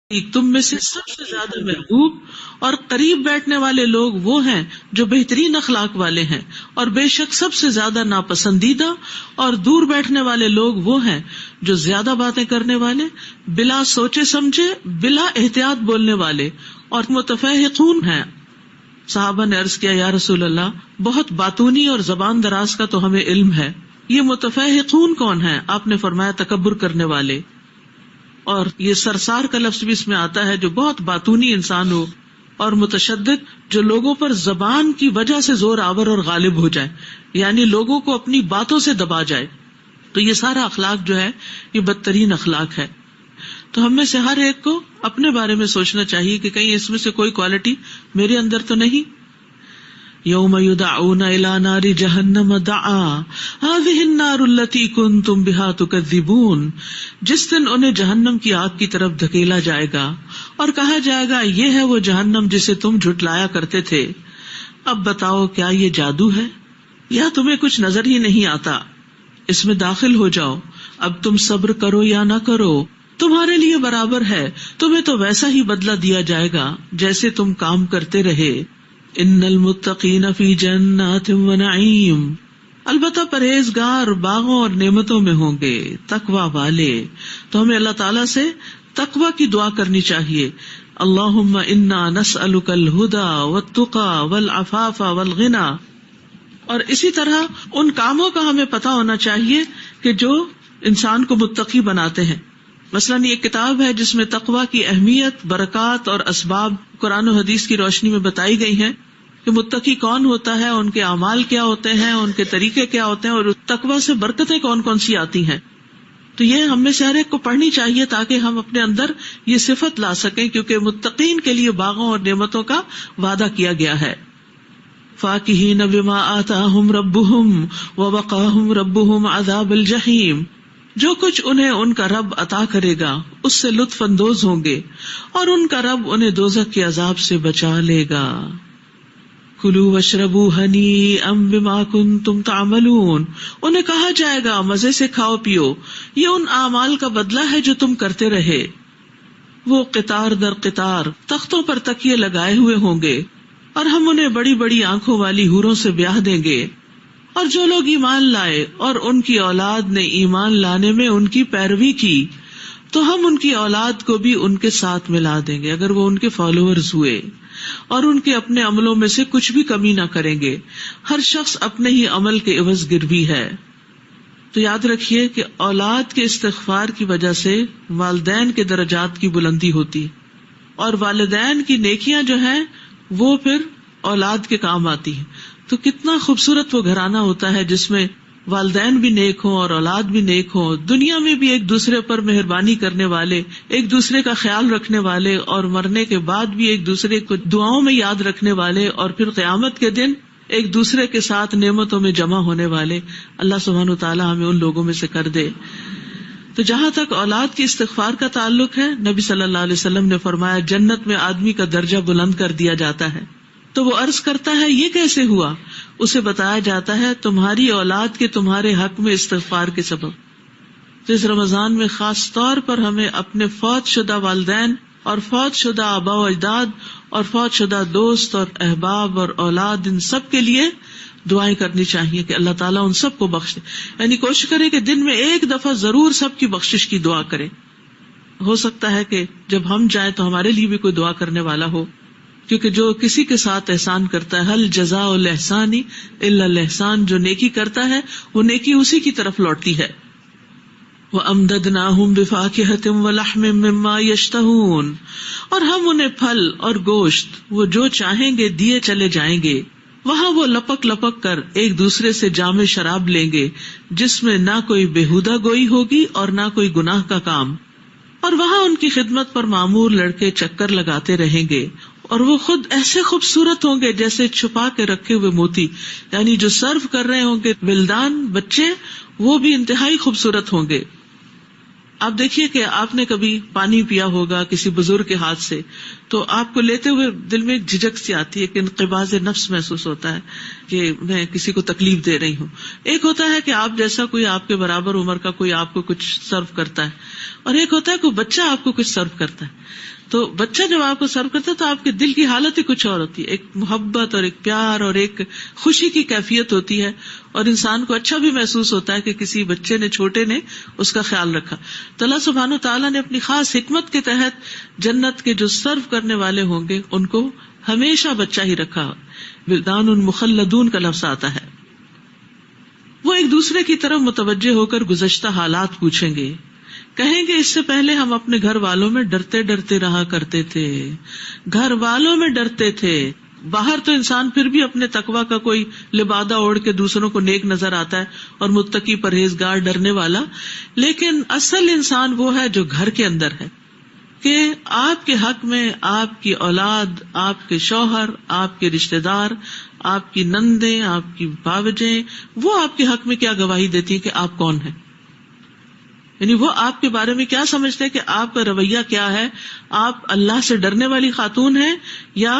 تم میں سے سب سے زیادہ محبوب اور قریب بیٹھنے والے لوگ وہ ہیں جو بہترین اخلاق والے ہیں، اور بے شک سب سے زیادہ ناپسندیدہ اور دور بیٹھنے والے لوگ وہ ہیں جو زیادہ باتیں کرنے والے، بلا سوچے سمجھے، بلا احتیاط بولنے والے اور متفہقون ہیں۔ صحابہ نے عرض کیا، یا رسول اللہ، بہت باتونی اور زبان دراز کا تو ہمیں علم ہے، یہ متفہقون کون ہیں؟ آپ نے فرمایا، تکبر کرنے والے۔ اور یہ سرسار کا لفظ بھی اس میں آتا ہے، جو بہت باتونی انسان ہو، اور متشدد، جو لوگوں پر زبان کی وجہ سے زور آور اور غالب ہو جائے، یعنی لوگوں کو اپنی باتوں سے دبا جائے۔ تو یہ سارا اخلاق جو ہے یہ بدترین اخلاق ہے۔ تو ہم میں سے ہر ایک کو اپنے بارے میں سوچنا چاہیے کہ کہیں اس میں سے کوئی کوالٹی میرے اندر تو نہیں۔ یوم یدعون الی نار جہنم دعا هذه النار التي كنتم بها تكذبون، جس دن انہیں جہنم کی آگ کی طرف دھکیلا جائے گا اور کہا جائے گا، یہ ہے وہ جہنم جسے تم جھٹلایا کرتے تھے۔ اب بتاؤ، کیا یہ جادو ہے یا تمہیں کچھ نظر ہی نہیں آتا؟ اس میں داخل ہو جاؤ، اب تم صبر کرو یا نہ کرو، تمہارے لیے برابر ہے، تمہیں تو ویسا ہی بدلہ دیا جائے گا جیسے تم کام کرتے رہے۔ ان المتقین فی جنات و نعیم، البتہ پرہیزگار باغوں اور نعمتوں میں ہوں گے، تقوی والے۔ تو ہمیں اللہ تعالیٰ سے تقوی کی دعا کرنی چاہیے، اللہم انا نسألک الہدی والتقی والعفاف والغنی۔ اور اسی طرح ان کاموں کا ہمیں پتہ ہونا چاہیے کہ جو انسان کو متقی بناتے ہیں۔ مثلاً یہ کتاب ہے جس میں تقوی کی اہمیت، برکات اور اسباب قرآن و حدیث کی روشنی میں بتائی گئی ہیں کہ متقی کون ہوتا ہے، ان کے اعمال کیا ہوتے ہیں، ان کے طریقے کیا ہوتے ہیں، اور تقوی سے برکتیں کون کون سی آتی ہیں۔ تو یہ ہم میں سے ہر ایک کو پڑھنی چاہیے تاکہ ہم اپنے اندر یہ صفت لا سکیں، کیونکہ متقین کے لیے باغوں اور نعمتوں کا وعدہ کیا گیا ہے۔ فاکہین بما آتاہم ربہم ووقاہم ربہم عذاب الجحیم، جو کچھ انہیں ان کا رب عطا کرے گا اس سے لطف اندوز ہوں گے، اور ان کا رب انہیں دوزخ کے عذاب سے بچا لے گا۔ کلوا واشربوا ہنیئا بما کنتم تعملون، انہیں کہا جائے گا مزے سے کھاؤ پیو، یہ ان اعمال کا بدلہ ہے جو تم کرتے رہے۔ وہ قطار در قطار تختوں پر تکیے لگائے ہوئے ہوں گے، اور ہم انہیں بڑی بڑی آنکھوں والی حوروں سے بیاہ دیں گے۔ اور جو لوگ ایمان لائے اور ان کی اولاد نے ایمان لانے میں ان کی پیروی کی، تو ہم ان کی اولاد کو بھی ان کے ساتھ ملا دیں گے اگر وہ ان کے فالوورز ہوئے، اور ان کے اپنے عملوں میں سے کچھ بھی کمی نہ کریں گے۔ ہر شخص اپنے ہی عمل کے عوض گروی ہے۔ تو یاد رکھیے کہ اولاد کے استغفار کی وجہ سے والدین کے درجات کی بلندی ہوتی، اور والدین کی نیکیاں جو ہیں وہ پھر اولاد کے کام آتی ہیں۔ تو کتنا خوبصورت وہ گھرانہ ہوتا ہے جس میں والدین بھی نیک ہوں اور اولاد بھی نیک ہوں، دنیا میں بھی ایک دوسرے پر مہربانی کرنے والے، ایک دوسرے کا خیال رکھنے والے، اور مرنے کے بعد بھی ایک دوسرے کو دعاؤں میں یاد رکھنے والے، اور پھر قیامت کے دن ایک دوسرے کے ساتھ نعمتوں میں جمع ہونے والے۔ اللہ سبحانہ وتعالی ہمیں ان لوگوں میں سے کر دے۔ تو جہاں تک اولاد کی استغفار کا تعلق ہے، نبی صلی اللہ علیہ وسلم نے فرمایا، جنت میں آدمی کا درجہ بلند کر دیا جاتا ہے۔ تو وہ عرض کرتا ہے، یہ کیسے ہوا؟ اسے بتایا جاتا ہے، تمہاری اولاد کے تمہارے حق میں استغفار کے سبب۔ تو اس رمضان میں خاص طور پر ہمیں اپنے فوت شدہ والدین اور فوت شدہ آبا و اجداد اور فوت شدہ دوست اور احباب اور اولاد، ان سب کے لیے دعائیں کرنی چاہیے کہ اللہ تعالیٰ ان سب کو بخش دے۔ یعنی کوشش کرے کہ دن میں ایک دفعہ ضرور سب کی بخشش کی دعا کرے۔ ہو سکتا ہے کہ جب ہم جائیں تو ہمارے لیے بھی کوئی دعا کرنے والا ہو، کیونکہ جو کسی کے ساتھ احسان کرتا ہے، حل جزاء الاحسان الا الاحسان، جو نیکی کرتا ہے وہ نیکی اسی کی طرف لوٹتی ہے۔ وَأَمْدَدْنَاهُمْ بِفَاكِهَةٍ وَلَحْمٍ مِّمَّا يَشْتَهُونَ، اور ہم انہیں پھل اور گوشت وہ جو چاہیں گے دیے چلے جائیں گے۔ وہاں وہ لپک لپک کر ایک دوسرے سے جام شراب لیں گے، جس میں نہ کوئی بےہودہ گوئی ہوگی اور نہ کوئی گناہ کا کام، اور وہاں ان کی خدمت پر معمور لڑکے چکر لگاتے رہیں گے، اور وہ خود ایسے خوبصورت ہوں گے جیسے چھپا کے رکھے ہوئے موتی، یعنی جو سرو کر رہے ہوں گے ولدان بچے، وہ بھی انتہائی خوبصورت ہوں گے۔ آپ دیکھیے کہ آپ نے کبھی پانی پیا ہوگا کسی بزرگ کے ہاتھ سے، تو آپ کو لیتے ہوئے دل میں ایک جھجک سی آتی ہے، کہ انقباض نفس محسوس ہوتا ہے کہ میں کسی کو تکلیف دے رہی ہوں. ایک ہوتا ہے کہ آپ جیسا کوئی آپ کے برابر عمر کا کوئی آپ کو کچھ سرو کرتا ہے، اور ایک ہوتا ہے کوئی بچہ آپ کو کچھ سرو کرتا ہے. تو بچہ جب آپ کو سرو کرتا ہے تو آپ کے دل کی حالت ہی کچھ اور ہوتی ہے، ایک محبت اور ایک پیار اور ایک خوشی کی کیفیت ہوتی ہے، اور انسان کو اچھا بھی محسوس ہوتا ہے کہ کسی بچے نے، چھوٹے نے اس کا خیال رکھا. تو اللہ سبحانہ وتعالیٰ نے اپنی خاص حکمت کے تحت جنت کے جو سرو کرنے والے ہوں گے ان کو ہمیشہ بچہ ہی رکھا. ولدان مخلدون کا لفظ آتا ہے. وہ ایک دوسرے کی طرف متوجہ ہو کر گزشتہ حالات پوچھیں گے، کہیں گے اس سے پہلے ہم اپنے گھر والوں میں ڈرتے ڈرتے رہا کرتے تھے. گھر والوں میں ڈرتے تھے. باہر تو انسان پھر بھی اپنے تقویٰ کا کوئی لبادہ اوڑھ کے دوسروں کو نیک نظر آتا ہے اور متقی، پرہیزگار، ڈرنے والا، لیکن اصل انسان وہ ہے جو گھر کے اندر ہے، کہ آپ کے حق میں آپ کی اولاد، آپ کے شوہر، آپ کے رشتہ دار، آپ کی نندیں، آپ کی بھاوجیں، وہ آپ کے حق میں کیا گواہی دیتی ہیں کہ آپ کون ہیں. یعنی وہ آپ کے بارے میں کیا سمجھتے ہیں، کہ آپ کا رویہ کیا ہے. آپ اللہ سے ڈرنے والی خاتون ہیں، یا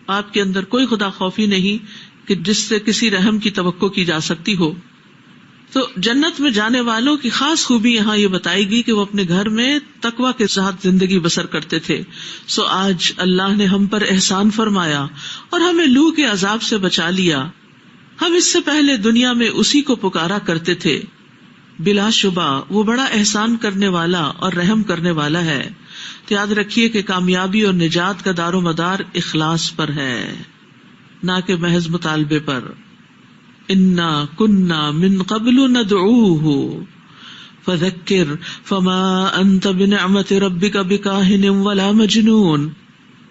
آپ کے اندر کوئی خدا خوفی نہیں کہ جس سے کسی رحم کی توقع کی جا سکتی ہو. تو جنت میں جانے والوں کی خاص خوبی یہاں یہ بتائی گئی کہ وہ اپنے گھر میں تقویٰ کے ساتھ زندگی بسر کرتے تھے. سو آج اللہ نے ہم پر احسان فرمایا اور ہمیں لو کے عذاب سے بچا لیا. ہم اس سے پہلے دنیا میں اسی کو پکارا کرتے تھے. بلا شبہ وہ بڑا احسان کرنے والا اور رحم کرنے والا ہے. تو یاد رکھیے کہ کامیابی اور نجات کا دار و مدار اخلاص پر ہے، نہ کہ محض مطالبے پر. انا کنا من قبل ندعوہ فذکر فما انت بنعمت ربک بکاہن ولا مجنون.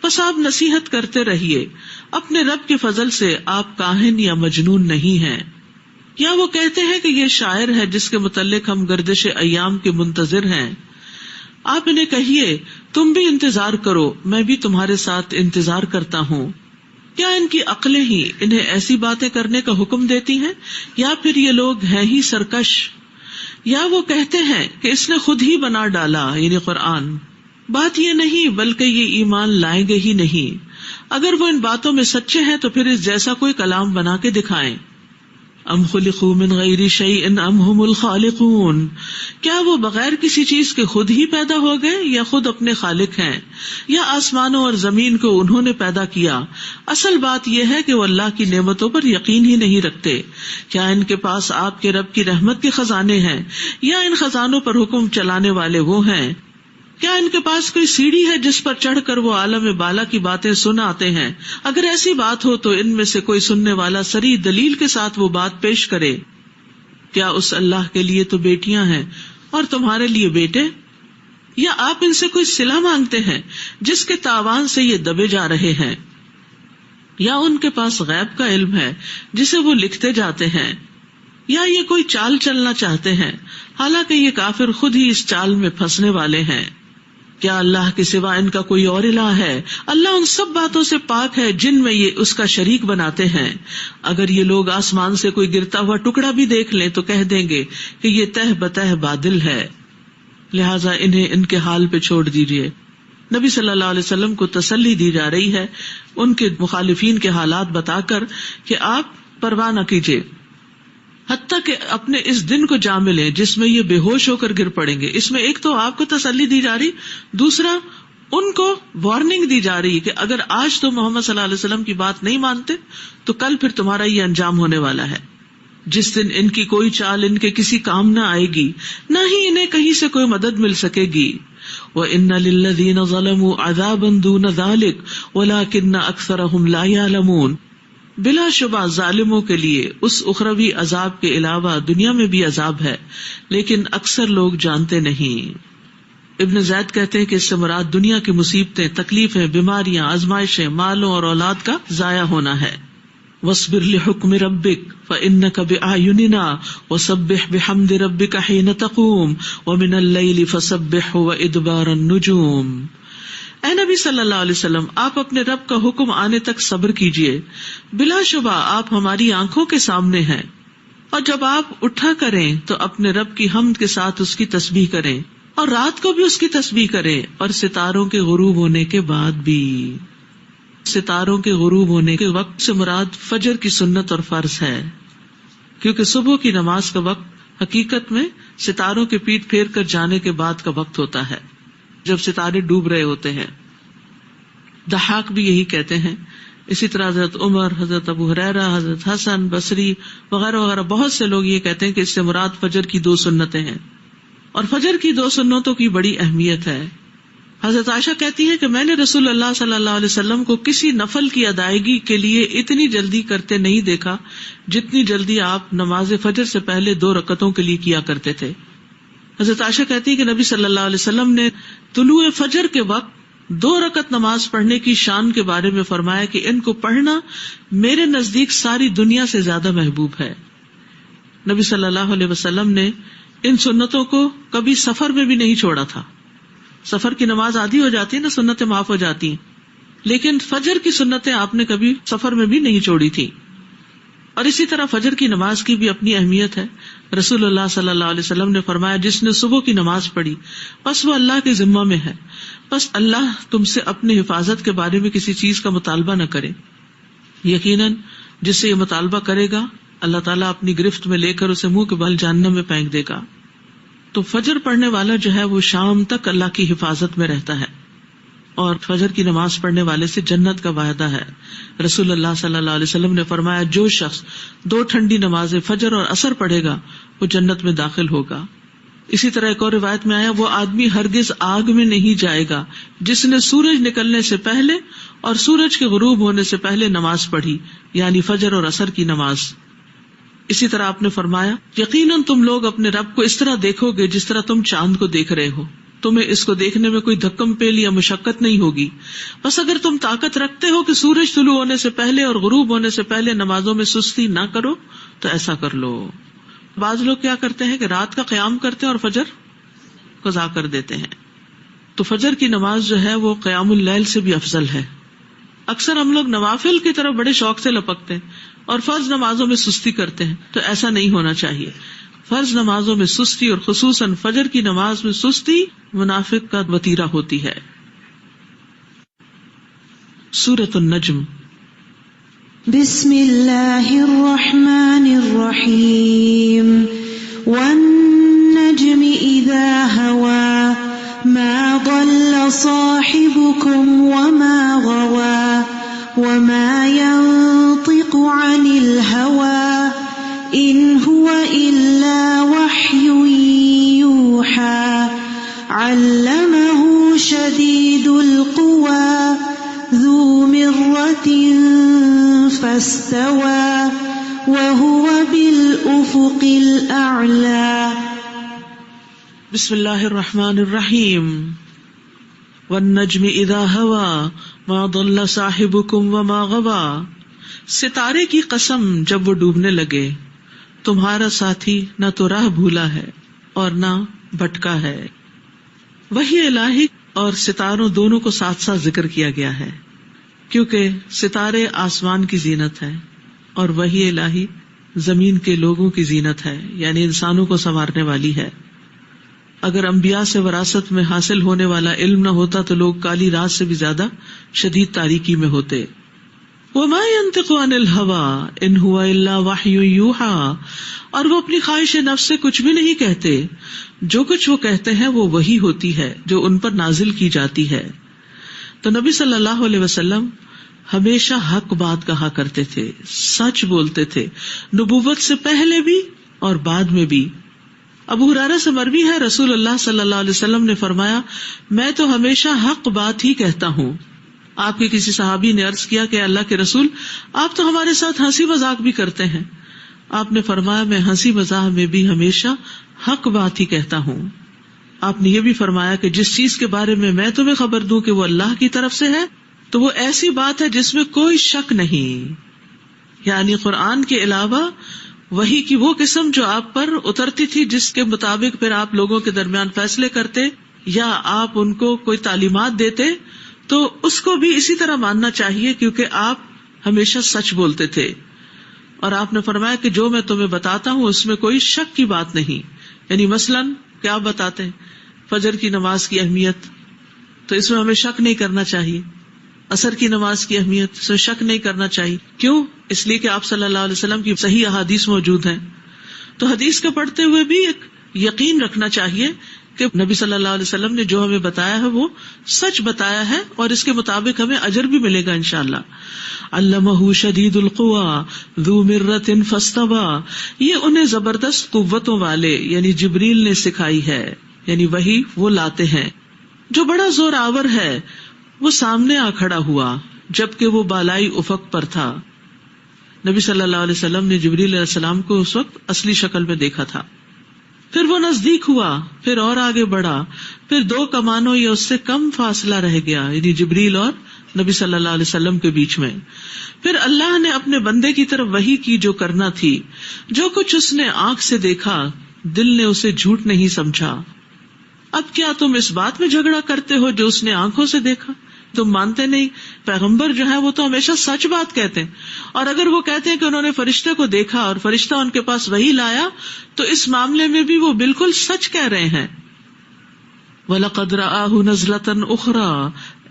بس آپ نصیحت کرتے رہیے، اپنے رب کے فضل سے آپ کاہن یا مجنون نہیں ہیں. یا وہ کہتے ہیں کہ یہ شاعر ہے جس کے متعلق ہم گردش ایام کے منتظر ہیں. آپ انہیں کہیے تم بھی انتظار کرو، میں بھی تمہارے ساتھ انتظار کرتا ہوں. کیا ان کی عقلیں ہی انہیں ایسی باتیں کرنے کا حکم دیتی ہیں، یا پھر یہ لوگ ہیں ہی سرکش. یا وہ کہتے ہیں کہ اس نے خود ہی بنا ڈالا، یعنی قرآن. بات یہ نہیں بلکہ یہ ایمان لائیں گے ہی نہیں. اگر وہ ان باتوں میں سچے ہیں تو پھر اس جیسا کوئی کلام بنا کے دکھائیں. ام خلقوا من غیر شیء ام هم الخالقون. کیا وہ بغیر کسی چیز کے خود ہی پیدا ہو گئے، یا خود اپنے خالق ہیں، یا آسمانوں اور زمین کو انہوں نے پیدا کیا. اصل بات یہ ہے کہ وہ اللہ کی نعمتوں پر یقین ہی نہیں رکھتے. کیا ان کے پاس آپ کے رب کی رحمت کے خزانے ہیں، یا ان خزانوں پر حکم چلانے والے وہ ہیں. کیا ان کے پاس کوئی سیڑھی ہے جس پر چڑھ کر وہ عالم بالا کی باتیں سن آتے ہیں؟ اگر ایسی بات ہو تو ان میں سے کوئی سننے والا صریح دلیل کے ساتھ وہ بات پیش کرے. کیا اس اللہ کے لیے تو بیٹیاں ہیں اور تمہارے لیے بیٹے؟ یا آپ ان سے کوئی صلہ مانگتے ہیں جس کے تاوان سے یہ دبے جا رہے ہیں؟ یا ان کے پاس غیب کا علم ہے جسے وہ لکھتے جاتے ہیں؟ یا یہ کوئی چال چلنا چاہتے ہیں حالانکہ یہ کافر خود ہی اس چال میں پھنسنے والے ہیں؟ کیا اللہ کے سوا ان کا کوئی اور الہ ہے؟ اللہ ان سب باتوں سے پاک ہے جن میں یہ اس کا شریک بناتے ہیں. اگر یہ لوگ آسمان سے کوئی گرتا ہوا ٹکڑا بھی دیکھ لیں تو کہہ دیں گے کہ یہ تہ بتہ بادل ہے، لہٰذا انہیں ان کے حال پہ چھوڑ دیجیے. نبی صلی اللہ علیہ وسلم کو تسلی دی جا رہی ہے ان کے مخالفین کے حالات بتا کر کہ آپ پرواہ نہ کیجیے، حتیٰ کہ اپنے اس دن کو جا ملیں جس میں یہ بے ہوش ہو کر گر پڑیں گے. اس میں ایک تو آپ کو تسلی دی جا رہی، دوسرا ان کو وارننگ دی جا رہی کہ اگر آج تو محمد صلی اللہ علیہ وسلم کی بات نہیں مانتے تو کل پھر تمہارا یہ انجام ہونے والا ہے، جس دن ان کی کوئی چال ان کے کسی کام نہ آئے گی، نہ ہی انہیں کہیں سے کوئی مدد مل سکے گی. وَإِنَّ لِلَّذِينَ ظَلَمُوا عَذَابًا دُونَ ذَلِكَ وَلَكِنَّ أَكْثَرَهُمْ لَا يَعْلَمُونَ. بلا شبہ ظالموں کے لیے اس اخروی عذاب کے علاوہ دنیا میں بھی عذاب ہے، لیکن اکثر لوگ جانتے نہیں. ابن زید کہتے ہیں کہ اس سے مراد دنیا کی مصیبتیں، تکلیفیں، بیماریاں، آزمائشیں، مالوں اور اولاد کا ضائع ہونا ہے. وَاصْبِرْ لِحُكْمِ رَبِّكَ فَإِنَّكَ بِأَعْيُنِنَا وَسَبِّحْ بِحَمْدِ رَبِّكَ حِينَ تَقُومُ وَمِنَ اللَّيْلِ فَسَبِّحْهُ وَإِدْبَارَ النُّجُومِ. اے نبی صلی اللہ علیہ وسلم، آپ اپنے رب کا حکم آنے تک صبر کیجیے. بلا شبہ آپ ہماری آنکھوں کے سامنے ہیں، اور جب آپ اٹھا کریں تو اپنے رب کی حمد کے ساتھ اس کی تسبیح کریں. اور رات کو بھی اس کی تسبیح کرے، اور ستاروں کے غروب ہونے کے بعد بھی. ستاروں کے غروب ہونے کے وقت سے مراد فجر کی سنت اور فرض ہے، کیونکہ صبح کی نماز کا وقت حقیقت میں ستاروں کے پیٹ پھیر کر جانے کے بعد کا وقت ہوتا ہے، جب ستارے ڈوب رہے ہوتے ہیں. ضحاک بھی یہی کہتے ہیں. اسی طرح حضرت عمر، حضرت ابو ہریرہ، حضرت حسن بصری وغیرہ وغیرہ بہت سے لوگ یہ کہتے ہیں کہ اس سے مراد فجر کی 2 سنتیں ہیں، اور فجر کی 2 سنتوں کی بڑی اہمیت ہے. حضرت عائشہ کہتی ہے کہ میں نے رسول اللہ صلی اللہ علیہ وسلم کو کسی نفل کی ادائیگی کے لیے اتنی جلدی کرتے نہیں دیکھا جتنی جلدی آپ نماز فجر سے پہلے 2 رکعتوں کے لیے کیا کرتے تھے. حضرت عائشہ کہتی ہے کہ نبی صلی اللہ علیہ وسلم نے طلوع فجر کے وقت 2 رکعت نماز پڑھنے کی شان کے بارے میں فرمایا کہ ان کو پڑھنا میرے نزدیک ساری دنیا سے زیادہ محبوب ہے. نبی صلی اللہ علیہ وسلم نے ان سنتوں کو کبھی سفر میں بھی نہیں چھوڑا تھا. سفر کی نماز آدھی ہو جاتی ہے نا، سنتیں معاف ہو جاتی ہیں، لیکن فجر کی سنتیں آپ نے کبھی سفر میں بھی نہیں چھوڑی تھی. اور اسی طرح فجر کی نماز کی بھی اپنی اہمیت ہے. رسول اللہ صلی اللہ علیہ وسلم نے فرمایا جس نے صبح کی نماز پڑھی بس وہ اللہ کے ذمہ میں ہے، بس اللہ تم سے اپنی حفاظت کے بارے میں کسی چیز کا مطالبہ نہ کرے. یقیناً جس سے یہ مطالبہ کرے گا اللہ تعالیٰ اپنی گرفت میں لے کر اسے منہ کے بل جہنم میں پھینک دے گا. تو فجر پڑھنے والا جو ہے وہ شام تک اللہ کی حفاظت میں رہتا ہے، اور فجر کی نماز پڑھنے والے سے جنت کا وعدہ ہے. رسول اللہ صلی اللہ علیہ وسلم نے فرمایا جو شخص 2 ٹھنڈی نمازیں فجر اور عصر پڑھے گا وہ جنت میں داخل ہوگا. اسی طرح ایک اور روایت میں آیا وہ آدمی ہرگز آگ میں نہیں جائے گا جس نے سورج نکلنے سے پہلے اور سورج کے غروب ہونے سے پہلے نماز پڑھی، یعنی فجر اور عصر کی نماز. اسی طرح آپ نے فرمایا یقیناً تم لوگ اپنے رب کو اس طرح دیکھو گے جس طرح تم چاند کو دیکھ رہے ہو. تمہیں اس کو دیکھنے میں کوئی دھکم پیل یا مشقت نہیں ہوگی. بس اگر تم طاقت رکھتے ہو کہ سورج طلوع ہونے سے پہلے اور غروب ہونے سے پہلے نمازوں میں سستی نہ کرو تو ایسا کر لو. بعض لوگ کیا کرتے ہیں کہ رات کا قیام کرتے ہیں اور فجر قضا کر دیتے ہیں. تو فجر کی نماز جو ہے وہ قیام اللیل سے بھی افضل ہے. اکثر ہم لوگ نوافل کی طرف بڑے شوق سے لپکتے ہیں اور فرض نمازوں میں سستی کرتے ہیں، تو ایسا نہیں ہونا چاہیے. فرض نمازوں میں سستی اور خصوصاً فجر کی نماز میں سستی منافق کا وتیرہ ہوتی ہے. سورۃ النجم. بسم اللہ الرحمن الرحیم. والنجم اذا هوى ما ضل صاحبكم وما غوى وما ينطق عن الهوى إن هو إلا وحي يوحى علمه شديد القوى ذو مرة فاستوى وهو بالأفق الأعلى. بسم اللہ الرحمن الرحیم. والنجم اذا هوى ما ضل صاحبكم وما غوى. ستارے کی قسم جب وہ ڈوبنے لگے تمہارا ساتھی نہ تو راہ بھولا ہے اور نہ بھٹکا ہے. وحی الہی اور ستاروں دونوں کو ساتھ ساتھ ذکر کیا گیا ہے کیونکہ ستارے آسمان کی زینت ہے اور وحی الہی زمین کے لوگوں کی زینت ہے، یعنی انسانوں کو سنوارنے والی ہے. اگر انبیاء سے وراثت میں حاصل ہونے والا علم نہ ہوتا تو لوگ کالی رات سے بھی زیادہ شدید تاریکی میں ہوتے. وما ينطق عن الهوى ان هو الا وحی یوحى. اور وہ اپنی خواہش نفس سے کچھ بھی نہیں کہتے، جو کچھ وہ کہتے ہیں وہ وحی ہوتی ہے جو ان پر نازل کی جاتی ہے. تو نبی صلی اللہ علیہ وسلم ہمیشہ حق بات کہا کرتے تھے، سچ بولتے تھے، نبوت سے پہلے بھی اور بعد میں بھی. ابو ہریرہ سے مروی ہے رسول اللہ صلی اللہ علیہ وسلم نے فرمایا میں تو ہمیشہ حق بات ہی کہتا ہوں. آپ کے کسی صحابی نے عرض کیا کہ اللہ کے رسول آپ تو ہمارے ساتھ ہنسی مذاق بھی کرتے ہیں. آپ نے فرمایا میں ہنسی مذاق میں بھی ہمیشہ حق بات ہی کہتا ہوں. آپ نے یہ بھی فرمایا کہ جس چیز کے بارے میں تمہیں خبر دوں کہ وہ اللہ کی طرف سے ہے تو وہ ایسی بات ہے جس میں کوئی شک نہیں، یعنی قرآن کے علاوہ وحی کی وہ قسم جو آپ پر اترتی تھی جس کے مطابق پھر آپ لوگوں کے درمیان فیصلے کرتے یا آپ ان کو کوئی تعلیمات دیتے، تو اس کو بھی اسی طرح ماننا چاہیے کیونکہ آپ ہمیشہ سچ بولتے تھے. اور آپ نے فرمایا کہ جو میں تمہیں بتاتا ہوں اس میں کوئی شک کی بات نہیں. یعنی مثلاً کیا بتاتے ہیں؟ فجر کی نماز کی اہمیت، تو اس میں ہمیں شک نہیں کرنا چاہیے. عصر کی نماز کی اہمیت، اس میں شک نہیں کرنا چاہیے. کیوں؟ اس لیے کہ آپ صلی اللہ علیہ وسلم کی صحیح احادیث موجود ہیں. تو حدیث کا پڑھتے ہوئے بھی ایک یقین رکھنا چاہیے کہ نبی صلی اللہ علیہ وسلم نے جو ہمیں بتایا ہے وہ سچ بتایا ہے، اور اس کے مطابق ہمیں اجر بھی ملے گا انشاءاللہ. علمہ شدید القوى ذو مرۃ فاستوى، یہ انہیں زبردست قوتوں والے یعنی جبریل نے سکھائی ہے، یعنی وہی وہ لاتے ہیں. جو بڑا زور آور ہے وہ سامنے آ کھڑا ہوا جبکہ وہ بالائی افق پر تھا. نبی صلی اللہ علیہ وسلم نے جبریل علیہ السلام کو اس وقت اصلی شکل میں دیکھا تھا. پھر وہ نزدیک ہوا، پھر اور آگے بڑھا، پھر 2 کمانوں یا اس سے کم فاصلہ رہ گیا، یعنی جبریل اور نبی صلی اللہ علیہ وسلم کے بیچ میں. پھر اللہ نے اپنے بندے کی طرف وحی کی جو کرنا تھی. جو کچھ اس نے آنکھ سے دیکھا دل نے اسے جھوٹ نہیں سمجھا. اب کیا تم اس بات میں جھگڑا کرتے ہو جو اس نے آنکھوں سے دیکھا؟ تم مانتے نہیں. پیغمبر جو ہے وہ تو ہمیشہ سچ بات کہتے ہیں، اور اگر وہ کہتے ہیں کہ انہوں نے فرشتے کو دیکھا اور فرشتہ ان کے پاس وحی لایا تو اس معاملے میں بھی وہ بالکل سچ کہہ رہے ہیں. وَلَقَدْ رَآهُ نَزْلَةً أُخْرَى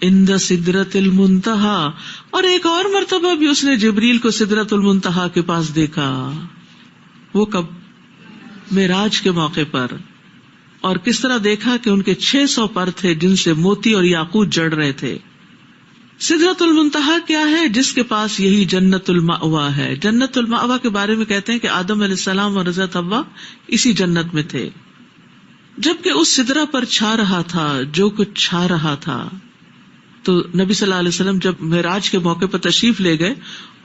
عِنْدَ سِدْرَةِ الْمُنْتَهَى، اور ایک اور مرتبہ بھی اس نے جبریل کو سدرۃ المنتہا کے پاس دیکھا. وہ کب؟ معراج کے موقع پر. اور کس طرح دیکھا کہ ان کے 600 پر تھے جن سے موتی اور یاقوت جڑ رہے تھے. سدرۃ المنتہا کیا ہے؟ جس کے پاس یہی جنت المأوا ہے. جنت المأوا کے بارے میں کہتے ہیں کہ آدم علیہ السلام اور حضرت حوا اسی جنت میں تھے. جبکہ اس سدرہ پر چھا رہا تھا جو کچھ چھا رہا تھا. تو نبی صلی اللہ علیہ وسلم جب معراج کے موقع پر تشریف لے گئے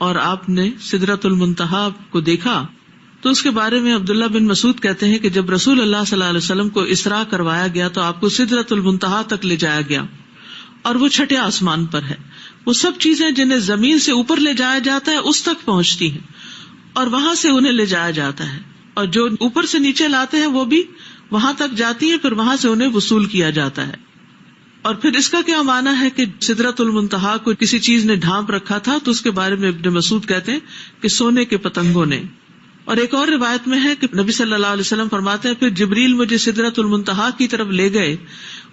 اور آپ نے سدرۃ المنتہا کو دیکھا تو اس کے بارے میں عبداللہ بن مسعود کہتے ہیں کہ جب رسول اللہ صلی اللہ علیہ وسلم کو اسراء کروایا گیا تو آپ کو سدرۃ المنتہا تک لے جایا گیا، اور وہ 6 آسمان پر ہے. وہ سب چیزیں جنہیں زمین سے اوپر لے جایا جاتا ہے اس تک پہنچتی ہیں، اور وہاں سے انہیں لے جایا جاتا ہے، اور جو اوپر سے نیچے لاتے ہیں وہ بھی وہاں تک جاتی ہیں، پھر وہاں سے انہیں وصول کیا جاتا ہے. اور پھر اس کا کیا معنی ہے کہ سدرۃ المنتہا کو کسی چیز نے ڈھانپ رکھا تھا، تو اس کے بارے میں ابن مسعود کہتے ہیں کہ سونے کے پتنگوں نے. اور ایک اور روایت میں ہے کہ نبی صلی اللہ علیہ وسلم فرماتے ہیں پھر جبریل مجھے سدرۃ المنتہا کی طرف لے گئے.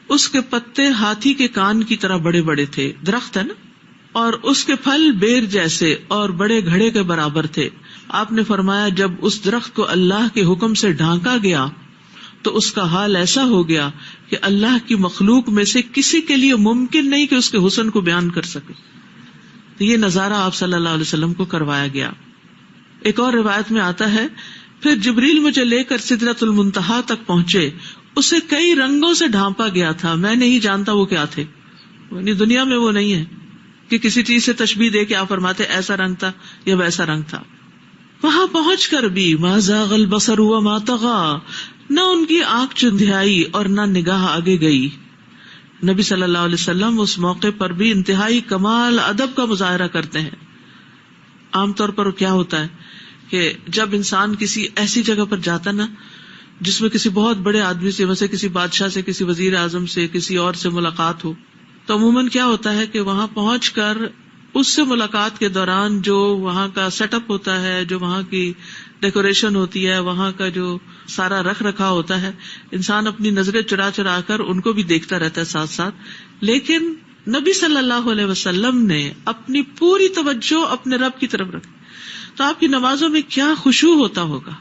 اس کے پتے ہاتھی کے کان کی طرح بڑے بڑے تھے، درخت ہے نا، اور اس کے پھل بیر جیسے اور بڑے گھڑے کے برابر تھے. آپ نے فرمایا جب اس درخت کو اللہ کے حکم سے ڈھانکا گیا تو اس کا حال ایسا ہو گیا کہ اللہ کی مخلوق میں سے کسی کے لیے ممکن نہیں کہ اس کے حسن کو بیان کر سکے. تو یہ نظارہ آپ صلی اللہ علیہ وسلم کو کروایا گیا. ایک اور روایت میں آتا ہے پھر جبریل مجھے لے کر سدرۃ المنتہا تک پہنچے. اسے کئی رنگوں سے ڈھانپا گیا تھا، میں نہیں جانتا وہ کیا تھے. یعنی دنیا میں وہ نہیں ہے کہ کسی چیز سے تشبیہ دے کے آپ فرماتے ایسا رنگ تھا یا ویسا رنگ تھا. وہاں پہنچ کر بھی ما زاغ البصر وما طغى، نہ ان کی آنکھ چندھیائی اور نہ نگاہ آگے گئی. نبی صلی اللہ علیہ وسلم اس موقع پر بھی انتہائی کمال ادب کا مظاہرہ کرتے ہیں. عام طور پر کیا ہوتا ہے کہ جب انسان کسی ایسی جگہ پر جاتا نا جس میں کسی بہت بڑے آدمی سے، ویسے کسی بادشاہ سے، کسی وزیر اعظم سے، کسی اور سے ملاقات ہو، تو عموماً کیا ہوتا ہے کہ وہاں پہنچ کر اس سے ملاقات کے دوران جو وہاں کا سیٹ اپ ہوتا ہے، جو وہاں کی ڈیکوریشن ہوتی ہے، وہاں کا جو سارا رکھ رکھا ہوتا ہے، انسان اپنی نظریں چرا چرا کر ان کو بھی دیکھتا رہتا ہے ساتھ ساتھ. لیکن نبی صلی اللہ علیہ وسلم نے اپنی پوری توجہ اپنے رب کی طرف رکھی. تو آپ کی نمازوں میں کیا خشوع ہوتا ہوگا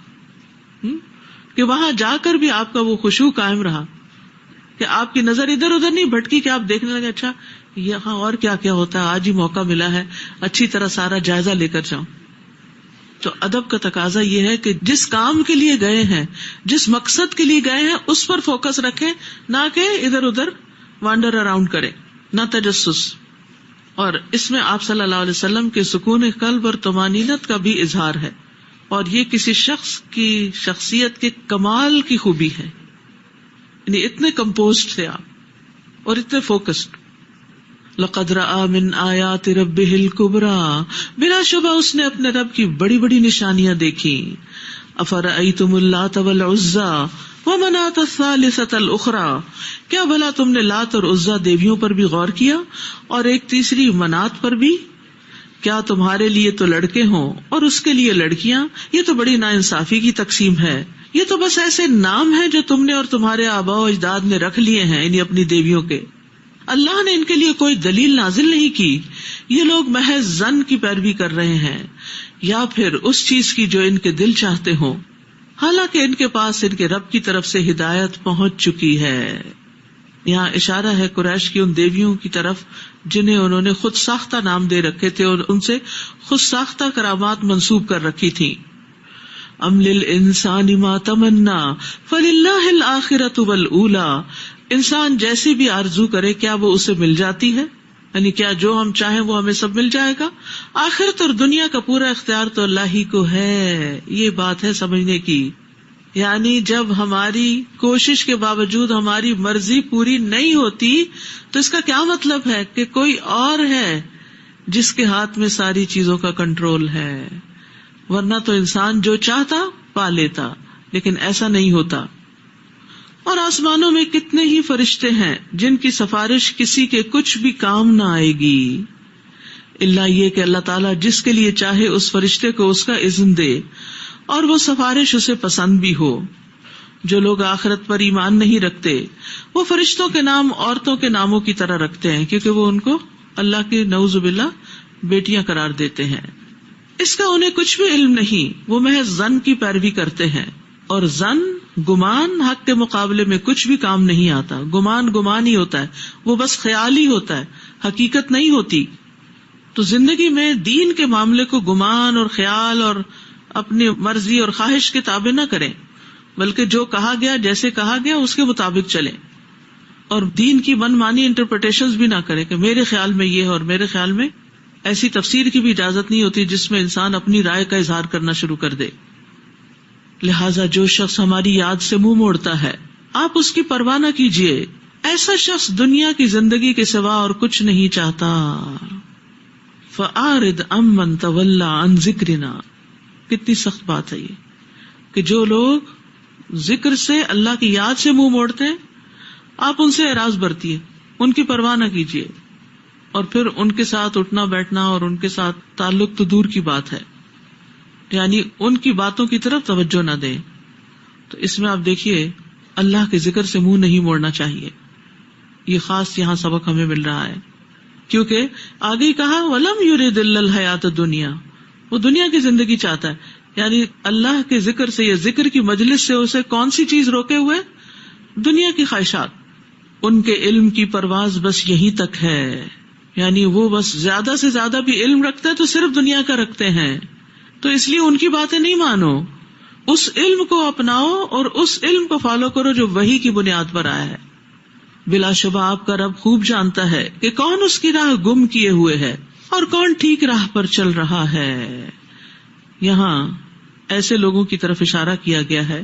کہ وہاں جا کر بھی آپ کا وہ خشوع قائم رہا کہ آپ کی نظر ادھر ادھر نہیں بھٹکی کہ آپ دیکھنے لگے اچھا یہاں اور کیا کیا ہوتا ہے، آج ہی موقع ملا ہے اچھی طرح سارا جائزہ لے کر جاؤں. تو ادب کا تقاضا یہ ہے کہ جس کام کے لیے گئے ہیں، جس مقصد کے لیے گئے ہیں، اس پر فوکس رکھیں، نہ کہ ادھر ادھر وانڈر اراؤنڈ کریں، نہ تجسس. اور اس میں آپ صلی اللہ علیہ وسلم کے سکون قلب اور طمانینت کا بھی اظہار ہے، اور یہ کسی شخص کی شخصیت کے کمال کی خوبی ہے. یعنی اتنے کمپوزڈ تھے آپ اور اتنے فوکسڈ. لقد رأى من آیات ربہ الکبریٰ، بلا شبہ اس نے اپنے رب کی بڑی بڑی نشانیاں دیکھی. افرأیتم اللات والعزی ومناۃ الثالثۃ الاخری، کیا بھلا تم نے لات اور عزیٰ دیویوں پر بھی غور کیا اور ایک تیسری منات پر بھی؟ کیا تمہارے لیے تو لڑکے ہوں اور اس کے لیے لڑکیاں؟ یہ تو بڑی ناانصافی کی تقسیم ہے. یہ تو بس ایسے نام ہیں جو تم نے اور تمہارے آباء و اجداد نے رکھ لیے ہیں انہیں اپنی دیویوں کے. اللہ نے ان کے لیے کوئی دلیل نازل نہیں کی. یہ لوگ محض ظن کی پیروی کر رہے ہیں یا پھر اس چیز کی جو ان کے دل چاہتے ہوں، حالانکہ ان کے پاس ان کے رب کی طرف سے ہدایت پہنچ چکی ہے. یہاں اشارہ ہے قریش کی ان دیویوں کی طرف جنہیں انہوں نے خود ساختہ نام دے رکھے تھے اور ان سے خود ساختہ کرامات منسوب کر رکھی تھی. ام للانسان ما تمنا فللہ الآخرۃ والأولی. انسان جیسی بھی آرزو کرے کیا وہ اسے مل جاتی ہے؟ یعنی کیا جو ہم چاہیں وہ ہمیں سب مل جائے گا؟ آخرت اور دنیا کا پورا اختیار تو اللہ ہی کو ہے. یہ بات ہے سمجھنے کی. یعنی جب ہماری کوشش کے باوجود ہماری مرضی پوری نہیں ہوتی تو اس کا کیا مطلب ہے کہ کوئی اور ہے جس کے ہاتھ میں ساری چیزوں کا کنٹرول ہے. ورنہ تو انسان جو چاہتا پا لیتا، لیکن ایسا نہیں ہوتا. اور آسمانوں میں کتنے ہی فرشتے ہیں جن کی سفارش کسی کے کچھ بھی کام نہ آئے گی، الا یہ کہ اللہ تعالیٰ جس کے لیے چاہے اس فرشتے کو اس کا اذن دے اور وہ سفارش اسے پسند بھی ہو. جو لوگ آخرت پر ایمان نہیں رکھتے وہ فرشتوں کے نام عورتوں کے ناموں کی طرح رکھتے ہیں، کیونکہ وہ ان کو اللہ کی نعوذ باللہ بیٹیاں قرار دیتے ہیں. اس کا انہیں کچھ بھی علم نہیں، وہ محض ظن کی پیروی کرتے ہیں. اور ظن، گمان حق کے مقابلے میں کچھ بھی کام نہیں آتا. گمان ہی ہوتا ہے، وہ بس خیال ہی ہوتا ہے، حقیقت نہیں ہوتی. تو زندگی میں دین کے معاملے کو گمان اور خیال اور اپنی مرضی اور خواہش کے تابع نہ کریں، بلکہ جو کہا گیا، جیسے کہا گیا اس کے مطابق چلیں. اور دین کی من مانی انٹرپریٹیشنز بھی نہ کریں کہ میرے خیال میں یہ ہے اور میرے خیال میں. ایسی تفسیر کی بھی اجازت نہیں ہوتی جس میں انسان اپنی رائے کا اظہار کرنا شروع کر دے. لہٰذا جو شخص ہماری یاد سے منہ موڑتا ہے آپ اس کی پرواہ نہ کیجیے. ایسا شخص دنیا کی زندگی کے سوا اور کچھ نہیں چاہتا. فَأَعْرِضْ عَمَّنْ تَوَلَّىٰ عَنْ ذِكْرِنَا. کتنی سخت بات ہے یہ کہ جو لوگ ذکر سے، اللہ کی یاد سے منہ موڑتے ہیں آپ ان سے اعراض برتیے، ان کی پرواہ نہ کیجیے. اور پھر ان کے ساتھ اٹھنا بیٹھنا اور ان کے ساتھ تعلق تو دور کی بات ہے، یعنی ان کی باتوں کی طرف توجہ نہ دیں. تو اس میں آپ دیکھیے اللہ کے ذکر سے منہ نہیں موڑنا چاہیے. یہ خاص یہاں سبق ہمیں مل رہا ہے، کیونکہ آگے ہی کہا وَلَمْ يُرِدِ إِلَّا الْحَيَاةَ الدُّنْيَا. وہ دنیا کی زندگی چاہتا ہے. یعنی اللہ کے ذکر سے یا ذکر کی مجلس سے اسے کون سی چیز روکے ہوئے؟ دنیا کی خواہشات. ان کے علم کی پرواز بس یہی تک ہے، یعنی وہ بس زیادہ سے زیادہ بھی علم رکھتے ہیں تو صرف دنیا کا رکھتے ہیں. تو اس لیے ان کی باتیں نہیں مانو، اس علم کو اپناؤ اور اس علم کو فالو کرو جو وحی کی بنیاد پر آیا ہے. بلا شبہ آپ کا رب خوب جانتا ہے کہ کون اس کی راہ گم کیے ہوئے ہے اور کون ٹھیک راہ پر چل رہا ہے. یہاں ایسے لوگوں کی طرف اشارہ کیا گیا ہے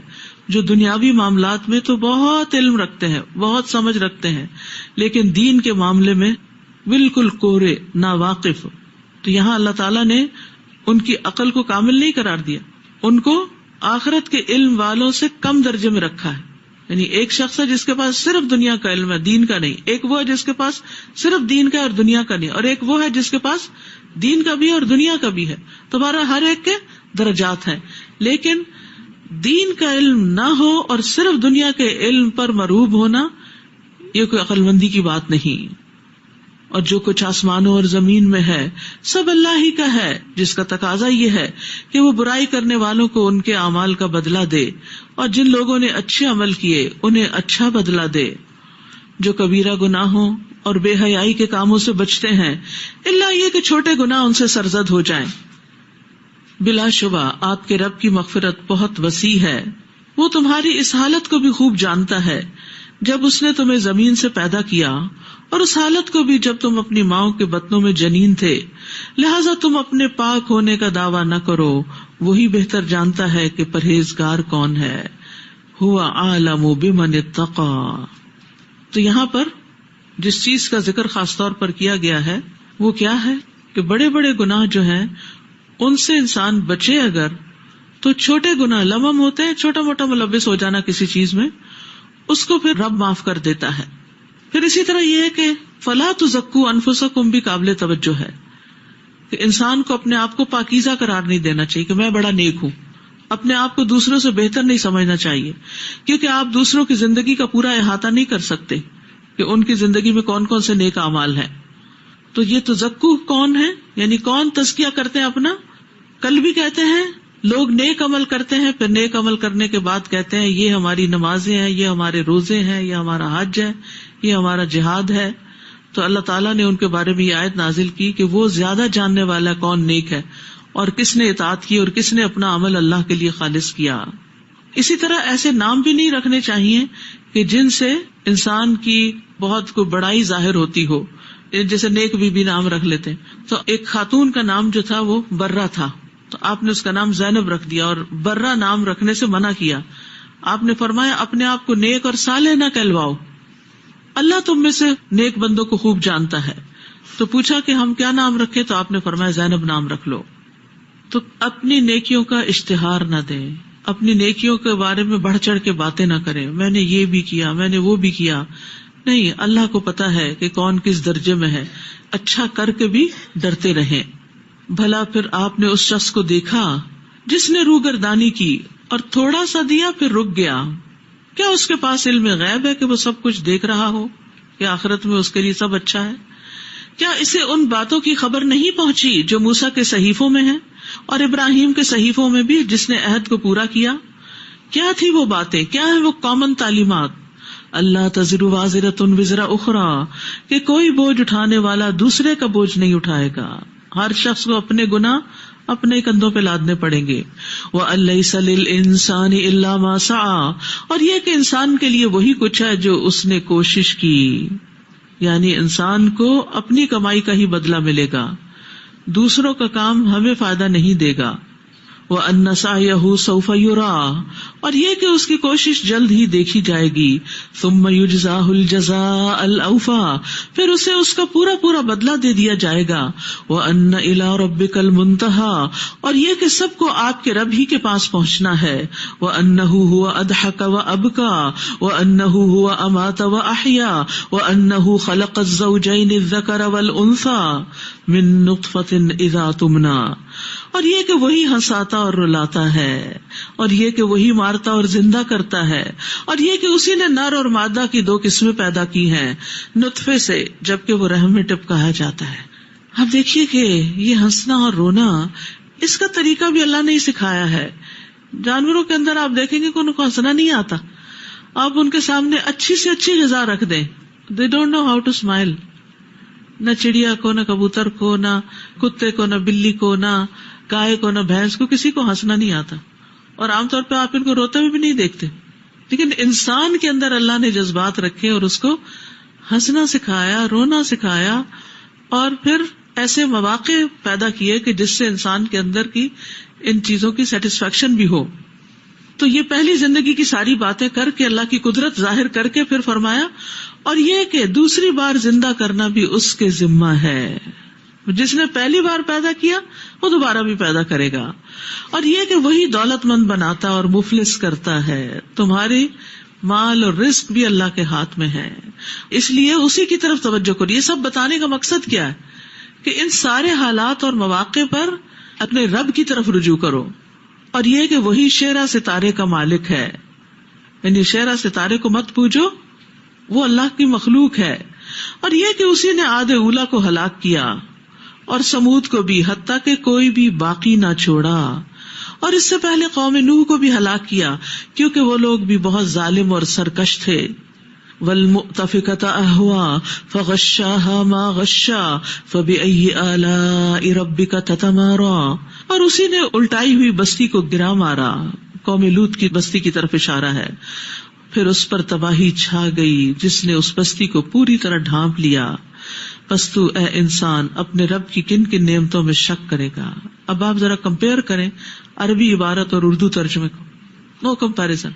جو دنیاوی معاملات میں تو بہت علم رکھتے ہیں، بہت سمجھ رکھتے ہیں، لیکن دین کے معاملے میں بالکل کورے، ناواقف. تو یہاں اللہ تعالیٰ نے ان کی عقل کو کامل نہیں قرار دیا، ان کو آخرت کے علم والوں سے کم درجے میں رکھا ہے. یعنی ایک شخص ہے جس کے پاس صرف دنیا کا علم ہے، دین کا نہیں. ایک وہ ہے جس کے پاس صرف دین کا اور دنیا کا نہیں، اور ایک وہ ہے جس کے پاس دین کا بھی ہے اور دنیا کا بھی ہے. تمہارا ہر ایک کے درجات ہیں، لیکن دین کا علم نہ ہو اور صرف دنیا کے علم پر مرغوب ہونا یہ کوئی عقل مندی کی بات نہیں. اور جو کچھ آسمانوں اور زمین میں ہے سب اللہ ہی کا ہے، جس کا تقاضا یہ ہے کہ وہ برائی کرنے والوں کو ان کے اعمال کا بدلہ دے اور جن لوگوں نے اچھے عمل کیے انہیں اچھا بدلہ دے. جو کبیرہ گناہوں اور بے حیائی کے کاموں سے بچتے ہیں الا یہ کہ چھوٹے گناہ ان سے سرزد ہو جائیں. بلا شبہ آپ کے رب کی مغفرت بہت وسیع ہے. وہ تمہاری اس حالت کو بھی خوب جانتا ہے جب اس نے تمہیں زمین سے پیدا کیا، اور اس حالت کو بھی جب تم اپنی ماؤں کے بطنوں میں جنین تھے. لہٰذا تم اپنے پاک ہونے کا دعویٰ نہ کرو، وہی بہتر جانتا ہے کہ پرہیزگار کون ہے. ہوا عالم بمن اتقى. تو یہاں پر جس چیز کا ذکر خاص طور پر کیا گیا ہے وہ کیا ہے کہ بڑے بڑے گناہ جو ہیں ان سے انسان بچے اگر، تو چھوٹے گناہ لمم ہوتے ہیں، چھوٹا موٹا ملوث ہو جانا کسی چیز میں، اس کو پھر رب معاف کر دیتا ہے. پھر اسی طرح یہ ہے کہ فلا تزکوا انفسکم بھی قابل توجہ ہے کہ انسان کو اپنے آپ کو پاکیزہ قرار نہیں دینا چاہیے کہ میں بڑا نیک ہوں. اپنے آپ کو دوسروں سے بہتر نہیں سمجھنا چاہیے، کیونکہ آپ دوسروں کی زندگی کا پورا احاطہ نہیں کر سکتے کہ ان کی زندگی میں کون کون سے نیک اعمال ہیں. تو یہ تزکو کون ہے، یعنی کون تزکیہ کرتے ہیں اپنا؟ کل بھی کہتے ہیں لوگ نیک عمل کرتے ہیں، پھر نیک عمل کرنے کے بعد کہتے ہیں یہ ہماری نمازیں ہیں، یہ ہمارے روزے ہیں، یہ ہمارا حج ہے، یہ ہمارا جہاد ہے. تو اللہ تعالیٰ نے ان کے بارے میں یہ آیت نازل کی کہ وہ زیادہ جاننے والا کون نیک ہے اور کس نے اطاعت کی اور کس نے اپنا عمل اللہ کے لیے خالص کیا. اسی طرح ایسے نام بھی نہیں رکھنے چاہیے کہ جن سے انسان کی بہت کوئی بڑائی ظاہر ہوتی ہو، جیسے نیک بی بی نام رکھ لیتے. تو ایک خاتون کا نام جو تھا وہ برہ تھا، تو آپ نے اس کا نام زینب رکھ دیا اور برہ نام رکھنے سے منع کیا. آپ نے فرمایا اپنے آپ کو نیک اور صالح نہ کہلواؤ، اللہ تم میں سے نیک بندوں کو خوب جانتا ہے. تو پوچھا کہ ہم کیا نام رکھیں، تو آپ نے فرمایا زینب نام رکھ لو. تو اپنی نیکیوں کا اشتہار نہ دیں، اپنی نیکیوں کے بارے میں بڑھ چڑھ کے باتیں نہ کریں، میں نے یہ بھی کیا، میں نے وہ بھی کیا. نہیں، اللہ کو پتا ہے کہ کون کس درجے میں ہے. اچھا کر کے بھی ڈرتے رہیں. بھلا پھر آپ نے اس شخص کو دیکھا جس نے روگردانی کی اور تھوڑا سا دیا پھر رک گیا، کیا اس کے پاس علم غیب ہے کہ وہ سب کچھ دیکھ رہا ہو کہ آخرت میں اس کے لیے سب اچھا ہے؟ کیا اسے ان باتوں کی خبر نہیں پہنچی جو موسیٰ کے صحیفوں میں ہیں اور ابراہیم کے صحیفوں میں بھی، جس نے عہد کو پورا کیا؟ کیا تھی وہ باتیں، کیا ہے وہ کامن تعلیمات؟ اللہ تزر وازرۃ وزر اخری، کہ کوئی بوجھ اٹھانے والا دوسرے کا بوجھ نہیں اٹھائے گا. ہر شخص کو اپنے گناہ اپنے کندھوں پہ لادنے پڑیں گے. وَأَن لَيْسَ لِلْإِنسَانِ إِلَّا مَا سَعَىٰ، اور یہ کہ انسان کے لیے وہی کچھ ہے جو اس نے کوشش کی، یعنی انسان کو اپنی کمائی کا ہی بدلہ ملے گا، دوسروں کا کام ہمیں فائدہ نہیں دے گا. وَأَنَّ سَعْيَهُ سَوْفَ يُرَىٰ، اور یہ کہ اس کی کوشش جلد ہی دیکھی جائے گی. ثُمَّ يُجْزَاهُ الْجَزَاءَ الْأَوْفَىٰ، پھر اسے اس کا پورا پورا بدلہ دے دیا جائے گا. وَأَنَّ إِلَىٰ رَبِّكَ الْمُنتَهَىٰ، اور یہ کہ سب کو آپ کے رب ہی کے پاس پہنچنا ہے. وَأَنَّهُ هُوَ أَضْحَكَ وَأَبْكَىٰ وَأَنَّهُ هُوَ أَمَاتَ وَأَحْيَا وَأَنَّهُ خَلَقَ الزَّوْجَيْنِ الذَّكَرَ وَالْأُنثَىٰ مِن نُطْفَةٍ إِذَا تُمْنَىٰ، اور یہ کہ وہی ہنساتا اور رلاتا ہے، اور یہ کہ وہی مارتا اور زندہ کرتا ہے، اور یہ کہ اسی نے نر اور مادہ کی دو قسمیں پیدا کی ہیں نطفے سے جبکہ وہ رحم میں ٹپکایا جاتا ہے. اب دیکھیے کہ یہ ہنسنا اور رونا، اس کا طریقہ بھی اللہ نے ہی سکھایا ہے. جانوروں کے اندر آپ دیکھیں گے کہ ان کو ہنسنا نہیں آتا. آپ ان کے سامنے اچھی سے اچھی غذا رکھ دیں، they don't know how to smile. نہ چڑیا کو، نہ کبوتر کو، نہ کتے کو، نہ بلی کو، نہ گائے کو، نہ بھینس کو، کسی کو ہنسنا نہیں آتا. اور عام طور پہ آپ ان کو روتے ہوئے بھی نہیں دیکھتے. لیکن انسان کے اندر اللہ نے جذبات رکھے اور اس کو ہنسنا سکھایا، رونا سکھایا، اور پھر ایسے مواقع پیدا کیے کہ جس سے انسان کے اندر کی ان چیزوں کی سیٹسفیکشن بھی ہو. تو یہ پہلی زندگی کی ساری باتیں کر کے اللہ کی قدرت ظاہر کر کے پھر فرمایا اور یہ کہ دوسری بار زندہ کرنا بھی اس کے ذمہ ہے. جس نے پہلی بار پیدا کیا وہ دوبارہ بھی پیدا کرے گا. اور یہ کہ وہی دولت مند بناتا اور مفلس کرتا ہے. تمہاری مال اور رزق بھی اللہ کے ہاتھ میں ہے، اس لیے اسی کی طرف توجہ کرو. یہ سب بتانے کا مقصد کیا ہے کہ ان سارے حالات اور مواقع پر اپنے رب کی طرف رجوع کرو. اور یہ کہ وہی شعرا ستارے کا مالک ہے، یعنی شعرا ستارے کو مت پوجو، وہ اللہ کی مخلوق ہے. اور یہ کہ اسی نے عاد اولا کو ہلاک کیا اور سمود کو بھی، حتیٰ کہ کوئی بھی باقی نہ چھوڑا. اور اس سے پہلے قوم نوح کو بھی ہلاک کیا کیونکہ وہ لوگ بھی بہت ظالم اور سرکش تھے. والمؤتفکۃ اہوا فغشاها ما غشا فبأي آلاء ربک تتمارا، اور اسی نے الٹائی ہوئی بستی کو گرا مارا. قوم لوط کی بستی کی طرف اشارہ ہے. پھر اس پر تباہی چھا گئی جس نے اس بستی کو پوری طرح ڈھانپ لیا. پس تو اے انسان اپنے رب کی کن کن نعمتوں میں شک کرے گا. اب آپ ذرا کمپیئر کریں عربی عبارت اور اردو ترجمے کو، نو کمپیریزن.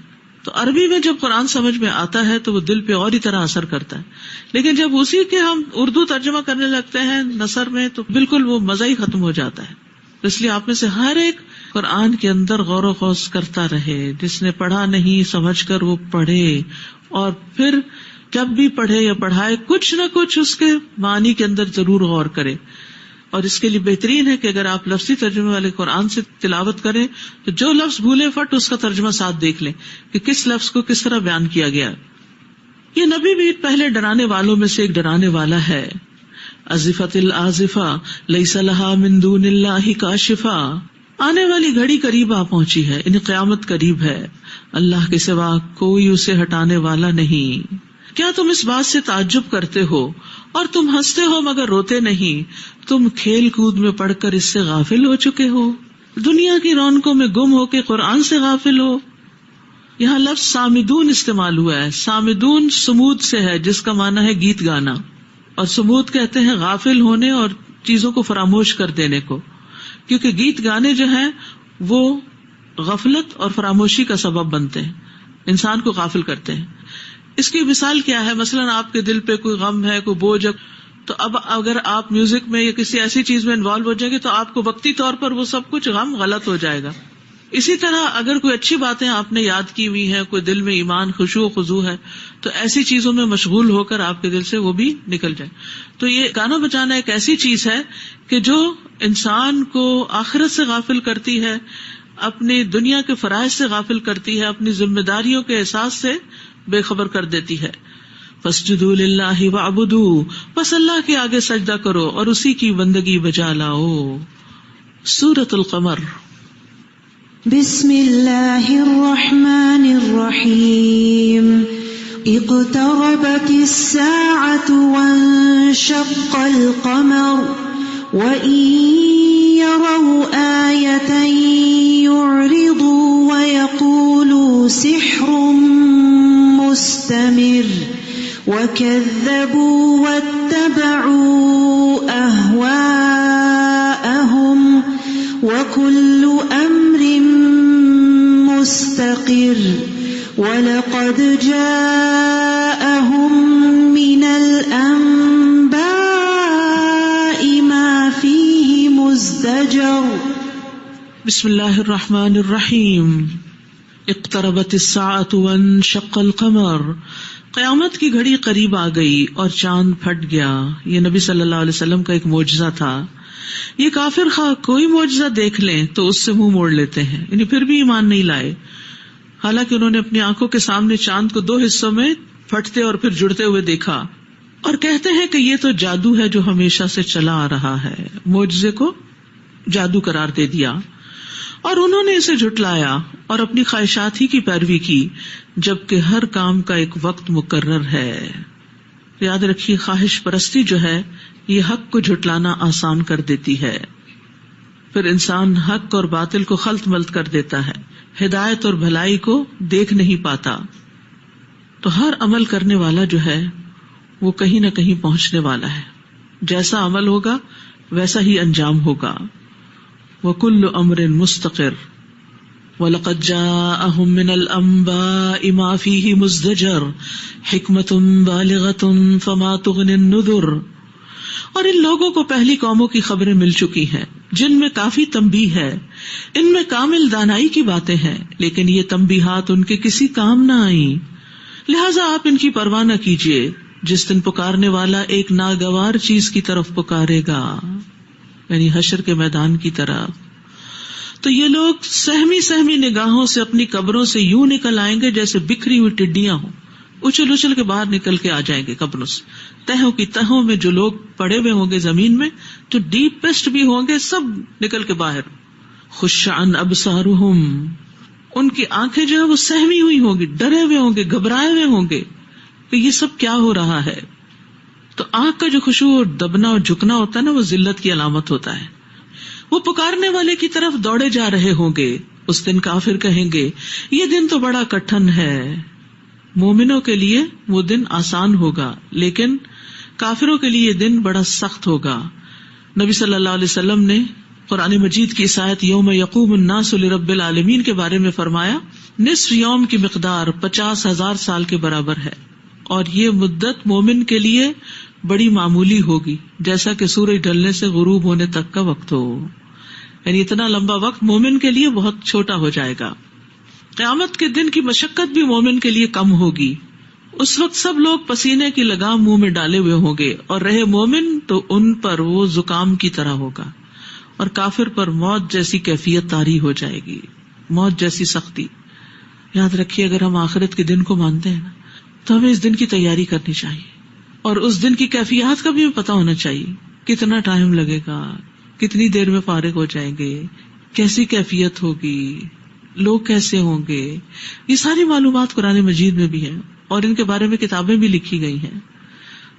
تو عربی میں جب قرآن سمجھ میں آتا ہے تو وہ دل پہ اور ہی طرح اثر کرتا ہے، لیکن جب اسی کے ہم اردو ترجمہ کرنے لگتے ہیں نثر میں تو بالکل وہ مزہ ہی ختم ہو جاتا ہے. اس لیے آپ میں سے ہر ایک قرآن کے اندر غور و خوض کرتا رہے. جس نے پڑھا نہیں سمجھ کر وہ پڑھے، اور پھر جب بھی پڑھے یا پڑھائے کچھ نہ کچھ اس کے معنی کے اندر ضرور غور کرے. اور اس کے لیے بہترین ہے کہ اگر آپ لفظی ترجمے والے قرآن سے تلاوت کریں تو جو لفظ بھولے فٹ اس کا ترجمہ ساتھ دیکھ لیں کہ کس لفظ کو کس طرح بیان کیا گیا. یہ نبی بھی پہلے ڈرانے والوں میں سے ایک ڈرانے والا ہے. ازفت الازفہ لیس لها من دون اللہ کاشفہ، آنے والی گھڑی قریب آ پہنچی ہے، یعنی قیامت قریب ہے، اللہ کے سوا کوئی اسے ہٹانے والا نہیں. کیا تم اس بات سے تعجب کرتے ہو اور تم ہنستے ہو مگر روتے نہیں؟ تم کھیل کود میں پڑھ کر اس سے غافل ہو چکے ہو، دنیا کی رونقوں میں گم ہو کے قرآن سے غافل ہو. یہاں لفظ سامدون استعمال ہوا ہے. سامدون سمود سے ہے جس کا معنی ہے گیت گانا، اور سمود کہتے ہیں غافل ہونے اور چیزوں کو فراموش کر دینے کو، کیونکہ گیت گانے جو ہیں وہ غفلت اور فراموشی کا سبب بنتے ہیں، انسان کو غافل کرتے ہیں. اس کی مثال کیا ہے؟ مثلاً آپ کے دل پہ کوئی غم ہے، کوئی بوجھ، تو اب اگر آپ میوزک میں یا کسی ایسی چیز میں انوالو ہو جائیں گے تو آپ کو وقتی طور پر وہ سب کچھ غم غلط ہو جائے گا. اسی طرح اگر کوئی اچھی باتیں آپ نے یاد کی ہوئی ہیں، کوئی دل میں ایمان خشوع و خضوع ہے، تو ایسی چیزوں میں مشغول ہو کر آپ کے دل سے وہ بھی نکل جائے. تو یہ گانا بجانا ایک ایسی چیز ہے کہ جو انسان کو آخرت سے غافل کرتی ہے، اپنی دنیا کے فرائض سے غافل کرتی ہے، اپنی ذمہ داریوں کے احساس سے بے خبر کر دیتی ہے. فاسجدوا للہ واعبدوا، بس اللہ کے آگے سجدہ کرو اور اسی کی بندگی بجا لاؤ. سورۃ القمر. بسم اللہ الرحمن الرحیم. اقتربت الساعة وانشق القمر وإن يروا آية يعرضوا ويقولوا سحر مستمر وكذبوا واتبعوا أهواءهم وكل أمر مستقر وَلَقَدْ جَاءَهُمْ مِنَ الْأَنْبَاءِ مَا فِيهِ مُزْدَجَرٌ. بسم اللہ الرحمن الرحیم. اقتربت الساعة وانشق القمر. قیامت کی گھڑی قریب آ گئی اور چاند پھٹ گیا. یہ نبی صلی اللہ علیہ وسلم کا ایک معجزہ تھا. یہ کافر خواہ کوئی معجزہ دیکھ لیں تو اس سے منہ موڑ لیتے ہیں، یعنی پھر بھی ایمان نہیں لائے، حالانکہ انہوں نے اپنی آنکھوں کے سامنے چاند کو 2 حصوں میں پھٹتے اور پھر جڑتے ہوئے دیکھا، اور کہتے ہیں کہ یہ تو جادو ہے جو ہمیشہ سے چلا آ رہا ہے. معجزے کو جادو قرار دے دیا اور انہوں نے اسے جھٹلایا اور اپنی خواہشات ہی کی پیروی کی، جبکہ ہر کام کا ایک وقت مقرر ہے. یاد رکھیے، خواہش پرستی جو ہے یہ حق کو جھٹلانا آسان کر دیتی ہے، پھر انسان حق اور باطل کو خلط ملط کر دیتا ہے، ہدایت اور بھلائی کو دیکھ نہیں پاتا. تو ہر عمل کرنے والا جو ہے وہ کہیں نہ کہیں پہنچنے والا ہے، جیسا عمل ہوگا ویسا ہی انجام ہوگا. وَكُلُّ أَمْرٍ مُسْتَقِرٌ وَلَقَدْ جَاءَهُمْ مِنَ الْأَنْبَاءِ مَا فِيهِ مُزْدَجَرٌ حِكْمَةٌ بَالِغَةٌ فَمَا تُغْنِ النُّذُرُ. اور ان لوگوں کو پہلی قوموں کی خبریں مل چکی ہیں جن میں کافی تنبیہ ہے، ان میں کامل دانائی کی باتیں ہیں، لیکن یہ تنبیہات ان کے کسی کام نہ آئیں. لہذا آپ ان کی پرواہ نہ کیجیے، جس دن پکارنے والا ایک ناگوار چیز کی طرف پکارے گا، یعنی حشر کے میدان کی طرف. تو یہ لوگ سہمی سہمی نگاہوں سے اپنی قبروں سے یوں نکل آئیں گے جیسے بکھری ہوئی ٹڈیاں ہوں، اچھل اچھل کے باہر نکل کے آ جائیں گے قبروں سے. تہوں کی تہوں میں جو لوگ پڑے ہوئے ہوں گے زمین میں، جو ڈیپسٹ بھی ہوں گے، سب نکل کے باہر. خش عن ابصارہم، ان کی آنکھیں جو ہے وہ سہمی ہوئی ہوں گی، ڈرے ہوئے ہوں گے، گھبرائے ہوئے ہوں گے کہ یہ سب کیا ہو رہا ہے. تو آنکھ کا جو خشوع اور دبنا اور جھکنا ہوتا ہے نا، وہ ذلت کی علامت ہوتا ہے. وہ پکارنے والے کی طرف دوڑے جا رہے ہوں گے. اس دن کافر کہیں گے یہ دن تو بڑا کٹھن ہے. مومنوں کے لیے وہ دن آسان ہوگا، لیکن کافروں کے لیے یہ دن بڑا سخت ہوگا. نبی صلی اللہ علیہ وسلم نے قرآن مجید کی اس آیت یوم یقوم الناس لرب العالمین کے بارے میں فرمایا، نصف یوم کی مقدار 50,000 سال کے برابر ہے، اور یہ مدت مومن کے لیے بڑی معمولی ہوگی، جیسا کہ سورج ڈھلنے سے غروب ہونے تک کا وقت ہو. یعنی اتنا لمبا وقت مومن کے لیے بہت چھوٹا ہو جائے گا. قیامت کے دن کی مشقت بھی مومن کے لیے کم ہوگی. اس وقت سب لوگ پسینے کی لگام منہ میں ڈالے ہوئے ہوں گے، اور رہے مومن تو ان پر وہ زکام کی طرح ہوگا، اور کافر پر موت جیسی کیفیت طاری ہو جائے گی، موت جیسی سختی۔ یاد رکھیے اگر ہم آخرت کے دن کو مانتے ہیں تو ہمیں اس دن کی تیاری کرنی چاہیے، اور اس دن کی کیفیات کا بھی ہمیں پتہ ہونا چاہیے، کتنا ٹائم لگے گا، کتنی دیر میں فارغ ہو جائیں گے، کیسی کیفیت ہوگی، لوگ کیسے ہوں گے۔ یہ ساری معلومات قرآن مجید میں بھی ہیں اور ان کے بارے میں کتابیں بھی لکھی گئی ہیں۔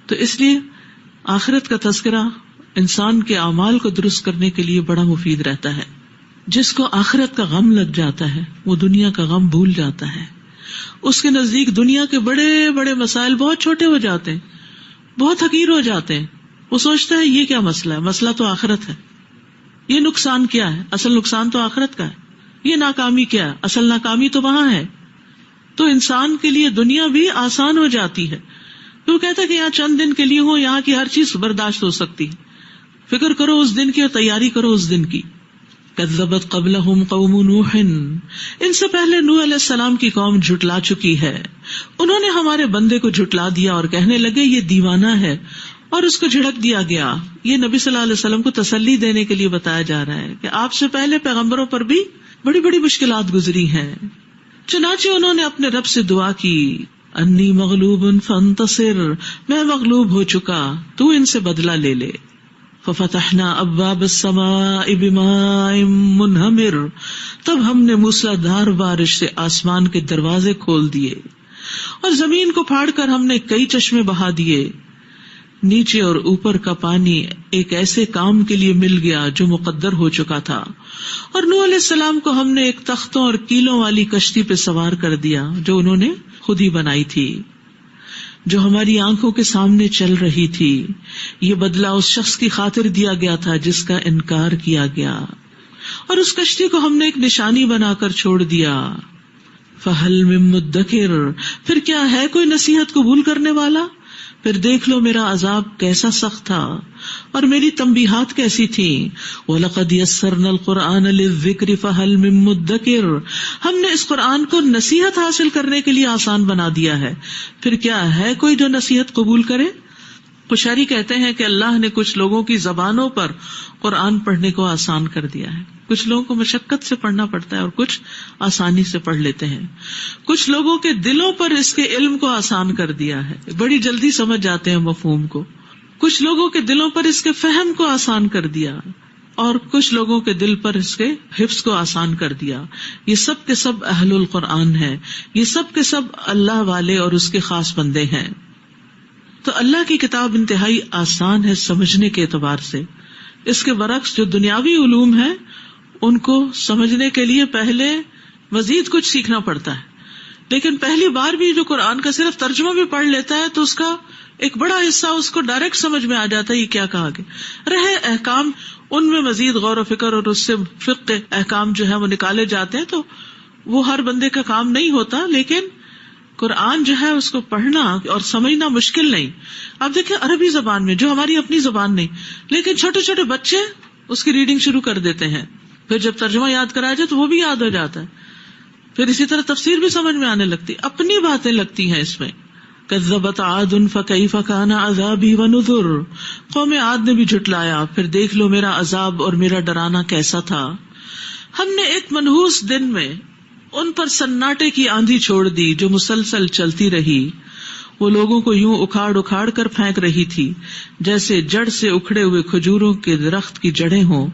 تو اس لیے آخرت کا تذکرہ انسان کے اعمال کو درست کرنے کے لیے بڑا مفید رہتا ہے۔ جس کو آخرت کا غم لگ جاتا ہے وہ دنیا کا غم بھول جاتا ہے، اس کے نزدیک دنیا کے بڑے بڑے مسائل بہت چھوٹے ہو جاتے ہیں، بہت حقیر ہو جاتے ہیں۔ وہ سوچتا ہے یہ کیا مسئلہ ہے، مسئلہ تو آخرت ہے، یہ نقصان کیا ہے، اصل نقصان تو آخرت کا ہے، یہ ناکامی کیا ہے، اصل ناکامی تو وہاں ہے۔ تو انسان کے لیے دنیا بھی آسان ہو جاتی ہے، وہ کہتا ہے کہ یہاں چند دن کے لیے ہو، یہاں کی ہر چیز برداشت ہو سکتی ہے، فکر کرو اس دن کی اور تیاری کرو اس دن کی۔ کذبت قبلہم قوم نوح، ان سے پہلے نوح علیہ السلام کی قوم جھٹلا چکی ہے، انہوں نے ہمارے بندے کو جھٹلا دیا اور کہنے لگے یہ دیوانہ ہے، اور اس کو جھڑک دیا گیا۔ یہ نبی صلی اللہ علیہ وسلم کو تسلی دینے کے لیے بتایا جا رہا ہے کہ آپ سے پہلے پیغمبروں پر بھی بڑی بڑی مشکلات گزری ہیں۔ چنانچہ انہوں نے اپنے رب سے دعا کی، انی مغلوب فانتصر، میں مغلوب ہو چکا، تو ان سے بدلہ لے لے۔ ففتحنا ابواب السماء بماء منہمر، تب ہم نے موسلادھار بارش سے آسمان کے دروازے کھول دیے، اور زمین کو پھاڑ کر ہم نے کئی چشمے بہا دیے۔ نیچے اور اوپر کا پانی ایک ایسے کام کے لیے مل گیا جو مقدر ہو چکا تھا، اور نوح علیہ السلام کو ہم نے ایک تختوں اور کیلوں والی کشتی پہ سوار کر دیا جو انہوں نے خود ہی بنائی تھی، جو ہماری آنکھوں کے سامنے چل رہی تھی۔ یہ بدلہ اس شخص کی خاطر دیا گیا تھا جس کا انکار کیا گیا، اور اس کشتی کو ہم نے ایک نشانی بنا کر چھوڑ دیا۔ فہل من مدکر، پھر کیا ہے کوئی نصیحت قبول کرنے والا؟ پھر دیکھ لو میرا عذاب کیسا سخت تھا اور میری تنبیہات کیسی تھیں۔ وَلَقَدْ يَسَّرْنَا الْقُرْآنَ لِلذِّكْرِ فَهَلْ مِن مُدَّكِرٍ، ہم نے اس قرآن کو نصیحت حاصل کرنے کے لیے آسان بنا دیا ہے، پھر کیا ہے کوئی جو نصیحت قبول کرے؟ قشیری کہتے ہیں کہ اللہ نے کچھ لوگوں کی زبانوں پر قرآن پڑھنے کو آسان کر دیا ہے، کچھ لوگوں کو مشقت سے پڑھنا پڑتا ہے اور کچھ آسانی سے پڑھ لیتے ہیں۔ کچھ لوگوں کے دلوں پر اس کے علم کو آسان کر دیا ہے، بڑی جلدی سمجھ جاتے ہیں مفہوم کو۔ کچھ لوگوں کے دلوں پر اس کے فہم کو آسان کر دیا، اور کچھ لوگوں کے دل پر اس کے حفظ کو آسان کر دیا۔ یہ سب کے سب اہل القرآن ہیں، یہ سب کے سب اللہ والے اور اس کے خاص بندے ہیں۔ تو اللہ کی کتاب انتہائی آسان ہے سمجھنے کے اعتبار سے۔ اس کے برعکس جو دنیاوی علوم ہیں ان کو سمجھنے کے لیے پہلے مزید کچھ سیکھنا پڑتا ہے، لیکن پہلی بار بھی جو قرآن کا صرف ترجمہ بھی پڑھ لیتا ہے تو اس کا ایک بڑا حصہ اس کو ڈائریکٹ سمجھ میں آ جاتا ہے یہ کیا کہا گیا۔ رہے احکام، ان میں مزید غور و فکر اور اس سے فقہ احکام جو ہے وہ نکالے جاتے ہیں، تو وہ ہر بندے کا کام نہیں ہوتا، لیکن قرآن جو ہے اس کو پڑھنا اور سمجھنا مشکل نہیں۔ اب دیکھیں عربی زبان میں جو ہماری اپنی زبان نہیں، لیکن چھوٹے چھوٹے بچے اس کی ریڈنگ شروع کر دیتے ہیں، پھر جب ترجمہ یاد کرایا جائے تو وہ بھی یاد ہو جاتا ہے، پھر اسی طرح تفسیر بھی سمجھ میں آنے لگتی، اپنی باتیں لگتی ہیں اس میں۔ کذبت عاد فکیف کان عذابی ونذر، قوم عاد نے بھی جھٹلایا، پھر دیکھ لو میرا عذاب اور میرا ڈرانا کیسا تھا۔ ہم نے ایک منحوس دن میں ان پر سناٹے کی آندھی چھوڑ دی جو مسلسل چلتی رہی، وہ لوگوں کو یوں اکھاڑ اکھاڑ کر پھینک رہی تھی جیسے جڑ سے اکھڑے ہوئے کھجوروں کے درخت کی جڑیں ہوں،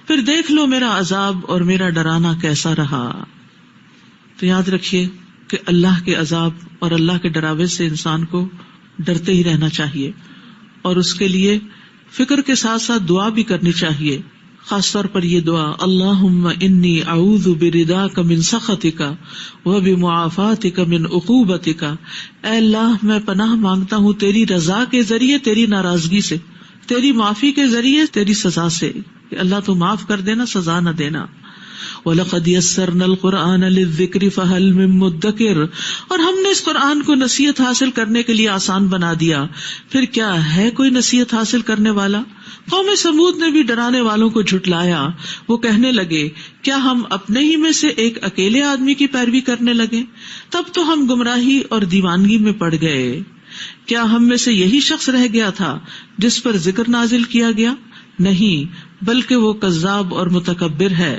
پھر دیکھ لو میرا عذاب اور میرا ڈرانا کیسا رہا۔ تو یاد رکھیے کہ اللہ کے عذاب اور اللہ کے ڈراوے سے انسان کو ڈرتے ہی رہنا چاہیے، اور اس کے لیے فکر کے ساتھ ساتھ دعا بھی کرنی چاہیے، خاص طور پر یہ دعا، اللہم انی اعوذ برضاک من سخطک وبمعافاتک من عقوبتک، اے اللہ میں پناہ مانگتا ہوں تیری رضا کے ذریعے تیری ناراضگی سے، تیری معافی کے ذریعے تیری سزا سے، کہ اللہ تو معاف کر دینا، سزا نہ دینا۔ وَلَقَدْ يَسَّرْنَا الْقُرْآنَ لِلذِّكْرِ فَهَلْ مِن مُّدَّكِرٍ، اور ہم نے اس قرآن کو نصیحت حاصل کرنے کے لیے آسان بنا دیا، پھر کیا ہے کوئی نصیحت حاصل کرنے والا؟ قوم سمود نے بھی ڈرانے والوں کو جھٹلایا، وہ کہنے لگے کیا ہم اپنے ہی میں سے ایک اکیلے آدمی کی پیروی کرنے لگے؟ تب تو ہم گمراہی اور دیوانگی میں پڑ گئے۔ کیا ہم میں سے یہی شخص رہ گیا تھا جس پر ذکر نازل کیا گیا؟ نہیں، بلکہ وہ کذاب اور متکبر ہے۔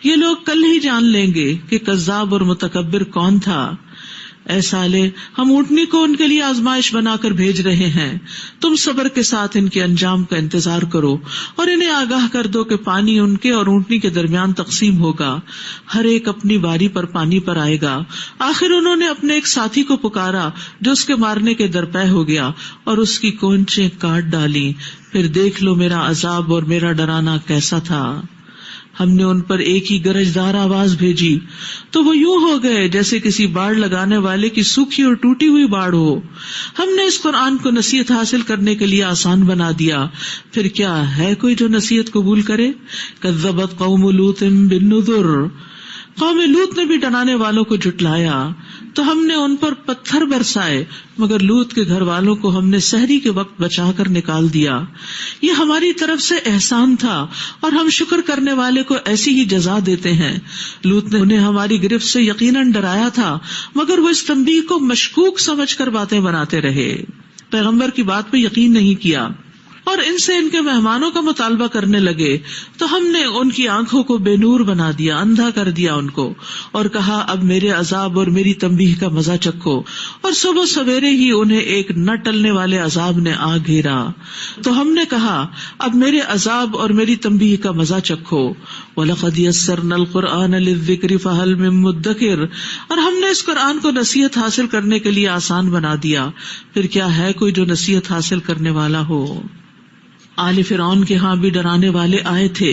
یہ لوگ کل ہی جان لیں گے کہ کذاب اور متکبر کون تھا۔ اے صالح، ہم اونٹنی کو ان کے لیے آزمائش بنا کر بھیج رہے ہیں، تم صبر کے ساتھ ان کے انجام کا انتظار کرو، اور انہیں آگاہ کر دو کہ پانی ان کے اور اونٹنی کے درمیان تقسیم ہوگا، ہر ایک اپنی باری پر پانی پر آئے گا۔ آخر انہوں نے اپنے ایک ساتھی کو پکارا جو اس کے مارنے کے درپے ہو گیا، اور اس کی کونچیں کاٹ ڈالی، پھر دیکھ لو میرا عذاب اور میرا ڈرانا کیسا تھا۔ ہم نے ان پر ایک ہی گرجدار آواز بھیجی تو وہ یوں ہو گئے جیسے کسی باڑ لگانے والے کی سوکھی اور ٹوٹی ہوئی باڑ ہو۔ ہم نے اس قرآن کو نصیحت حاصل کرنے کے لیے آسان بنا دیا، پھر کیا ہے کوئی جو نصیحت قبول کرے؟ کذبت قوم لوط بالنذر، قوم لوط نے بھی ڈرانے والوں کو جھٹلایا تو ہم نے ان پر پتھر برسائے، مگر لوط کے گھر والوں کو ہم نے سحری کے وقت بچا کر نکال دیا۔ یہ ہماری طرف سے احسان تھا، اور ہم شکر کرنے والے کو ایسی ہی جزا دیتے ہیں۔ لوط نے انہیں ہماری گرفت سے یقیناً ڈرایا تھا، مگر وہ اس تنبیہ کو مشکوک سمجھ کر باتیں بناتے رہے، پیغمبر کی بات پہ یقین نہیں کیا، اور ان سے ان کے مہمانوں کا مطالبہ کرنے لگے تو ہم نے ان کی آنکھوں کو بے نور بنا دیا، اندھا کر دیا ان کو، اور کہا اب میرے عذاب اور میری تنبیہ کا مزہ چکھو، اور صبح سویرے ہی انہیں ایک نہ ٹلنے والے عذاب نے آ گھیرا تو ہم نے کہا اب میرے عذاب اور میری تنبیہ کا مزہ چکھو۔ وَلَقَدْ يَسَّرْنَا الْقُرْآنَ لِلذِّكْرِ فَهَلْ مِن مُّدَّكِرٍ، اور ہم نے اس قرآن کو نصیحت حاصل کرنے کے لیے آسان بنا دیا، پھر کیا ہے کوئی جو نصیحت حاصل کرنے والا ہو۔ آل فرعون کے ہاں بھی ڈرانے والے آئے تھے،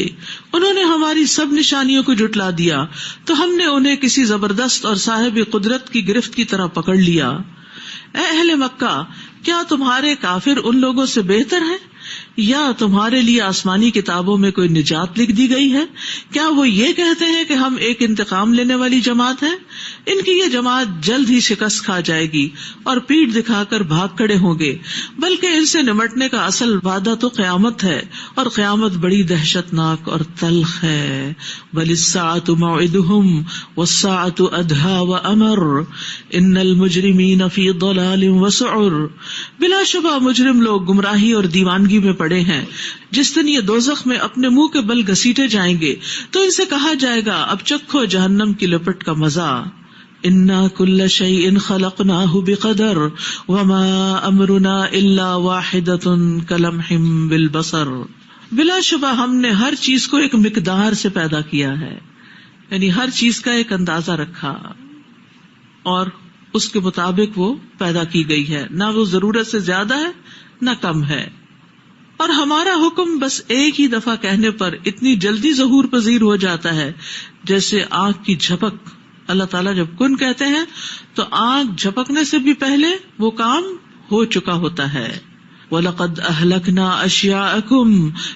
انہوں نے ہماری سب نشانیوں کو جھٹلا دیا تو ہم نے انہیں کسی زبردست اور صاحب قدرت کی گرفت کی طرح پکڑ لیا۔ اے اہل مکہ، کیا تمہارے کافر ان لوگوں سے بہتر ہیں؟ یا تمہارے لیے آسمانی کتابوں میں کوئی نجات لکھ دی گئی ہے؟ کیا وہ یہ کہتے ہیں کہ ہم ایک انتقام لینے والی جماعت ہیں؟ ان کی یہ جماعت جلد ہی شکست کھا جائے گی اور پیٹھ دکھا کر بھاگ کھڑے ہوں گے، بلکہ ان سے نمٹنے کا اصل وعدہ تو قیامت ہے، اور قیامت بڑی دہشت ناک اور تلخ ہے۔ بل الساعة موعدهم والساعة أدهى وأمر ان المجرمین فی ضلال وسعر، بلا شبہ مجرم لوگ گمراہی اور دیوانگی میں پڑے ہیں۔ جس دن یہ دوزخ میں اپنے منہ کے بل گھسیٹے جائیں گے تو ان سے کہا جائے گا اب چکھو جہنم کی لپٹ کا مزہ۔ انا کل شیء خلقناہ بقدر وما امرنا الا واحدۃ کلمح بالبصر، بلا شبہ ہم نے ہر چیز کو ایک مقدار سے پیدا کیا ہے، یعنی ہر چیز کا ایک اندازہ رکھا اور اس کے مطابق وہ پیدا کی گئی ہے، نہ وہ ضرورت سے زیادہ ہے نہ کم ہے، اور ہمارا حکم بس ایک ہی دفعہ کہنے پر اتنی جلدی ظہور پذیر ہو جاتا ہے جیسے آنکھ کی جھپک۔ اللہ تعالیٰ جب کن کہتے ہیں تو آنکھ جھپکنے سے بھی پہلے وہ کام ہو چکا ہوتا ہے۔ وَلَقَدْ أَهْلَكْنَا أَشْيَاءَكُمْ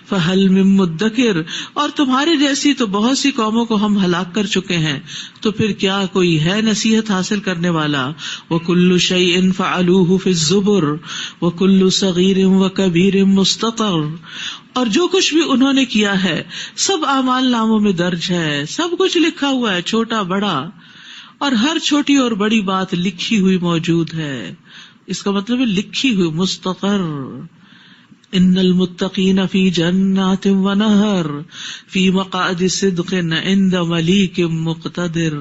فَهَلْ مِن مُّدَّكِرٍ، اور تمہارے جیسی تو بہت سی قوموں کو ہم ہلاک کر چکے ہیں، تو پھر کیا کوئی ہے نصیحت حاصل کرنے والا؟ وَكُلُّ شَيْءٍ فَعَلُوهُ فِي الزُّبُرِ وَكُلُّ صَغِيرٍ وَكَبِيرٍ مُسْتَطَرٍ، اور جو کچھ بھی انہوں نے کیا ہے سب اعمال ناموں میں درج ہے، سب کچھ لکھا ہوا ہے، چھوٹا بڑا، اور ہر چھوٹی اور بڑی بات لکھی ہوئی موجود ہے۔ اس کا مطلب ہے لکھی ہوئی، مستقر۔ ان المتقین فی جنات ونہر فی مقعد صدق عند ملیک مقتدر،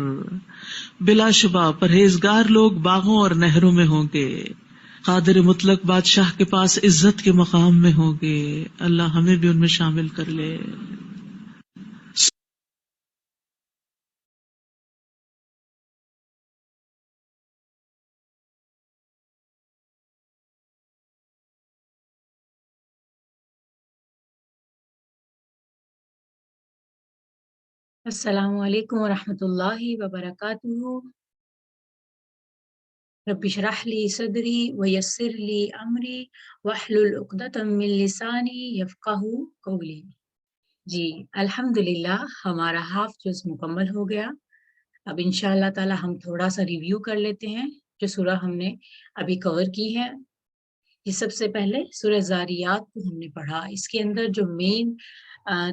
بلا شبہ پرہیزگار لوگ باغوں اور نہروں میں ہوں گے، قادر مطلق بادشاہ کے پاس عزت کے مقام میں ہوں گے۔ اللہ ہمیں بھی ان میں شامل کر لے۔ السلام علیکم ورحمۃ اللہ وبرکاتہ۔ رب اشرح لی صدری ویسر لی امری واحلل عقدۃ من لسانی یفقہوا قولی۔ جی الحمدللہ ہمارا ہاف جز مکمل ہو گیا. اب انشاءاللہ تعالی ہم تھوڑا سا ریویو کر لیتے ہیں جو سورہ ہم نے ابھی کور کی ہے. یہ سب سے پہلے سورہ زاریات کو ہم نے پڑھا. اس کے اندر جو مین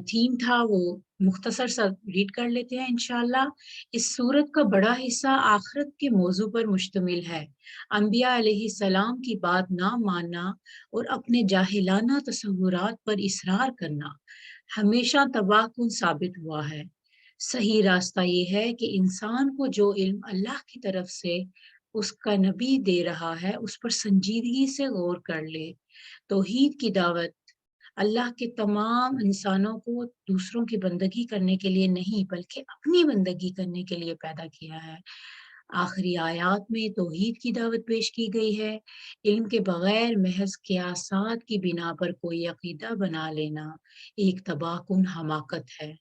تھیم تھا وہ مختصر سا ریڈ کر لیتے ہیں انشاءاللہ. اس سورت کا بڑا حصہ آخرت کے موضوع پر مشتمل ہے. انبیاء علیہ السلام کی بات نہ ماننا اور اپنے جاہلانہ تصورات پر اصرار کرنا ہمیشہ تباہ کن ثابت ہوا ہے. صحیح راستہ یہ ہے کہ انسان کو جو علم اللہ کی طرف سے اس کا نبی دے رہا ہے اس پر سنجیدگی سے غور کر لے. توحید کی دعوت اللہ کے تمام انسانوں کو دوسروں کی بندگی کرنے کے لیے نہیں بلکہ اپنی بندگی کرنے کے لیے پیدا کیا ہے. آخری آیات میں توحید کی دعوت پیش کی گئی ہے. علم کے بغیر محض قیاسات کی بنا پر کوئی عقیدہ بنا لینا ایک تباہ کن حماقت ہے.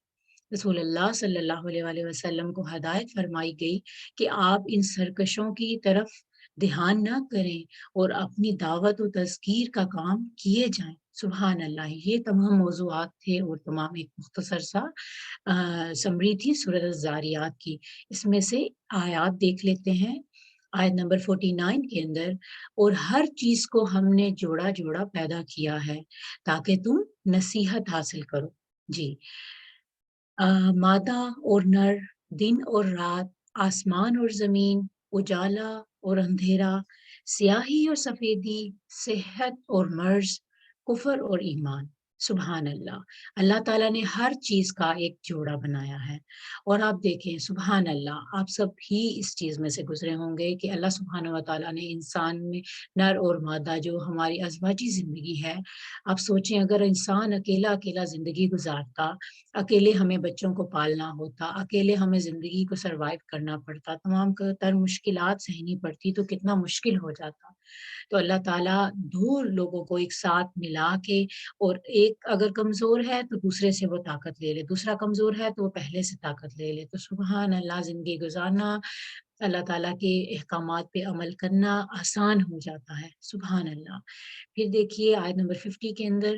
رسول اللہ صلی اللہ علیہ وآلہ وسلم کو ہدایت فرمائی گئی کہ آپ ان سرکشوں کی طرف دھیان نہ کریں اور اپنی دعوت و تذکیر کا کام کیے جائیں. سبحان اللہ. یہ تمام موضوعات تھے اور تمام ایک مختصر سا سمری تھی سورۃ الزاریات کی. اس میں سے آیات دیکھ لیتے ہیں. آیت نمبر 49 کے اندر، اور ہر چیز کو ہم نے جوڑا جوڑا پیدا کیا ہے تاکہ تم نصیحت حاصل کرو. جی مادہ اور نر، دن اور رات، آسمان اور زمین، اجالا اور اندھیرا، سیاہی اور سفیدی، صحت اور مرض، کفر اور ایمان. سبحان اللہ. اللہ تعالیٰ نے ہر چیز کا ایک جوڑا بنایا ہے. اور آپ دیکھیں سبحان اللہ، آپ سب ہی اس چیز میں سے گزرے ہوں گے کہ اللہ سبحانہ و تعالیٰ نے انسان میں نر اور مادہ جو ہماری ازواجی زندگی ہے، آپ سوچیں اگر انسان اکیلا اکیلا زندگی گزارتا، اکیلے ہمیں بچوں کو پالنا ہوتا، اکیلے ہمیں زندگی کو سروائیو کرنا پڑتا، تمام تر مشکلات سہنی پڑتی تو کتنا مشکل ہو جاتا. تو اللہ تعالیٰ دو لوگوں کو ایک ساتھ ملا کے، اور ایک اگر کمزور ہے تو دوسرے سے وہ طاقت لے لے، دوسرا کمزور ہے تو وہ پہلے سے طاقت لے لے. تو سبحان اللہ، زندگی گزارنا، اللہ تعالیٰ کے احکامات پہ عمل کرنا آسان ہو جاتا ہے. سبحان اللہ. پھر دیکھیے آیت نمبر 50 کے اندر،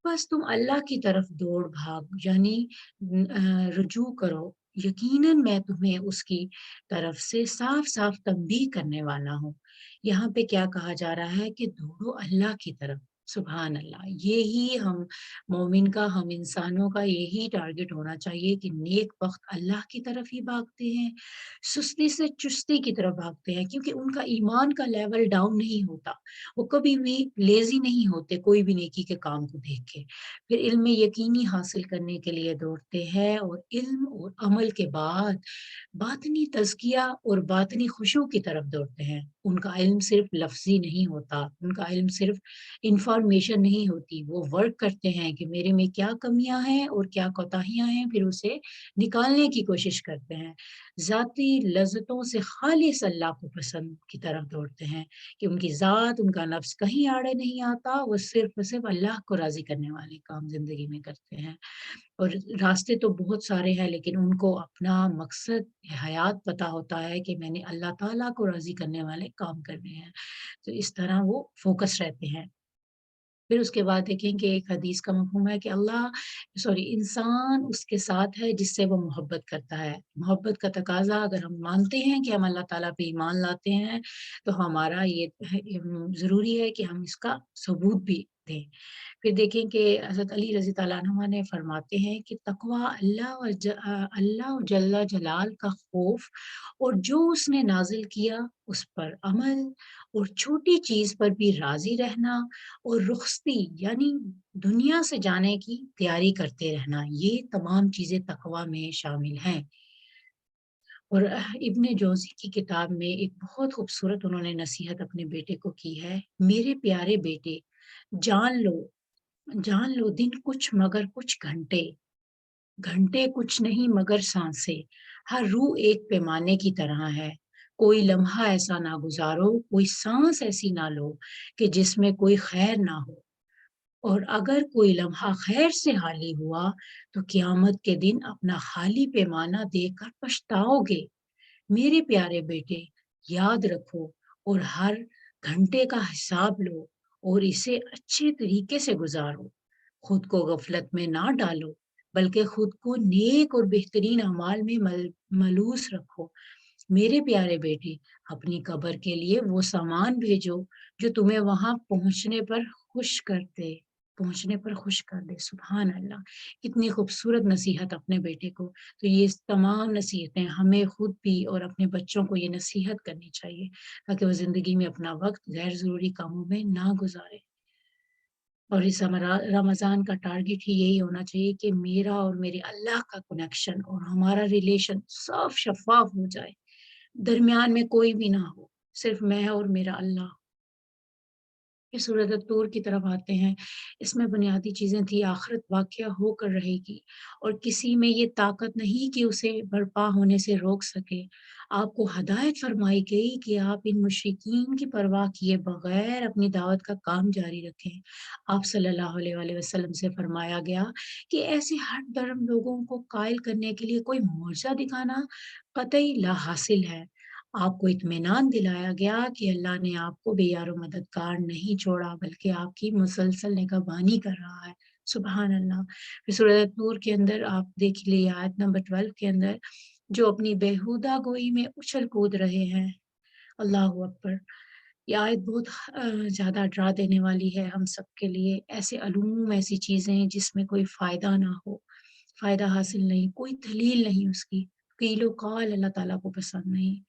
بس تم اللہ کی طرف دوڑ بھاگ یعنی رجوع کرو، یقیناً میں تمہیں اس کی طرف سے صاف صاف تنبیہ کرنے والا ہوں. یہاں پہ کیا کہا جا رہا ہے کہ دوڑو اللہ کی طرف. سبحان اللہ. یہی ہم مومن کا، ہم انسانوں کا یہی ٹارگٹ ہونا چاہیے کہ نیک وقت اللہ کی طرف ہی بھاگتے ہیں، سستی سے چستی کی طرف بھاگتے ہیں، کیونکہ ان کا ایمان کا لیول ڈاؤن نہیں ہوتا، وہ کبھی بھی لیزی نہیں ہوتے کوئی بھی نیکی کے کام کو دیکھ کے. پھر علم یقینی حاصل کرنے کے لیے دوڑتے ہیں، اور علم اور عمل کے بعد باطنی تزکیہ اور باطنی خشوع کی طرف دوڑتے ہیں. ان کا علم صرف لفظی نہیں ہوتا، ان کا علم صرف انفارمیشن نہیں ہوتی، وہ ورک کرتے ہیں کہ میرے میں کیا کمیاں ہیں اور کیا کوتاہیاں ہیں، پھر اسے نکالنے کی کوشش کرتے ہیں. ذاتی لذتوں سے خالص اللہ کو پسند کی طرف دوڑتے ہیں کہ ان کی ذات، ان کا نفس کہیں آڑے نہیں آتا، وہ صرف اللہ کو راضی کرنے والے کام زندگی میں کرتے ہیں. اور راستے تو بہت سارے ہیں لیکن ان کو اپنا مقصد حیات پتہ ہوتا ہے کہ میں نے اللہ تعالیٰ کو راضی کرنے والے کام کرنے ہیں. تو اس طرح وہ فوکس رہتے ہیں. پھر اس کے بعد دیکھیں کہ ایک حدیث کا مفہوم ہے کہ انسان اس کے ساتھ ہے جس سے وہ محبت کرتا ہے. محبت کا تقاضا اگر ہم مانتے ہیں کہ ہم اللہ تعالیٰ پہ ایمان لاتے ہیں تو ہمارا یہ ضروری ہے کہ ہم اس کا ثبوت بھی دیں. پھر دیکھیں کہ حضرت علی رضی اللہ عنہ نے فرماتے ہیں کہ تقوی اللہ جل جلال کا خوف، اور جو اس نے نازل کیا اس پر عمل، اور چھوٹی چیز پر بھی راضی رہنا، اور رخصتی یعنی دنیا سے جانے کی تیاری کرتے رہنا، یہ تمام چیزیں تقوی میں شامل ہیں. اور ابن جوزی کی کتاب میں ایک بہت خوبصورت انہوں نے نصیحت اپنے بیٹے کو کی ہے. میرے پیارے بیٹے، جان لو دن کچھ مگر کچھ گھنٹے کچھ نہیں مگر سانسیں، ہر روح ایک پیمانے کی طرح ہے. کوئی لمحہ ایسا نہ گزارو، کوئی سانس ایسی نہ لو کہ جس میں کوئی خیر نہ ہو، اور اگر کوئی لمحہ خیر سے خالی ہوا تو قیامت کے دن اپنا خالی پیمانہ دیکھ کر پچھتاؤ گے. میرے پیارے بیٹے، یاد رکھو اور ہر گھنٹے کا حساب لو اور اسے اچھے طریقے سے گزارو. خود کو غفلت میں نہ ڈالو، بلکہ خود کو نیک اور بہترین اعمال میں ملوث رکھو۔ میرے پیارے بیٹے، اپنی قبر کے لیے وہ سامان بھیجو جو تمہیں وہاں پہنچنے پر خوش کر دے۔ سبحان اللہ، کتنی خوبصورت نصیحت اپنے بیٹے کو۔ تو یہ تمام نصیحتیں ہمیں خود بھی اور اپنے بچوں کو یہ نصیحت کرنی چاہیے تاکہ وہ زندگی میں اپنا وقت غیر ضروری کاموں میں نہ گزارے۔ اور اس رمضان کا ٹارگٹ ہی یہی ہونا چاہیے کہ میرا اور میرے اللہ کا کنیکشن اور ہمارا ریلیشن صاف شفاف ہو جائے، درمیان میں کوئی بھی نہ ہو، صرف میں اور میرا اللہ۔ یہ سورۃ الطور کی طرف آتے ہیں، اس میں بنیادی چیزیں تھی، آخرت واقعہ ہو کر رہے گی اور کسی میں یہ طاقت نہیں کہ اسے برپا ہونے سے روک سکے۔ آپ کو ہدایت فرمائی گئی کہ آپ ان مشرکین کی پرواہ کیے بغیر اپنی دعوت کا کام جاری رکھیں۔ آپ صلی اللہ علیہ وآلہ وسلم سے فرمایا گیا کہ ایسے ہر دھرم لوگوں کو قائل کرنے کے لیے کوئی معجزہ دکھانا قطعی لا حاصل ہے۔ آپ کو اطمینان دلایا گیا کہ اللہ نے آپ کو بے یار و مددگار نہیں چھوڑا بلکہ آپ کی مسلسل نگہبانی کر رہا ہے۔ سبحان اللہ۔ پھر سورۃ نور کے اندر آپ دیکھ لیے آیت نمبر 12 کے اندر، جو اپنی بیہودہ گوئی میں اچھل کود رہے ہیں۔ اللہ اکبر۔ یہ آیت بہت زیادہ ڈرا دینے والی ہے ہم سب کے لیے۔ ایسے علوم، ایسی چیزیں جس میں کوئی فائدہ نہ ہو، فائدہ حاصل نہیں، کوئی دلیل نہیں اس کی، قیل و قال اللہ تعالیٰ کو پسند نہیں۔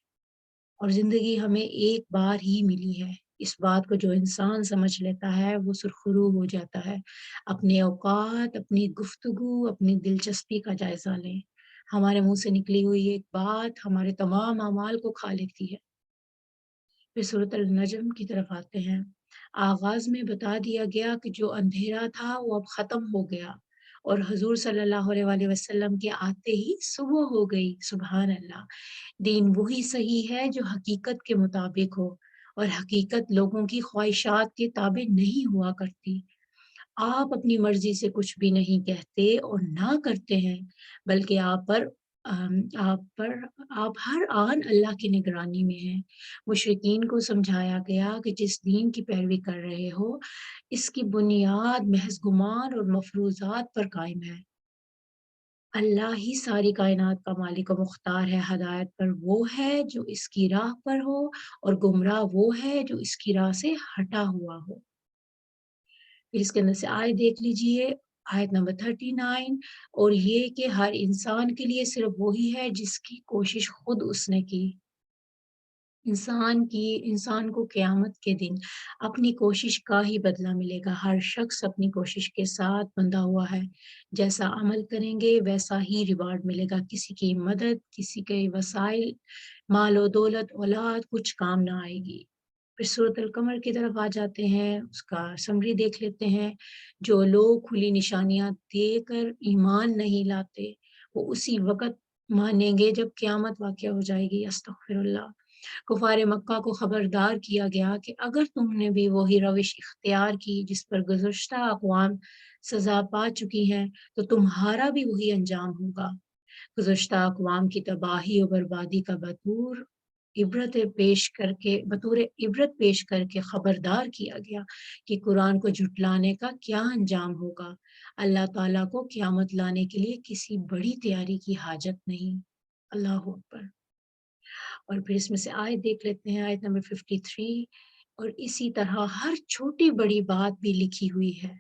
اور زندگی ہمیں ایک بار ہی ملی ہے، اس بات کو جو انسان سمجھ لیتا ہے وہ سرخرو ہو جاتا ہے۔ اپنے اوقات، اپنی گفتگو، اپنی دلچسپی کا جائزہ لیں۔ ہمارے منہ سے نکلی ہوئی ایک بات ہمارے تمام اعمال کو کھا لیتی ہے۔ پھر سورۃ النجم کی طرف آتے ہیں۔ آغاز میں بتا دیا گیا کہ جو اندھیرا تھا وہ اب ختم ہو گیا اور حضور صلی اللہ علیہ وآلہ وسلم کے آتے ہی صبح ہو گئی۔ سبحان اللہ۔ دین وہی صحیح ہے جو حقیقت کے مطابق ہو، اور حقیقت لوگوں کی خواہشات کے تابع نہیں ہوا کرتی۔ آپ اپنی مرضی سے کچھ بھی نہیں کہتے اور نہ کرتے ہیں، بلکہ آپ ہر آن اللہ کی نگرانی میں ہیں۔ مشرکین کو سمجھایا گیا کہ جس دین کی پیروی کر رہے ہو، اس کی بنیاد محض گمان اور مفروضات پر قائم ہے۔ اللہ ہی ساری کائنات کا مالک و مختار ہے۔ ہدایت پر وہ ہے جو اس کی راہ پر ہو، اور گمراہ وہ ہے جو اس کی راہ سے ہٹا ہوا ہو۔ پھر اس کے اندر سے آیت دیکھ لیجئے، آیت نمبر 39، اور یہ کہ ہر انسان کے لیے صرف وہی ہے جس کی کوشش خود اس نے کی۔ انسان کو قیامت کے دن اپنی کوشش کا ہی بدلہ ملے گا۔ ہر شخص اپنی کوشش کے ساتھ بندھا ہوا ہے، جیسا عمل کریں گے ویسا ہی ریوارڈ ملے گا۔ کسی کی مدد، کسی کے وسائل، مال و دولت، اولاد کچھ کام نہ آئے گی۔ پھر سورۃ القمر کی طرف آ جاتے ہیں، اس کا سمری دیکھ لیتے ہیں۔ جو لوگ کھلی نشانیاں دے کر ایمان نہیں لاتے، وہ اسی وقت مانیں گے جب قیامت واقع ہو جائے گی۔ استغفر اللہ۔ کفار مکہ کو خبردار کیا گیا کہ اگر تم نے بھی وہی روش اختیار کی جس پر گزشتہ اقوام سزا پا چکی ہیں تو تمہارا بھی وہی انجام ہوگا۔ گزشتہ اقوام کی تباہی و بربادی کا بطور عبرت پیش کر کے خبردار کیا گیا کہ قرآن کو جھٹلانے کا کیا انجام ہوگا۔ اللہ تعالیٰ کو قیامت لانے کے لیے کسی بڑی تیاری کی حاجت نہیں۔ اللہ اکبر۔ اور پھر اس میں سے آیت دیکھ لیتے ہیں، آیت نمبر 53، اور اسی طرح ہر چھوٹی بڑی بات بھی لکھی ہوئی ہے۔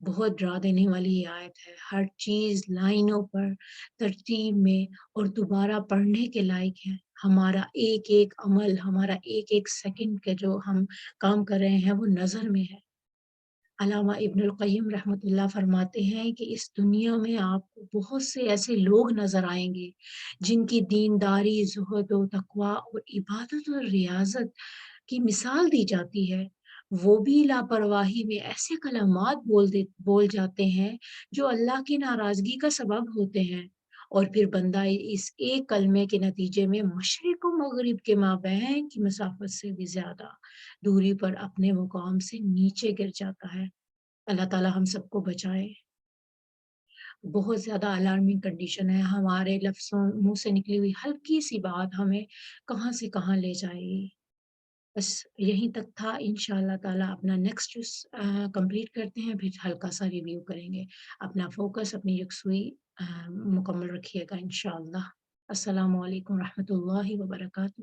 بہت ڈرا دینے والی یہ آیت ہے۔ ہر چیز لائنوں پر، ترتیب میں اور دوبارہ پڑھنے کے لائق ہے۔ ہمارا ایک ایک عمل، ہمارا ایک ایک سیکنڈ کے جو ہم کام کر رہے ہیں وہ نظر میں ہے۔ علامہ ابن القیم رحمۃ اللہ فرماتے ہیں کہ اس دنیا میں آپ کو بہت سے ایسے لوگ نظر آئیں گے جن کی دینداری، زہد و تقوی اور عبادت اور ریاضت کی مثال دی جاتی ہے، وہ بھی لاپرواہی میں ایسے کلمات بول جاتے ہیں جو اللہ کی ناراضگی کا سبب ہوتے ہیں، اور پھر بندہ اس ایک کلمے کے نتیجے میں مشرق و مغرب کے مابین کی مسافت سے بھی زیادہ دوری پر اپنے مقام سے نیچے گر جاتا ہے۔ اللہ تعالی ہم سب کو بچائے۔ بہت زیادہ الارمنگ کنڈیشن ہے، ہمارے لفظوں منہ سے نکلی ہوئی ہلکی سی بات ہمیں کہاں سے کہاں لے جائے گی۔ بس یہیں تک تھا. انشاءاللہ تعالیٰ اپنا نیکسٹ کمپلیٹ کرتے ہیں، پھر ہلکا سا ریویو کریں گے. اپنا فوکس، اپنی یکسوئی مکمل رکھیے گا انشاءاللہ. السلام علیکم ورحمۃ اللہ وبرکاتہ.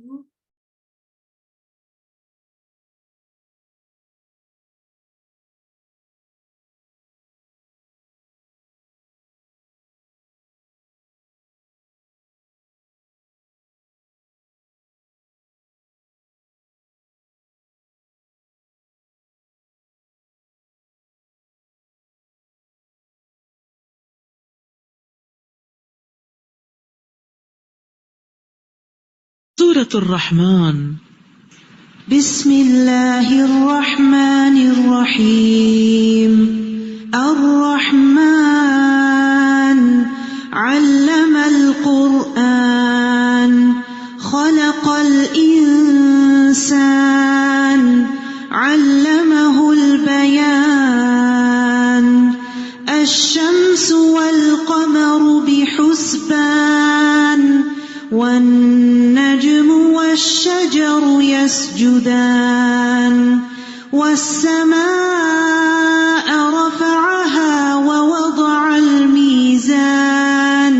سورة الرحمن. بسم الله الرحمن الرحيم. الرحمن علم القرآن خلق الإنسان علمه البيان. الشمس والقمر بحسبان والنجم والشجر يسجدان. والسماء رفعها ووضع الميزان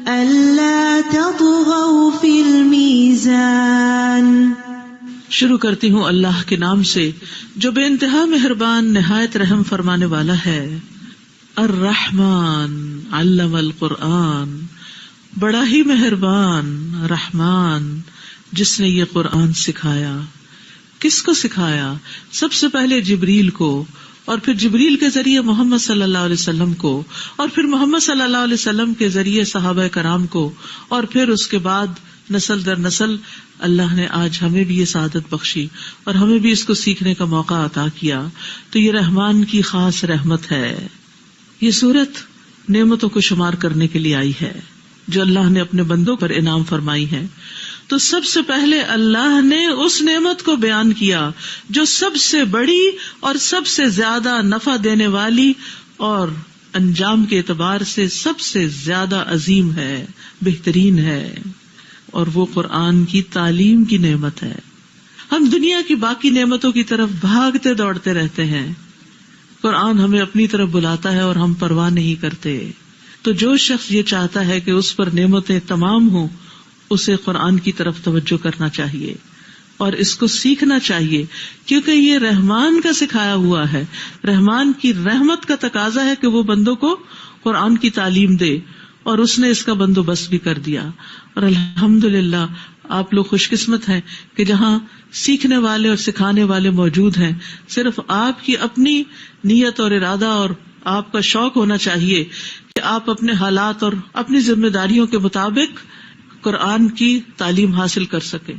ألا تطغوا في الميزان. شروع کرتی ہوں اللہ کے نام سے جو بے انتہا مہربان نہایت رحم فرمانے والا ہے. الرحمن علم القرآن، بڑا ہی مہربان رحمان جس نے یہ قرآن سکھایا. کس کو سکھایا؟ سب سے پہلے جبریل کو، اور پھر جبریل کے ذریعے محمد صلی اللہ علیہ وسلم کو، اور پھر محمد صلی اللہ علیہ وسلم کے ذریعے صحابہ کرام کو، اور پھر اس کے بعد نسل در نسل اللہ نے آج ہمیں بھی یہ سعادت بخشی اور ہمیں بھی اس کو سیکھنے کا موقع عطا کیا. تو یہ رحمان کی خاص رحمت ہے. یہ سورت نعمتوں کو شمار کرنے کے لیے آئی ہے جو اللہ نے اپنے بندوں پر انعام فرمائی ہے. تو سب سے پہلے اللہ نے اس نعمت کو بیان کیا جو سب سے بڑی اور سب سے زیادہ نفع دینے والی اور انجام کے اعتبار سے سب سے زیادہ عظیم ہے، بہترین ہے، اور وہ قرآن کی تعلیم کی نعمت ہے. ہم دنیا کی باقی نعمتوں کی طرف بھاگتے دوڑتے رہتے ہیں، قرآن ہمیں اپنی طرف بلاتا ہے اور ہم پرواہ نہیں کرتے. تو جو شخص یہ چاہتا ہے کہ اس پر نعمتیں تمام ہوں، اسے قرآن کی طرف توجہ کرنا چاہیے اور اس کو سیکھنا چاہیے، کیونکہ یہ رحمان کا سکھایا ہوا ہے. رحمان کی رحمت کا تقاضا ہے کہ وہ بندوں کو قرآن کی تعلیم دے، اور اس نے اس کا بندوبست بھی کر دیا. اور الحمدللہ آپ لوگ خوش قسمت ہیں کہ جہاں سیکھنے والے اور سکھانے والے موجود ہیں. صرف آپ کی اپنی نیت اور ارادہ اور آپ کا شوق ہونا چاہیے کہ آپ اپنے حالات اور اپنی ذمہ داریوں کے مطابق قرآن کی تعلیم حاصل کر سکیں.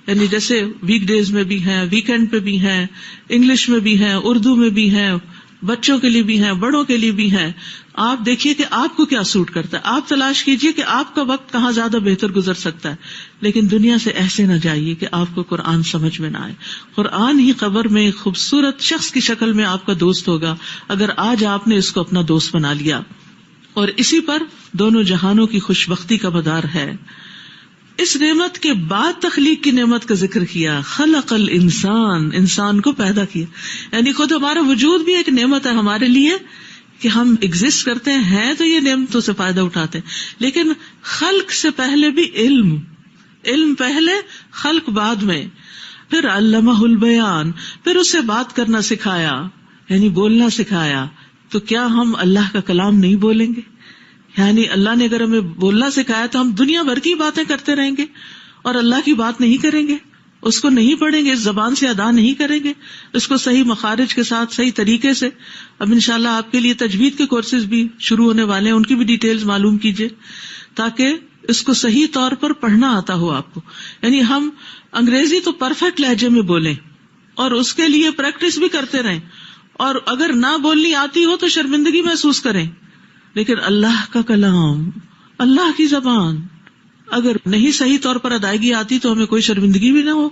یعنی جیسے ویک ڈیز میں بھی ہیں، ویکینڈ پہ بھی ہیں، انگلش میں بھی ہیں، اردو میں بھی ہیں، بچوں کے لیے بھی ہیں، بڑوں کے لیے بھی ہیں. آپ دیکھیے کہ آپ کو کیا سوٹ کرتا ہے، آپ تلاش کیجئے کہ آپ کا وقت کہاں زیادہ بہتر گزر سکتا ہے. لیکن دنیا سے ایسے نہ جائیے کہ آپ کو قرآن سمجھ میں نہ آئے. قرآن ہی قبر میں خوبصورت شخص کی شکل میں آپ کا دوست ہوگا اگر آج آپ نے اس کو اپنا دوست بنا لیا. اور اسی پر دونوں جہانوں کی خوش بختی کا مدار ہے. اس نعمت کے بعد تخلیق کی نعمت کا ذکر کیا. خلق الانسان، انسان کو پیدا کیا. یعنی خود ہمارا وجود بھی ایک نعمت ہے ہمارے لیے کہ ہم ایگزسٹ کرتے ہیں تو یہ نعمتوں سے فائدہ اٹھاتے ہیں. لیکن خلق سے پہلے بھی علم پہلے، خلق بعد میں. پھر علمہ البیان، پھر اسے بات کرنا سکھایا، یعنی بولنا سکھایا. تو کیا ہم اللہ کا کلام نہیں بولیں گے؟ یعنی اللہ نے اگر ہمیں بولنا سکھایا تو ہم دنیا بھر کی باتیں کرتے رہیں گے اور اللہ کی بات نہیں کریں گے، اس کو نہیں پڑھیں گے، اس زبان سے ادا نہیں کریں گے، اس کو صحیح مخارج کے ساتھ صحیح طریقے سے. اب انشاءاللہ آپ کے لیے تجوید کے کورسز بھی شروع ہونے والے ہیں، ان کی بھی ڈیٹیلز معلوم کیجیے تاکہ اس کو صحیح طور پر پڑھنا آتا ہو آپ کو. یعنی ہم انگریزی تو پرفیکٹ لہجے میں بولیں اور اس کے لیے پریکٹس بھی کرتے رہیں، اور اگر نہ بولنی آتی ہو تو شرمندگی محسوس کریں. لیکن اللہ کا کلام، اللہ کی زبان اگر نہیں صحیح طور پر ادائیگی آتی تو ہمیں کوئی شرمندگی بھی نہ ہو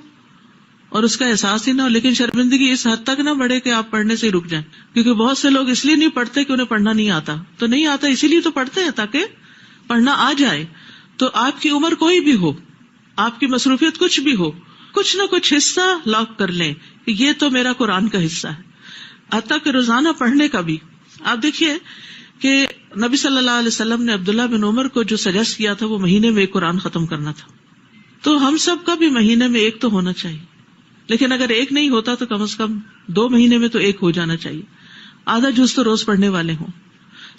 اور اس کا احساس ہی نہ ہو. لیکن شرمندگی اس حد تک نہ بڑھے کہ آپ پڑھنے سے ہی رک جائیں، کیونکہ بہت سے لوگ اس لیے نہیں پڑھتے کہ انہیں پڑھنا نہیں آتا. تو نہیں آتا اسی لیے تو پڑھتے ہیں تاکہ پڑھنا آ جائے. تو آپ کی عمر کوئی بھی ہو، آپ کی مصروفیت کچھ بھی ہو، کچھ نہ کچھ حصہ لاک کر لیں کہ یہ تو میرا قرآن کا حصہ ہے. حتیٰ کہ روزانہ پڑھنے کا بھی. آپ دیکھیے کہ نبی صلی اللہ علیہ وسلم نے عبداللہ بن عمر کو جو سجیسٹ کیا تھا وہ مہینے میں ایک قرآن ختم کرنا تھا. تو ہم سب کا بھی مہینے میں ایک تو ہونا چاہیے, لیکن اگر ایک نہیں ہوتا تو کم از کم 2 مہینے میں تو ایک ہو جانا چاہیے. آدھا جز تو روز پڑھنے والے ہوں.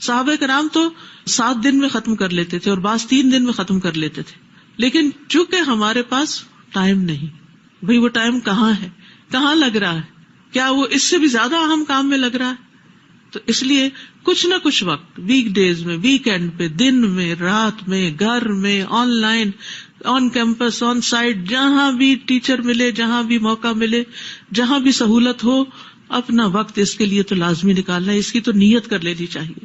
صحابہ کرام تو 7 دن میں ختم کر لیتے تھے اور بعض 3 دن میں ختم کر لیتے تھے. لیکن چونکہ ہمارے پاس ٹائم نہیں, بھئی وہ ٹائم کہاں ہے, کہاں لگ رہا ہے, کیا وہ اس سے بھی زیادہ اہم کام میں لگ رہا ہے؟ تو اس لیے کچھ نہ کچھ وقت ویک ڈیز میں, ویکینڈ پہ, دن میں, رات میں, گھر میں, online, on campus, on site, جہاں بھی ٹیچر ملے, جہاں بھی موقع ملے, جہاں بھی سہولت ہو, اپنا وقت اس کے لیے تو لازمی نکالنا ہے. اس کی تو نیت کر لینی چاہیے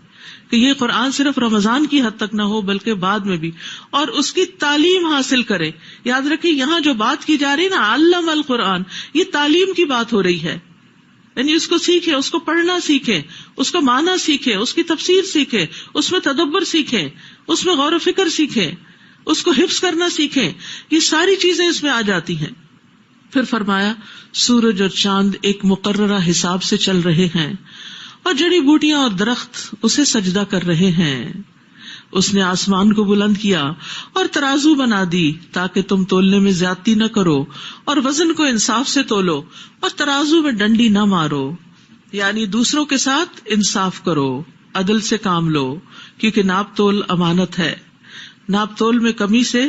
کہ یہ قرآن صرف رمضان کی حد تک نہ ہو بلکہ بعد میں بھی, اور اس کی تعلیم حاصل کرے. یاد رکھیں یہاں جو بات کی جا رہی نا علم القرآن, یہ تعلیم کی بات ہو رہی ہے. یعنی اس کو سیکھیں, اس کو پڑھنا سیکھیں, اس کا معنی سیکھیں, اس کی تفسیر سیکھیں, اس میں تدبر سیکھیں, اس میں غور و فکر سیکھیں, اس کو حفظ کرنا سیکھیں. یہ ساری چیزیں اس میں آ جاتی ہیں. پھر فرمایا سورج اور چاند ایک مقررہ حساب سے چل رہے ہیں اور جڑی بوٹیاں اور درخت اسے سجدہ کر رہے ہیں. اس نے آسمان کو بلند کیا اور ترازو بنا دی تاکہ تم تولنے میں زیادتی نہ کرو, اور وزن کو انصاف سے تولو اور ترازو میں ڈنڈی نہ مارو. یعنی دوسروں کے ساتھ انصاف کرو, عدل سے کام لو, کیونکہ ناپ تول امانت ہے. ناپ تول میں کمی سے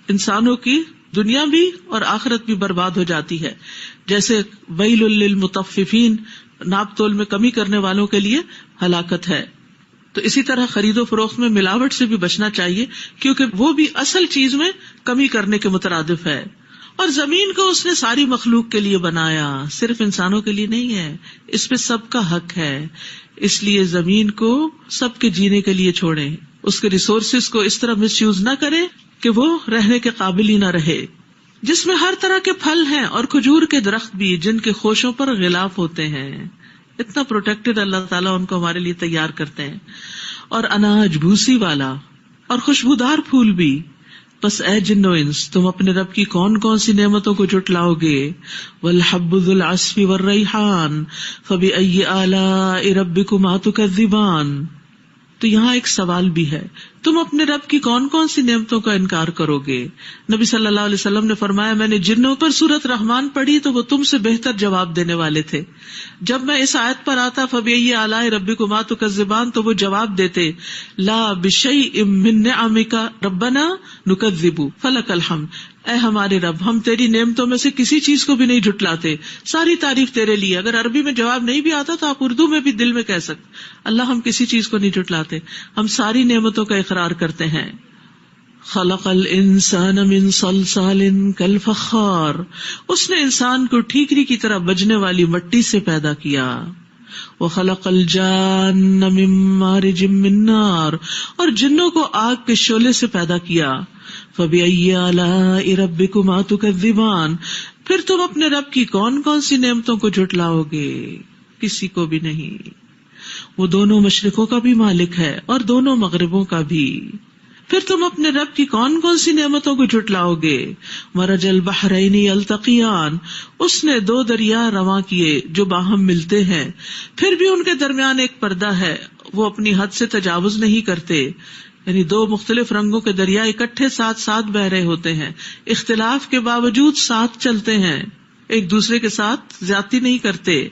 انسانوں کی دنیا بھی اور آخرت بھی برباد ہو جاتی ہے. جیسے ویل للمطففین, ناپ تول میں کمی کرنے والوں کے لیے ہلاکت ہے. تو اسی طرح خرید و فروخت میں ملاوٹ سے بھی بچنا چاہیے, کیونکہ وہ بھی اصل چیز میں کمی کرنے کے مترادف ہے. اور زمین کو اس نے ساری مخلوق کے لیے بنایا, صرف انسانوں کے لیے نہیں ہے. اس پہ سب کا حق ہے, اس لیے زمین کو سب کے جینے کے لیے چھوڑیں. اس کے ریسورسز کو اس طرح مس یوز نہ کریں کہ وہ رہنے کے قابل ہی نہ رہے. جس میں ہر طرح کے پھل ہیں اور کھجور کے درخت بھی جن کے خوشوں پر غلاف ہوتے ہیں. اتنا پروٹیکٹڈ اللہ تعالیٰ ان کو ہمارے لیے تیار کرتے ہیں. اور اناج بھوسی والا اور خوشبودار پھول بھی. بس اے جن و انس, تم اپنے رب کی کون کون سی نعمتوں کو جھٹلاؤ گے. والحب ذو العصف والریحان فبأي آلاء ربكما تكذبان. تو یہاں ایک سوال بھی ہے, تم اپنے رب کی کون کون سی نعمتوں کا انکار کرو گے؟ نبی صلی اللہ علیہ وسلم نے فرمایا, میں نے جنوں پر سورت رحمان پڑھی تو وہ تم سے بہتر جواب دینے والے تھے. جب میں اس آیت پر آتا فبأي آلاء ربكما تكذبان, تو وہ جواب دیتے لا بشيء من نعمك ربنا نكذب فلك الحمد. اے ہمارے رب, ہم تیری نعمتوں میں سے کسی چیز کو بھی نہیں جھٹلاتے, ساری تعریف تیرے لیے. اگر عربی میں جواب نہیں بھی آتا تو آپ اردو میں بھی دل میں کہہ سکتے, اللہ ہم کسی چیز کو نہیں جھٹلاتے, ہم ساری نعمتوں کا اقرار کرتے ہیں. خلق الانسان من صلصال کالفخار, اس نے انسان کو ٹھیکری کی طرح بجنے والی مٹی سے پیدا کیا. وخلق الجان من مارج من نار, اور جنوں کو آگ کے شعلے سے پیدا کیا. فبأي آلاء ربكما تكذبان, پھر تم اپنے رب کی کون کون سی نعمتوں کو جھٹلاؤ گے؟ کسی کو بھی نہیں. وہ دونوں مشرقوں کا بھی مالک ہے اور دونوں مغربوں کا بھی. پھر تم اپنے رب کی کون کون سی نعمتوں کو جھٹلاؤ گے؟ مرج البحرین یلتقیان, اس نے 2 دریا رواں کیے جو باہم ملتے ہیں, پھر بھی ان کے درمیان ایک پردہ ہے, وہ اپنی حد سے تجاوز نہیں کرتے. یعنی 2 مختلف رنگوں کے دریا اکٹھے ساتھ ساتھ بہ رہے ہوتے ہیں, اختلاف کے باوجود ساتھ چلتے ہیں, ایک دوسرے کے ساتھ زیادتی نہیں کرتے.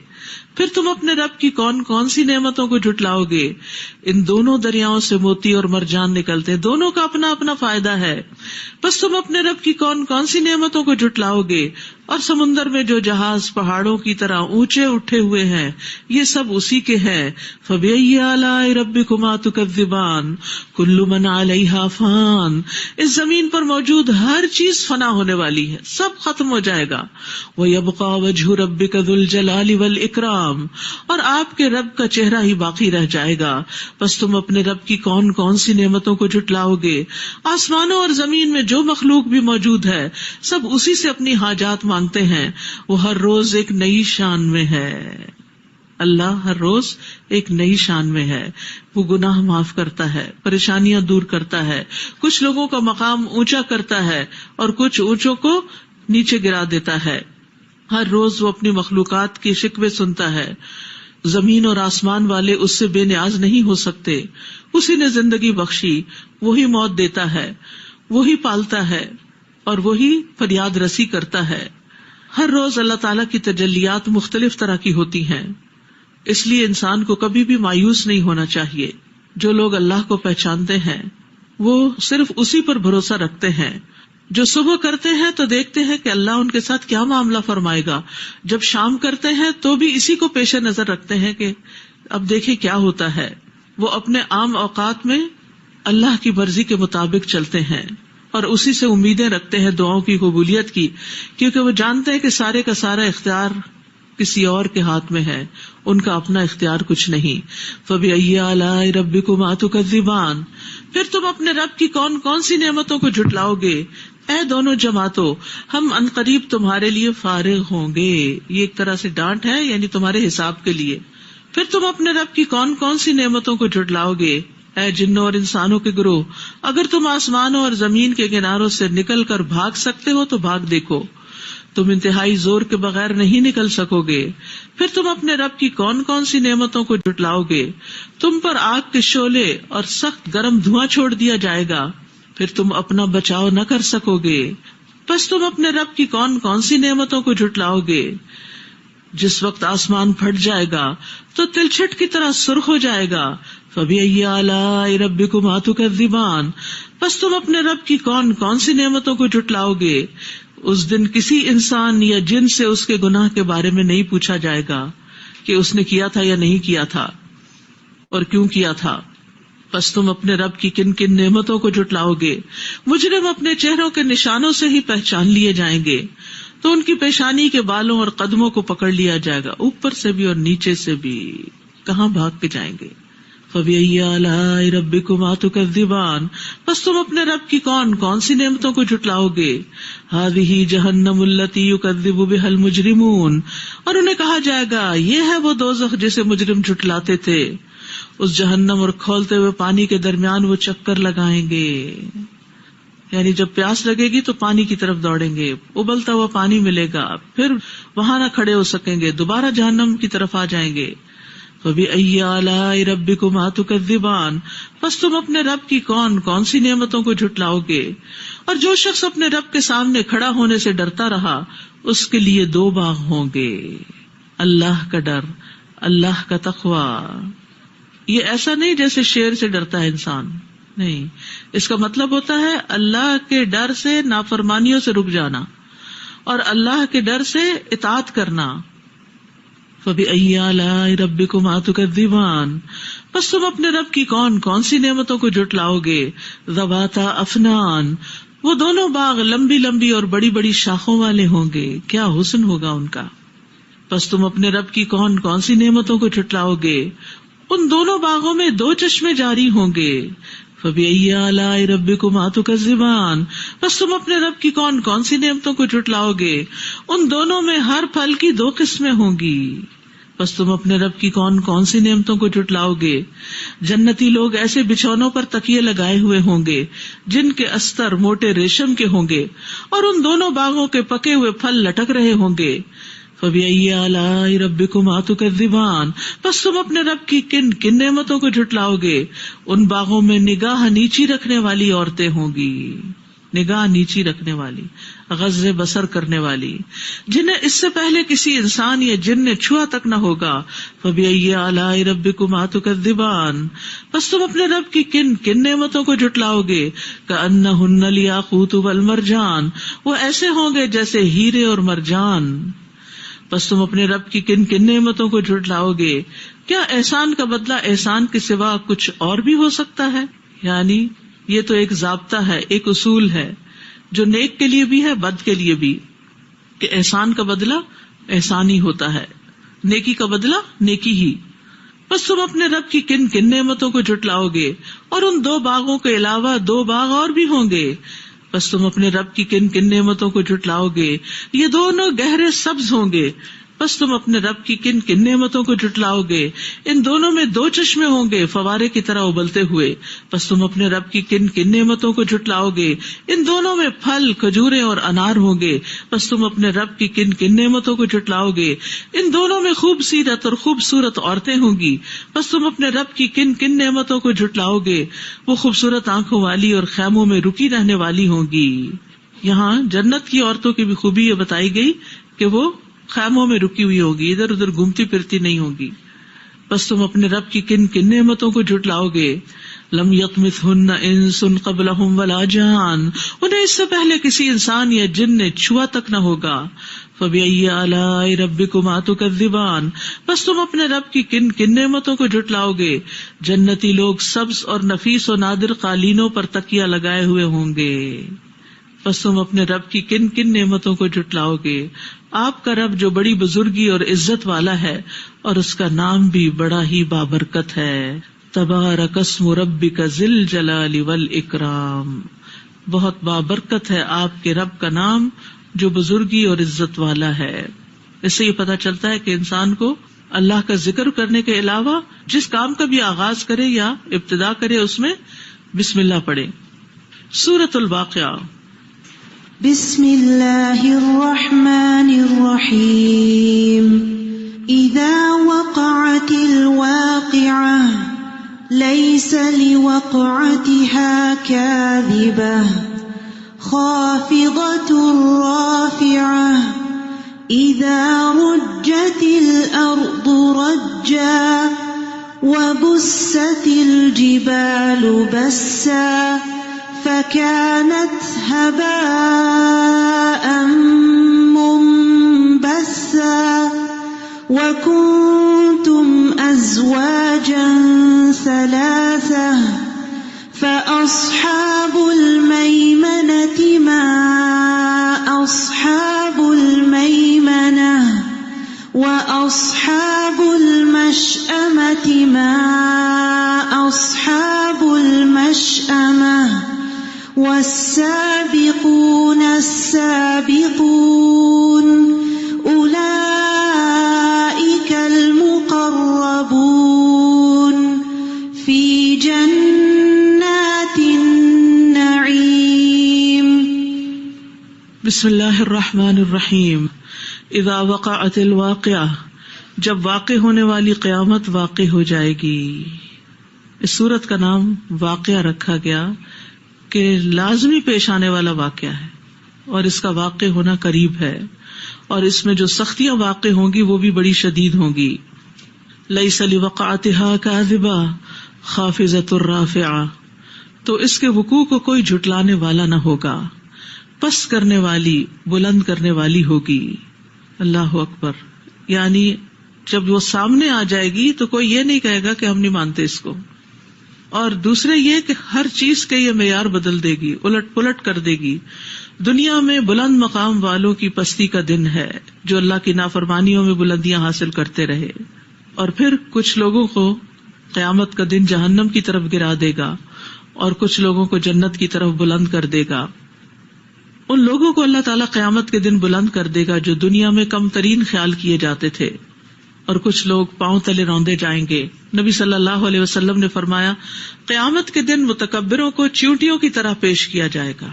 پھر تم اپنے رب کی کون کون سی نعمتوں کو جھٹلاؤ گے؟ ان دونوں دریاؤں سے موتی اور مرجان نکلتے ہیں, دونوں کا اپنا اپنا فائدہ ہے. بس تم اپنے رب کی کون کون سی نعمتوں کو جھٹلاؤ گے؟ اور سمندر میں جو جہاز پہاڑوں کی طرح اونچے اٹھے ہوئے ہیں, یہ سب اسی کے ہیں. فبأي آلاء ربكما تكذبان كل من عليها فان, اس زمین پر موجود ہر چیز فنا ہونے والی ہے, سب ختم ہو جائے گا. ويبقى وجه ربك ذو الجلال والإكرام, اور آپ کے رب کا چہرہ ہی باقی رہ جائے گا. بس تم اپنے رب کی کون کون سی نعمتوں کو جھٹلاؤ گے؟ آسمانوں اور زمین میں جو مخلوق بھی موجود ہے سب اسی سے اپنی حاجات مانگتے ہیں. وہ ہر روز ایک نئی شان میں ہے. اللہ ہر روز ایک نئی شان میں ہے. وہ گناہ معاف کرتا ہے, پریشانیاں دور کرتا ہے, کچھ لوگوں کا مقام اونچا کرتا ہے اور کچھ اونچوں کو نیچے گرا دیتا ہے. ہر روز وہ اپنی مخلوقات کی شکوے سنتا ہے. زمین اور آسمان والے اس سے بے نیاز نہیں ہو سکتے. اسی نے زندگی بخشی, وہی موت دیتا ہے, وہی پالتا ہے اور وہی فریاد رسی کرتا ہے. ہر روز اللہ تعالیٰ کی تجلیات مختلف طرح کی ہوتی ہیں, اس لیے انسان کو کبھی بھی مایوس نہیں ہونا چاہیے. جو لوگ اللہ کو پہچانتے ہیں وہ صرف اسی پر بھروسہ رکھتے ہیں. جو صبح کرتے ہیں تو دیکھتے ہیں کہ اللہ ان کے ساتھ کیا معاملہ فرمائے گا, جب شام کرتے ہیں تو بھی اسی کو پیش نظر رکھتے ہیں کہ اب دیکھیں کیا ہوتا ہے. وہ اپنے عام اوقات میں اللہ کی مرضی کے مطابق چلتے ہیں اور اسی سے امیدیں رکھتے ہیں دعاؤں کی قبولیت کی, کیونکہ وہ جانتے ہیں کہ سارے کا سارا اختیار کسی اور کے ہاتھ میں ہے, ان کا اپنا اختیار کچھ نہیں. فَبِأَيِّ آلَاءِ رَبِّكُمَا تُكَذِّبَانِ, پھر تم اپنے رب کی کون کون سی نعمتوں کو جھٹلاؤ گے. اے دونوں جماعتوں, ہم عنقریب تمہارے لیے فارغ ہوں گے. یہ ایک طرح سے ڈانٹ ہے, یعنی تمہارے حساب کے لیے. پھر تم اپنے رب کی کون کون سی نعمتوں کو جھٹلاؤ گے. اے جنوں اور انسانوں کے گروہ, اگر تم آسمانوں اور زمین کے کناروں سے نکل کر بھاگ سکتے ہو تو بھاگ دیکھو, تم انتہائی زور کے بغیر نہیں نکل سکو گے. پھر تم اپنے رب کی کون کون سی نعمتوں کو جھٹلاؤ گے. تم پر آگ کے شعلے اور سخت گرم دھواں چھوڑ دیا جائے گا, پھر تم اپنا بچاؤ نہ کر سکو گے. پس تم اپنے رب کی کون کون سی نعمتوں کو جھٹلاؤ گے. جس وقت آسمان پھٹ جائے گا تو تلچھٹ کی طرح سرخ ہو جائے گا. فَبِأَيِّ آلَاءِ رَبِّكُمَا تُكَذِّبَانِ, پس تم اپنے رب کی کون کون سی نعمتوں کو جھٹلاؤ گے. اس دن کسی انسان یا جن سے اس کے گناہ کے بارے میں نہیں پوچھا جائے گا کہ اس نے کیا تھا یا نہیں کیا تھا اور کیوں کیا تھا. پس تم اپنے رب کی کن کن نعمتوں کو جھٹلاؤ گے. مجرم اپنے چہروں کے نشانوں سے ہی پہچان لیے جائیں گے, تو ان کی پیشانی کے بالوں اور قدموں کو پکڑ لیا جائے گا, اوپر سے بھی اور نیچے سے بھی, کہاں بھاگ کے جائیں گے. فَبِأَيِّ آلَاءِ رَبِّكُمَا تُكَذِّبَانِ, پس تم اپنے رب کی کون کون سی نعمتوں کو جھٹلاؤ گے. هَذِهِ جَهَنَّمُ الَّتِي يُكَذِّبُ بِهَا الْمُجْرِمُونَ, اور انہیں کہا جائے گا یہ ہے وہ دوزخ جسے مجرم جھٹلاتے تھے. اس جہنم اور کھولتے ہوئے پانی کے درمیان وہ چکر لگائیں گے, یعنی جب پیاس لگے گی تو پانی کی طرف دوڑیں گے, ابلتا ہوا پانی ملے گا, پھر وہاں نہ کھڑے ہو سکیں گے, دوبارہ جہنم کی طرف آ جائیں گے. فَبِأَيِّ آلَاءِ رَبِّكُمَا تُكَذِّبَانِ, پس تم اپنے رب کی کون کون سی نعمتوں کو جھٹلاؤ گے. اور جو شخص اپنے رب کے سامنے کھڑا ہونے سے ڈرتا رہا اس کے لیے 2 باغ ہوں گے, اللہ کا ڈر, اللہ کا تقوی. یہ ایسا نہیں جیسے شیر سے ڈرتا ہے انسان, نہیں, اس کا مطلب ہوتا ہے اللہ کے ڈر سے نافرمانیوں سے رک جانا اور اللہ کے ڈر سے اطاعت کرنا. فَبِأَيِّ آلَاءِ رَبِّكُمَا تُكَذِّبَانِ, پس تم اپنے رب کی کون کون سی نعمتوں کو جھٹلاؤ گے. ذَوَاتَا أَفْنَانٍ, وہ دونوں باغ لمبی لمبی اور بڑی بڑی شاخوں والے ہوں گے, کیا حسن ہوگا ان کا. پس تم اپنے رب کی کون کون سی نعمتوں کو جھٹلاؤ گے. ان دونوں باغوں میں 2 چشمے جاری ہوں گے. فَبِأَيِّ آلَاءِ رَبِّكُمَا تُكَذِّبَانِ, پس تم اپنے رب کی کون کون سی نعمتوں کو جھٹلاؤ گے. ان دونوں میں ہر پھل کی 2 قسمیں ہوں گی. پس تم اپنے رب کی کون کون سی نعمتوں کو جھٹلاؤ گے. جنتی لوگ ایسے بچھونوں پر تکیے لگائے ہوئے ہوں گے جن کے استر موٹے ریشم کے ہوں گے, اور ان دونوں باغوں کے پکے ہوئے پھل لٹک رہے ہوں گے. فَبِأَيِّ آلَاءِ رَبِّكُمَا تُكَذِّبَانِ, پس تم اپنے رب کی کن کن نعمتوں کو جھٹلاؤ گے. ان باغوں میں نگاہ نیچی رکھنے والی عورتیں ہوں گی, نگاہ نیچی رکھنے والی, غض بصر کرنے والی, جنہیں اس سے پہلے کسی انسان یا جن نے چھوا تک نہ ہوگا. فَبِأَيِّ آلَاءِ رَبِّكُمَا تُكَذِّبَانِ, پس تم اپنے رب کی کن کن نعمتوں کو جھٹلاؤ گے. كَأَنَّهُنَّ الْيَاقُوتُ وَالْمَرْجَانُ, وہ ایسے ہوں گے جیسے ہیرے اور مرجان. پس تم اپنے رب کی کن کن نعمتوں کو جھٹلاؤ گے. کیا احسان کا بدلہ احسان کے سوا کچھ اور بھی ہو سکتا ہے. یعنی یہ تو ایک ضابطہ ہے, ایک اصول ہے جو نیک کے لیے بھی ہے بد کے لیے بھی, کہ احسان کا بدلہ احسان ہی ہوتا ہے, نیکی کا بدلہ نیکی ہی. بس تم اپنے رب کی کن کن نعمتوں کو جھٹلاؤ گے. اور ان 2 باغوں کے علاوہ 2 باغ اور بھی ہوں گے. بس تم اپنے رب کی کن کن نعمتوں کو جھٹلاؤ گے. یہ دونوں گہرے سبز ہوں گے, بس تم اپنے رب کی کن کن نعمتوں کو جھٹلاؤ گے؟ ان دونوں میں دو چشمے ہوں گے فوارے کی طرح ابلتے ہوئے، بس تم اپنے رب کی کن کن نعمتوں کو جھٹلاؤ گے؟ ان دونوں میں پھل کھجوریں اور انار ہوں گے، بس تم اپنے رب کی کن کن نعمتوں کو جھٹلاؤ گے؟ ان دونوں میں خوب سیرت اور خوبصورت عورتیں ہوں گی، بس تم اپنے رب کی کن کن نعمتوں کو جھٹلاؤ گے؟ وہ خوبصورت آنکھوں والی اور خیموں میں رکی رہنے والی ہوں گی۔ یہاں جنت کی عورتوں کی بھی خوبی یہ بتائی گئی کہ وہ خیموں میں رکی ہوئی ہوگی، ادھر ادھر گھومتی پھرتی نہیں ہوگی۔ بس تم اپنے رب کی کن کن نعمتوں کو جھٹلاؤ گے؟ لم یطمثہن انس قبلہم ولا جان، انہیں اس سے پہلے کسی انسان یا جن نے چھوا تک نہ ہوگا۔ فبأي آلاء ربكما تكذبان، بس تم اپنے رب کی کن کن نعمتوں کو جھٹلاؤ گے؟ جنتی لوگ سبز اور نفیس و نادر قالینوں پر تکیہ لگائے ہوئے ہوں گے، بس تم اپنے رب کی کن کن نعمتوں کو جھٹلاؤ گے؟ آپ کا رب جو بڑی بزرگی اور عزت والا ہے اور اس کا نام بھی بڑا ہی بابرکت ہے۔ تبارک اسم ربک ذی الجلال والاکرام، بہت بابرکت ہے آپ کے رب کا نام جو بزرگی اور عزت والا ہے۔ اس سے یہ پتہ چلتا ہے کہ انسان کو اللہ کا ذکر کرنے کے علاوہ جس کام کا بھی آغاز کرے یا ابتدا کرے اس میں بسم اللہ پڑھے۔ سورۃ الواقعہ۔ بسم اللہ الرحمن الرحیم۔ اذا وقعت الواقعة ليس لوقعتها كاذبة خافضة رافعة إذا رجت الأرض رجا وبست الجبال بسا فكانت هباء منبثا وكنتم أزواجا ثلاثة فأصحاب الميمنة ما أصحاب الميمنة وأصحاب المشأمة ما أصحاب المشأمة والسابقون السابقون أولئك المقربون في جنات النعيم۔ بسم اللہ الرحمن الرحیم۔ اذا وقعت الواقعہ، جب واقع ہونے والی قیامت واقع ہو جائے گی۔ اس سورت کا نام واقعہ رکھا گیا کہ لازمی پیش آنے والا واقعہ ہے اور اس کا واقع ہونا قریب ہے، اور اس میں جو سختیاں واقع ہوں گی وہ بھی بڑی شدید ہوں گی۔ لیس لوقعتها کاذبہ خافضۃ رافعہ، تو اس کے وقوع کو کوئی جھٹلانے والا نہ ہوگا، پس کرنے والی، بلند کرنے والی ہوگی۔ اللہ اکبر، یعنی جب وہ سامنے آ جائے گی تو کوئی یہ نہیں کہے گا کہ ہم نہیں مانتے اس کو، اور دوسرے یہ کہ ہر چیز کے یہ معیار بدل دے گی، الٹ پلٹ کر دے گی۔ دنیا میں بلند مقام والوں کی پستی کا دن ہے، جو اللہ کی نافرمانیوں میں بلندیاں حاصل کرتے رہے، اور پھر کچھ لوگوں کو قیامت کا دن جہنم کی طرف گرا دے گا اور کچھ لوگوں کو جنت کی طرف بلند کر دے گا۔ ان لوگوں کو اللہ تعالیٰ قیامت کے دن بلند کر دے گا جو دنیا میں کم ترین خیال کیے جاتے تھے، اور کچھ لوگ پاؤں تلے روندے جائیں گے۔ نبی صلی اللہ علیہ وسلم نے فرمایا، قیامت کے دن متکبروں کو چیونٹیوں کی طرح پیش کیا جائے گا،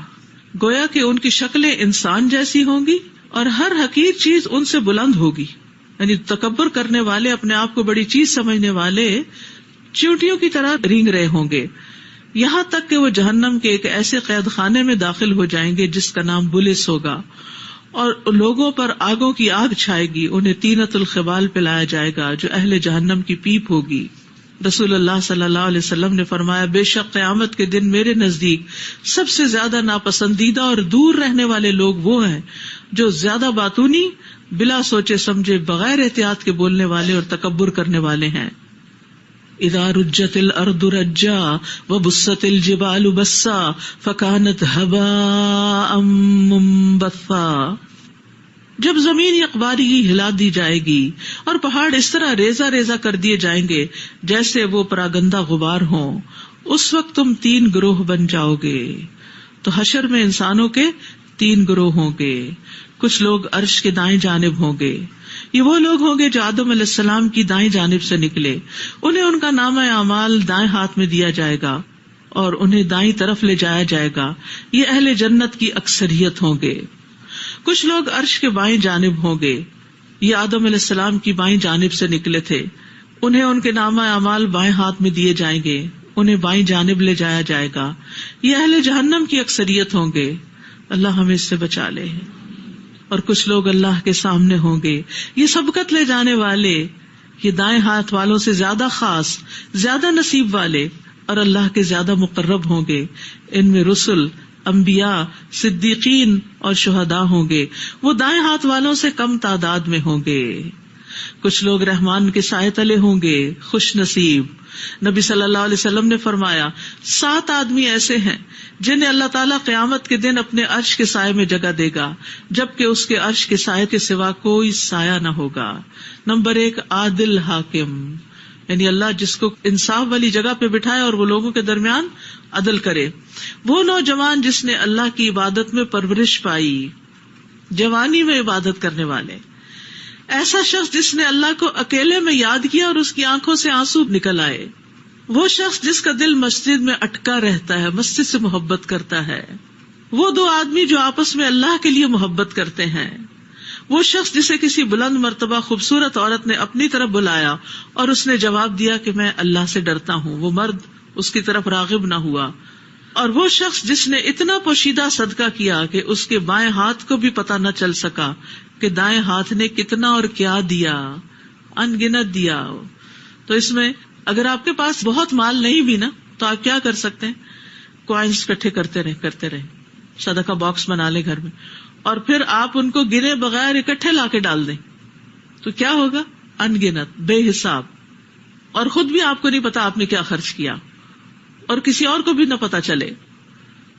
گویا کہ ان کی شکلیں انسان جیسی ہوں گی اور ہر حقیر چیز ان سے بلند ہوگی۔ یعنی تکبر کرنے والے، اپنے آپ کو بڑی چیز سمجھنے والے چیونٹیوں کی طرح رینگ رہے ہوں گے، یہاں تک کہ وہ جہنم کے ایک ایسے قید خانے میں داخل ہو جائیں گے جس کا نام بلس ہوگا، اور لوگوں پر آگوں کی آگ چھائے گی، انہیں طینۃ الخبال پلایا جائے گا جو اہل جہنم کی پیپ ہوگی۔ رسول اللہ صلی اللہ علیہ وسلم نے فرمایا، بے شک قیامت کے دن میرے نزدیک سب سے زیادہ ناپسندیدہ اور دور رہنے والے لوگ وہ ہیں جو زیادہ باتونی، بلا سوچے سمجھے، بغیر احتیاط کے بولنے والے اور تکبر کرنے والے ہیں۔ اذا رجت الارض رجا وبست الجبال بسا فكانت هباء منبثا، جب زمین یکباری ہلا دی جائے گی اور پہاڑ اس طرح ریزہ ریزہ کر دیے جائیں گے جیسے وہ پراگندہ غبار ہوں، اس وقت تم 3 گروہ بن جاؤ گے۔ تو حشر میں انسانوں کے 3 گروہ ہوں گے، کچھ لوگ عرش کے دائیں جانب ہوں گے، یہ وہ لوگ ہوں گے جو آدم علیہ السلام کی دائیں جانب سے نکلے، انہیں ان کا نامہ اعمال دائیں ہاتھ میں دیا جائے گا اور انہیں دائیں طرف لے جایا جائے گا. یہ اہل جنت کی اکثریت ہوں گے. کچھ لوگ عرش کے بائیں جانب ہوں گے. یہ آدم علیہ السلام کی بائیں جانب سے نکلے تھے، انہیں ان کے نامہ اعمال بائیں ہاتھ میں دیے جائیں گے، انہیں بائیں جانب لے جایا جائے گا. یہ اہل جہنم کی اکثریت ہوں گے. اللہ ہمیں اس سے بچا لے. اور کچھ لوگ اللہ کے سامنے ہوں گے. یہ سبقت لے جانے والے، یہ دائیں ہاتھ والوں سے زیادہ خاص، زیادہ نصیب والے اور اللہ کے زیادہ مقرب ہوں گے. ان میں رسل، انبیاء، صدیقین اور شہداء ہوں گے. وہ دائیں ہاتھ والوں سے کم تعداد میں ہوں گے. کچھ لوگ رحمان کے سائے تلے ہوں گے، خوش نصیب. نبی صلی اللہ علیہ وسلم نے فرمایا 7 آدمی ایسے ہیں جنہیں اللہ تعالیٰ قیامت کے دن اپنے عرش کے سائے میں جگہ دے گا، جبکہ اس کے عرش کے سائے کے سوا کوئی سایہ نہ ہوگا. نمبر 1 عادل حاکم، یعنی اللہ جس کو انصاف والی جگہ پہ بٹھائے اور وہ لوگوں کے درمیان عدل کرے. وہ نوجوان جس نے اللہ کی عبادت میں پرورش پائی، جوانی میں عبادت کرنے والے. ایسا شخص جس نے اللہ کو اکیلے میں یاد کیا اور اس کی آنکھوں سے آنسو نکل آئے. وہ شخص جس کا دل مسجد میں اٹکا رہتا ہے، مسجد سے محبت کرتا ہے. وہ 2 آدمی جو آپس میں اللہ کے لیے محبت کرتے ہیں. وہ شخص جسے کسی بلند مرتبہ خوبصورت عورت نے اپنی طرف بلایا اور اس نے جواب دیا کہ میں اللہ سے ڈرتا ہوں. وہ مرد اس کی طرف راغب نہ ہوا. اور وہ شخص جس نے اتنا پوشیدہ صدقہ کیا کہ اس کے بائیں ہاتھ کو بھی پتہ نہ چل سکا کہ دائیں ہاتھ نے کتنا اور کیا دیا، ان گنت دیا. تو اس میں اگر آپ کے پاس بہت مال نہیں بھی نا تو آپ کیا کر سکتے ہیں، کوائنس اکٹھے کرتے رہے، صدقہ باکس بنا لے گھر میں، اور پھر آپ ان کو گنے بغیر اکٹھے لا کے ڈال دیں تو کیا ہوگا، ان گنت، بے حساب. اور خود بھی آپ کو نہیں پتا آپ نے کیا خرچ کیا اور کسی اور کو بھی نہ پتا چلے.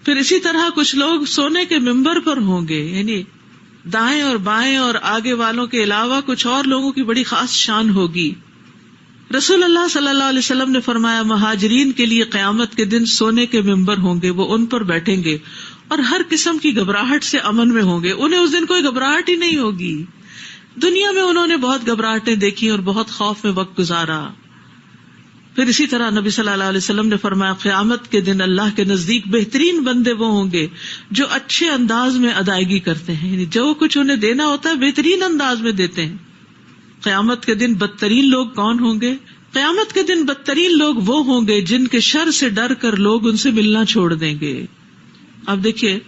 پھر اسی طرح کچھ لوگ سونے کے ممبر پر ہوں گے، یعنی دائیں اور بائیں اور آگے والوں کے علاوہ کچھ اور لوگوں کی بڑی خاص شان ہوگی. رسول اللہ صلی اللہ علیہ وسلم نے فرمایا مہاجرین کے لیے قیامت کے دن سونے کے ممبر ہوں گے، وہ ان پر بیٹھیں گے اور ہر قسم کی گھبراہٹ سے امن میں ہوں گے. انہیں اس دن کوئی گھبراہٹ ہی نہیں ہوگی. دنیا میں انہوں نے بہت گھبراہٹیں دیکھی اور بہت خوف میں وقت گزارا. پھر اسی طرح نبی صلی اللہ علیہ وسلم نے فرمایا قیامت کے دن اللہ کے نزدیک بہترین بندے وہ ہوں گے جو اچھے انداز میں ادائیگی کرتے ہیں، یعنی جو کچھ انہیں دینا ہوتا ہے بہترین انداز میں دیتے ہیں. قیامت کے دن بدترین لوگ کون ہوں گے؟ قیامت کے دن بدترین لوگ وہ ہوں گے جن کے شر سے ڈر کر لوگ ان سے ملنا چھوڑ دیں گے. اب دیکھیے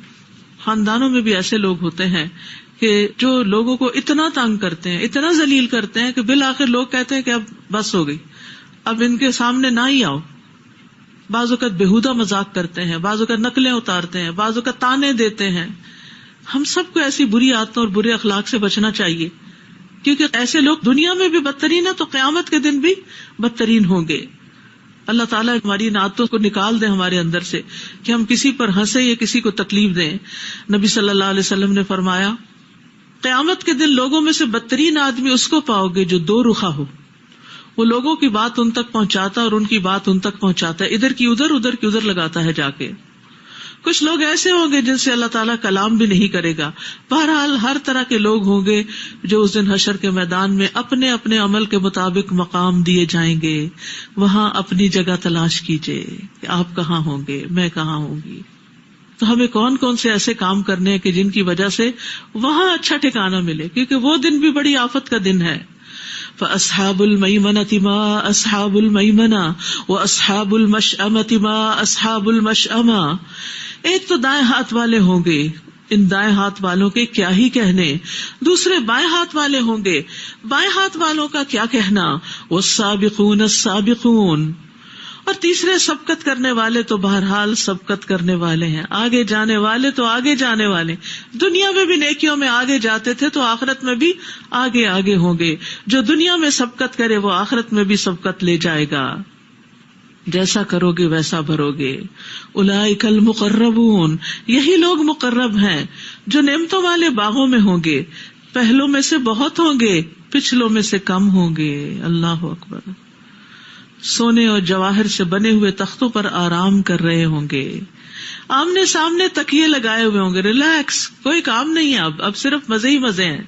خاندانوں میں بھی ایسے لوگ ہوتے ہیں کہ جو لوگوں کو اتنا تنگ کرتے ہیں، اتنا ذلیل کرتے ہیں کہ بالآخر لوگ کہتے ہیں کہ اب بس ہو گئی، اب ان کے سامنے نہ ہی آؤ. بعض اوقات بےہودہ مذاق کرتے ہیں، بعض اوقات نقلیں اتارتے ہیں، بعض اوقات تانے دیتے ہیں. ہم سب کو ایسی بری عادتوں اور برے اخلاق سے بچنا چاہیے، کیونکہ ایسے لوگ دنیا میں بھی بدترین ہیں تو قیامت کے دن بھی بدترین ہوں گے. اللہ تعالیٰ ہماری ان عادتوں کو نکال دے ہمارے اندر سے کہ ہم کسی پر ہنسے یا کسی کو تکلیف دیں. نبی صلی اللہ علیہ وسلم نے فرمایا قیامت کے دن لوگوں میں سے بدترین آدمی اس کو پاؤ گے جو 2 رخا ہو. وہ لوگوں کی بات ان تک پہنچاتا اور ان کی بات ان تک پہنچاتا ہے، ادھر کی ادھر، ادھر کی ادھر لگاتا ہے جا کے. کچھ لوگ ایسے ہوں گے جن سے اللہ تعالیٰ کلام بھی نہیں کرے گا. بہرحال ہر طرح کے لوگ ہوں گے جو اس دن حشر کے میدان میں اپنے اپنے عمل کے مطابق مقام دیے جائیں گے. وہاں اپنی جگہ تلاش کیجئے کہ آپ کہاں ہوں گے، میں کہاں ہوں گی. تو ہمیں کون کون سے ایسے کام کرنے ہیں کہ جن کی وجہ سے وہاں اچھا ٹھکانہ ملے، کیونکہ وہ دن بھی بڑی آفت کا دن ہے. فَأَصْحَابُ الْمَيْمَنَةِ مَا أَصْحَابُ الْمَيْمَنَةِ وَأَصْحَابُ الْمَشْأَمَةِ مَا أَصْحَابُ الْمَشْأَمَةِ. ایک تو دائیں ہاتھ والے ہوں گے، ان دائیں ہاتھ والوں کے کیا ہی کہنے. دوسرے بائیں ہاتھ والے ہوں گے، بائیں ہاتھ والوں کا کیا کہنا. وَالسَّابِقُونَ السَّابِقُونَ. اور تیسرے سبقت کرنے والے تو بہرحال سبقت کرنے والے ہیں، آگے جانے والے تو آگے جانے والے. دنیا میں بھی نیکیوں میں آگے جاتے تھے تو آخرت میں بھی آگے آگے ہوں گے. جو دنیا میں سبقت کرے وہ آخرت میں بھی سبقت لے جائے گا. جیسا کرو گے ویسا بھرو گے. اولئک المقربون. یہی لوگ مقرب ہیں جو نعمتوں والے باغوں میں ہوں گے. پہلوں میں سے بہت ہوں گے، پچھلوں میں سے کم ہوں گے. اللہ اکبر. سونے اور جواہر سے بنے ہوئے تختوں پر آرام کر رہے ہوں گے. آمنے سامنے تکیے لگائے ہوئے ہوں گے. ریلیکس، کوئی کام نہیں ہے، اب صرف مزے ہی مزے ہیں.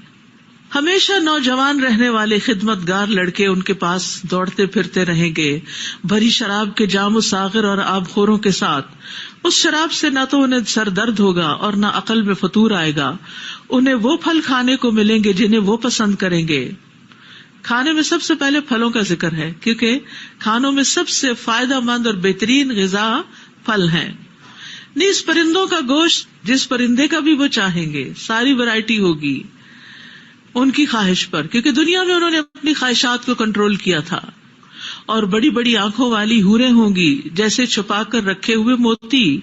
ہمیشہ نوجوان رہنے والے خدمتگار لڑکے ان کے پاس دوڑتے پھرتے رہیں گے بھری شراب کے جام و ساغر اور آب خوروں کے ساتھ. اس شراب سے نہ تو انہیں سر درد ہوگا اور نہ عقل میں فطور آئے گا. انہیں وہ پھل کھانے کو ملیں گے جنہیں وہ پسند کریں گے. کھانے میں سب سے پہلے پھلوں کا ذکر ہے کیونکہ کھانوں میں سب سے فائدہ مند اور بہترین غذا پھل ہیں. نیز پرندوں کا گوشت جس پرندے کا بھی وہ چاہیں گے، ساری ورائٹی ہوگی ان کی خواہش پر، کیونکہ دنیا میں انہوں نے اپنی خواہشات کو کنٹرول کیا تھا. اور بڑی بڑی آنکھوں والی حوریں ہوں گی جیسے چھپا کر رکھے ہوئے موتی.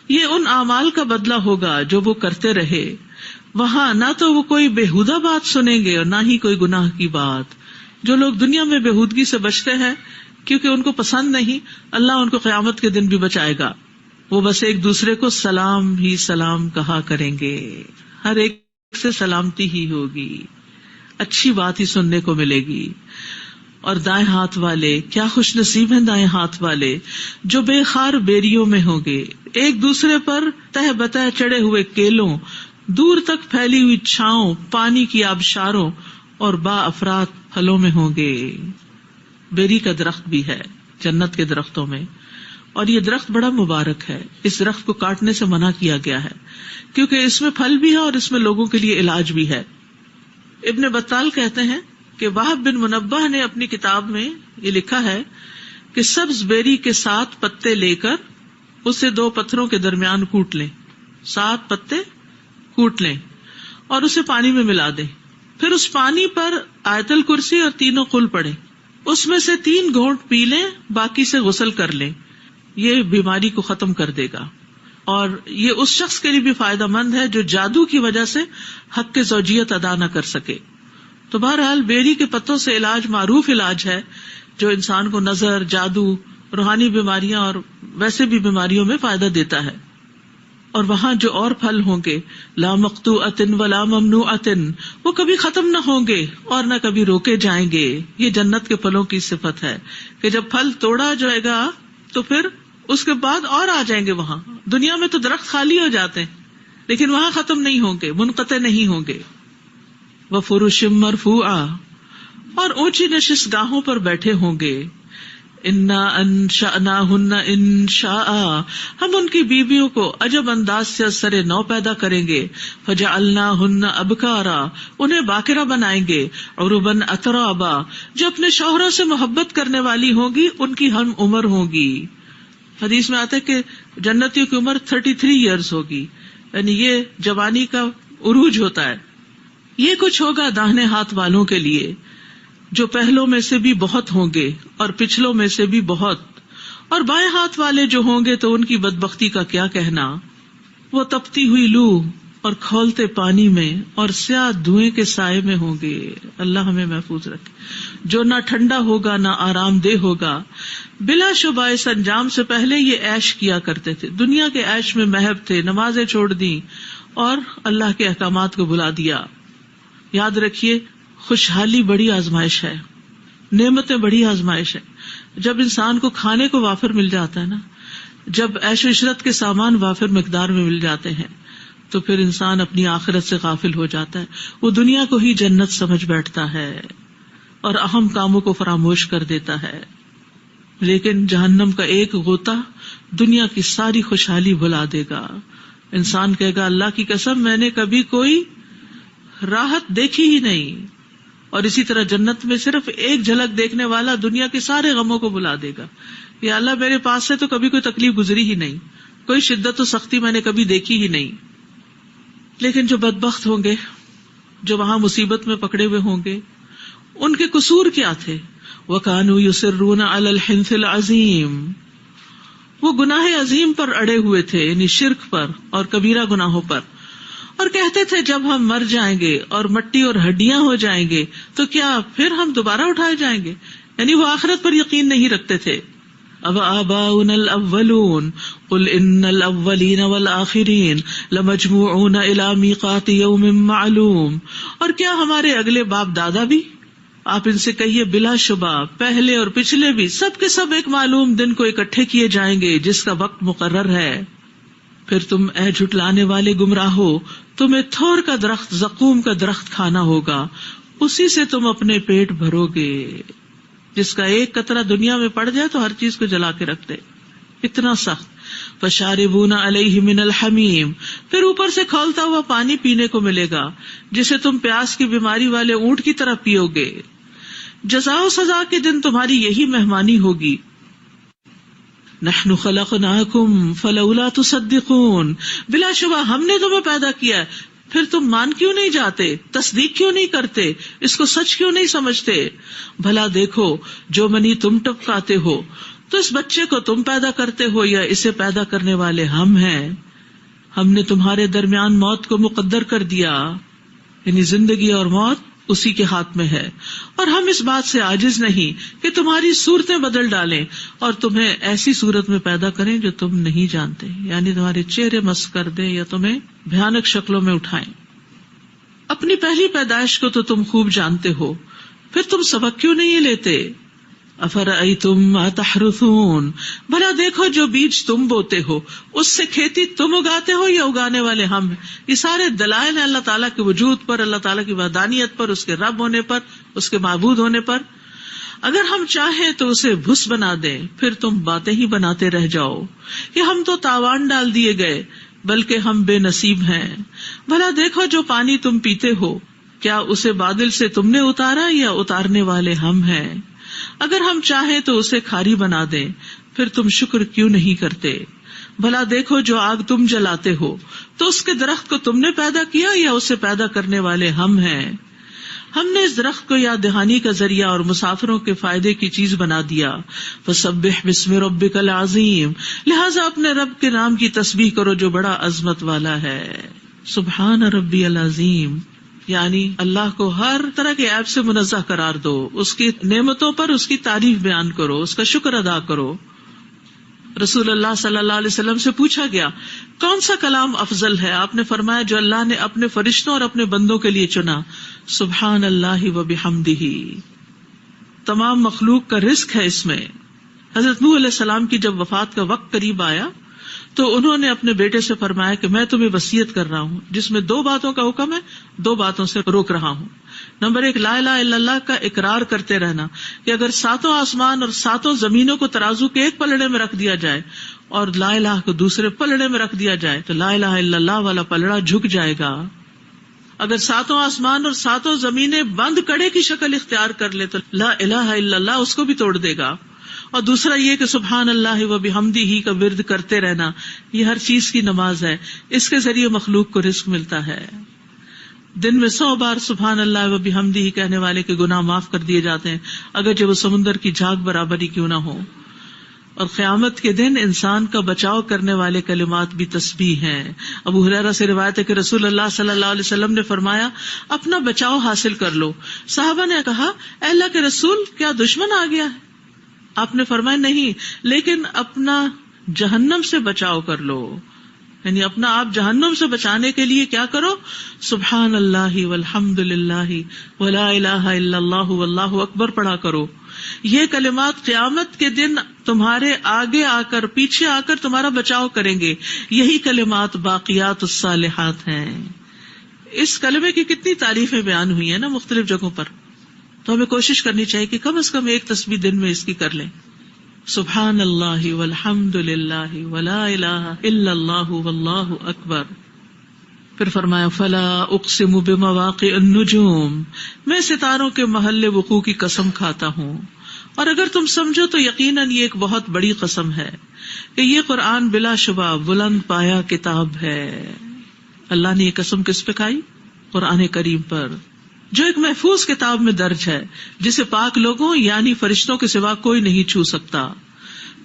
یہ ان اعمال کا بدلہ ہوگا جو وہ کرتے رہے. وہاں نہ تو وہ کوئی بےہودہ بات سنیں گے اور نہ ہی کوئی گناہ کی بات. جو لوگ دنیا میں بےہودگی سے بچتے ہیں کیونکہ ان کو پسند نہیں، اللہ ان کو قیامت کے دن بھی بچائے گا. وہ بس ایک دوسرے کو سلام ہی سلام کہا کریں گے، ہر ایک سے سلامتی ہی ہوگی، اچھی بات ہی سننے کو ملے گی. اور دائیں ہاتھ والے کیا خوش نصیب ہیں دائیں ہاتھ والے جو بے خار بیریوں میں ہوں گے، ایک دوسرے پر تہ بتہ چڑھے ہوئے کیلوں، دور تک پھیلی ہوئی چھاؤں، پانی کی آبشاروں اور با افراد پھلوں میں ہوں گے. بیری کا درخت بھی ہے جنت کے درختوں میں، اور یہ درخت بڑا مبارک ہے. اس درخت کو کاٹنے سے منع کیا گیا ہے کیونکہ اس میں پھل بھی ہے اور اس میں لوگوں کے لیے علاج بھی ہے. ابن بطال کہتے ہیں کہ وہب بن منبہ نے اپنی کتاب میں یہ لکھا ہے کہ سبز بیری کے 7 پتے لے کر اسے 2 پتھروں کے درمیان کوٹ لیں، 7 پتے کوٹ لیں اور اسے پانی میں ملا دیں. پھر اس پانی پر آیت الکرسی اور 3 قل پڑھیں. اس میں سے 3 گھونٹ پی لیں، باقی سے غسل کر لیں. یہ بیماری کو ختم کر دے گا اور یہ اس شخص کے لیے بھی فائدہ مند ہے جو جادو کی وجہ سے حق کے زوجیت ادا نہ کر سکے. تو بہرحال بیری کے پتوں سے علاج معروف علاج ہے جو انسان کو نظر، جادو، روحانی بیماریاں اور ویسے بھی بیماریوں میں فائدہ دیتا ہے. اور وہاں جو اور پھل ہوں گے لا مقطوعۃ ولا ممنوعۃ، وہ کبھی ختم نہ ہوں گے اور نہ کبھی روکے جائیں گے. یہ جنت کے پھلوں کی صفت ہے کہ جب پھل توڑا جائے گا تو پھر اس کے بعد اور آ جائیں گے. وہاں دنیا میں تو درخت خالی ہو جاتے ہیں لیکن وہاں ختم نہیں ہوں گے، منقطع نہیں ہوں گے. وفرش مرفوعہ، اور اونچی نشست گاہوں پر بیٹھے ہوں گے. انا انشأناہن انشاء، ہم ان کی بیویوں کو عجب انداز سے سر نو پیدا کریں گے. فجعلناہن ابکارا، انہیں باکرہ بنائیں گے. عربا اترابا، جو اپنے شوہروں سے محبت کرنے والی ہوں گی ان کی ہم عمر ہوں گی. حدیث میں آتا ہے کہ جنتیوں کی عمر 33 ایئرز ہوگی، یعنی یہ جوانی کا عروج ہوتا ہے. یہ کچھ ہوگا داہنے ہاتھ والوں کے لیے جو پہلوں میں سے بھی بہت ہوں گے اور پچھلوں میں سے بھی بہت. اور بائیں ہاتھ والے جو ہوں گے تو ان کی بدبختی کا کیا کہنا. وہ تپتی ہوئی لو اور کھولتے پانی میں اور سیاہ دھوئیں کے سائے میں ہوں گے. اللہ ہمیں محفوظ رکھے. جو نہ ٹھنڈا ہوگا نہ آرام دہ ہوگا. بلا شبہ اس انجام سے پہلے یہ عیش کیا کرتے تھے، دنیا کے عیش میں محب تھے، نمازیں چھوڑ دی اور اللہ کے احکامات کو بھلا دیا. یاد رکھیے خوشحالی بڑی آزمائش ہے، نعمتیں بڑی آزمائش ہے. جب انسان کو کھانے کو وافر مل جاتا ہے نا، جب عیش و عشرت کے سامان وافر مقدار میں مل جاتے ہیں تو پھر انسان اپنی آخرت سے غافل ہو جاتا ہے. وہ دنیا کو ہی جنت سمجھ بیٹھتا ہے اور اہم کاموں کو فراموش کر دیتا ہے. لیکن جہنم کا ایک غوطہ دنیا کی ساری خوشحالی بھلا دے گا. انسان کہے گا اللہ کی قسم میں نے کبھی کوئی راحت دیکھی ہی نہیں. اور اسی طرح جنت میں صرف ایک جھلک دیکھنے والا دنیا کے سارے غموں کو بھلا دے گا. یا اللہ میرے پاس سے تو کبھی کوئی تکلیف گزری ہی نہیں، کوئی شدت و سختی میں نے کبھی دیکھی ہی نہیں. لیکن جو بدبخت ہوں گے، جو وہاں مصیبت میں پکڑے ہوئے ہوں گے، ان کے قصور کیا تھے؟ وَكَانُوا يُصِرُّونَ عَلَى الْحِنثِ الْعَظِيمِ، وہ گناہ عظیم پر اڑے ہوئے تھے، یعنی شرک پر اور کبیرہ گناہوں پر. اور کہتے تھے جب ہم مر جائیں گے اور مٹی اور ہڈیاں ہو جائیں گے تو کیا پھر ہم دوبارہ اٹھائے جائیں گے؟ یعنی وہ آخرت پر یقین نہیں رکھتے تھے. اب آباؤنا الاولون قل ان الاولین والآخرین لمجموعون الى میقات یوم معلوم، اور کیا ہمارے اگلے باپ دادا بھی؟ آپ ان سے کہیے بلا شبہ پہلے اور پچھلے بھی سب کے سب ایک معلوم دن کو اکٹھے کیے جائیں گے جس کا وقت مقرر ہے. پھر تم اے جھٹلانے والے گمراہو تمہیں تھور کا درخت، زقوم کا درخت کھانا ہوگا، اسی سے تم اپنے پیٹ بھرو گے، جس کا ایک قطرہ دنیا میں پڑ جائے تو ہر چیز کو جلا کے رکھ دے، اتنا سخت۔ فشاربون علیہ من الحمیم، پھر اوپر سے کھولتا ہوا پانی پینے کو ملے گا جسے تم پیاس کی بیماری والے اونٹ کی طرح پیو گے۔ جزا و سزا کے دن تمہاری یہی مہمانی ہوگی۔ نحن خلقناکم فلولا تصدقون، بلا شبہ ہم نے تمہیں پیدا کیا ہے، پھر تم مان کیوں نہیں جاتے، تصدیق کیوں نہیں کرتے، اس کو سچ کیوں نہیں سمجھتے؟ بھلا دیکھو جو منی تم ٹپکاتے ہو تو اس بچے کو تم پیدا کرتے ہو یا اسے پیدا کرنے والے ہم ہیں؟ ہم نے تمہارے درمیان موت کو مقدر کر دیا، یعنی زندگی اور موت اسی کے ہاتھ میں ہے، اور ہم اس بات سے عاجز نہیں کہ تمہاری صورتیں بدل ڈالیں اور تمہیں ایسی صورت میں پیدا کریں جو تم نہیں جانتے، یعنی تمہارے چہرے مس کر دیں یا تمہیں بھیانک شکلوں میں اٹھائیں۔ اپنی پہلی پیدائش کو تو تم خوب جانتے ہو، پھر تم سبق کیوں نہیں لیتے؟ افرأیتم ما تحرثون، بھلا دیکھو جو بیج تم بوتے ہو اس سے کھیتی تم اگاتے ہو یا اگانے والے ہم ہیں؟ یہ سارے دلائل ہیں اللہ تعالیٰ کے وجود پر، اللہ تعالیٰ کی وحدانیت پر، اس کے رب ہونے پر، اس کے معبود ہونے پر۔ اگر ہم چاہیں تو اسے بھس بنا دیں، پھر تم باتیں ہی بناتے رہ جاؤ کہ ہم تو تاوان ڈال دیے گئے، بلکہ ہم بے نصیب ہیں۔ بھلا دیکھو جو پانی تم پیتے ہو، کیا اسے بادل سے تم نے اتارا یا اتارنے والے ہم ہیں؟ اگر ہم چاہیں تو اسے کھاری بنا دیں، پھر تم شکر کیوں نہیں کرتے؟ بھلا دیکھو جو آگ تم جلاتے ہو تو اس کے درخت کو تم نے پیدا کیا یا اسے پیدا کرنے والے ہم ہیں؟ ہم نے اس درخت کو یاد دہانی کا ذریعہ اور مسافروں کے فائدے کی چیز بنا دیا۔ فسبح بسم ربک العظیم، لہذا اپنے رب کے نام کی تسبیح کرو جو بڑا عظمت والا ہے۔ سبحان ربی العظیم، یعنی اللہ کو ہر طرح کے عیب سے منزہ قرار دو، اس کی نعمتوں پر اس کی تعریف بیان کرو، اس کا شکر ادا کرو۔ رسول اللہ صلی اللہ علیہ وسلم سے پوچھا گیا کون سا کلام افضل ہے؟ آپ نے فرمایا جو اللہ نے اپنے فرشتوں اور اپنے بندوں کے لیے چنا، سبحان اللہ و بحمدہ۔ تمام مخلوق کا رزق ہے اس میں۔ حضرت نوح علیہ السلام کی جب وفات کا وقت قریب آیا تو انہوں نے اپنے بیٹے سے فرمایا کہ میں تمہیں وصیت کر رہا ہوں جس میں 2 باتوں کا حکم ہے، 2 باتوں سے روک رہا ہوں۔ نمبر 1، لا الہ الا اللہ کا اقرار کرتے رہنا کہ اگر 7 آسمان اور 7 زمینوں کو ترازو کے ایک پلڑے میں رکھ دیا جائے اور لا الہ کو دوسرے پلڑے میں رکھ دیا جائے تو لا الہ الا اللہ والا پلڑا جھک جائے گا۔ اگر 7 آسمان اور 7 زمینیں بند کڑے کی شکل اختیار کر لے تو لا الہ الا اللہ اس کو بھی توڑ دے گا۔ اور دوسرا یہ کہ سبحان اللہ و بحمدہ کا ورد کرتے رہنا، یہ ہر چیز کی نماز ہے، اس کے ذریعے مخلوق کو رزق ملتا ہے۔ دن میں 100 بار سبحان اللہ و بحمدہ کہنے والے کے گناہ معاف کر دیے جاتے ہیں، اگرچہ وہ سمندر کی جھاگ برابر ہی کیوں نہ ہو۔ اور قیامت کے دن انسان کا بچاؤ کرنے والے کلمات بھی تسبیح ہیں۔ ابو ہریرہ سے روایت ہے کہ رسول اللہ صلی اللہ علیہ وسلم نے فرمایا اپنا بچاؤ حاصل کر لو۔ صحابہ نے کہا اے اللہ کے رسول، کیا دشمن آ گیا ہے؟ آپ نے فرمایا نہیں، لیکن اپنا جہنم سے بچاؤ کر لو، یعنی اپنا آپ جہنم سے بچانے کے لیے کیا کرو؟ سبحان اللہ والحمد للہ ولا الہ الا اللہ واللہ اکبر پڑھا کرو۔ یہ کلمات قیامت کے دن تمہارے آگے آ کر، پیچھے آ کر تمہارا بچاؤ کریں گے۔ یہی کلمات باقیات الصالحات ہیں۔ اس کلمے کی کتنی تعریفیں بیان ہوئی ہیں نا مختلف جگہوں پر، تو ہمیں کوشش کرنی چاہیے کہ کم از کم ایک تسبیح دن میں اس کی کر لیں، سبحان اللہ والحمد للہ ولا الہ الا اللہ واللہ اکبر۔ پھر فرمایا فلا اقسم بمواقع النجوم، میں ستاروں کے محل وقوع کی قسم کھاتا ہوں۔ اور اگر تم سمجھو تو یقیناً یہ ایک بہت بڑی قسم ہے کہ یہ قرآن بلا شبہ بلند پایا کتاب ہے۔ اللہ نے یہ قسم کس پہ کھائی؟ قرآن کریم پر، جو ایک محفوظ کتاب میں درج ہے جسے پاک لوگوں یعنی فرشتوں کے سوا کوئی نہیں چھو سکتا۔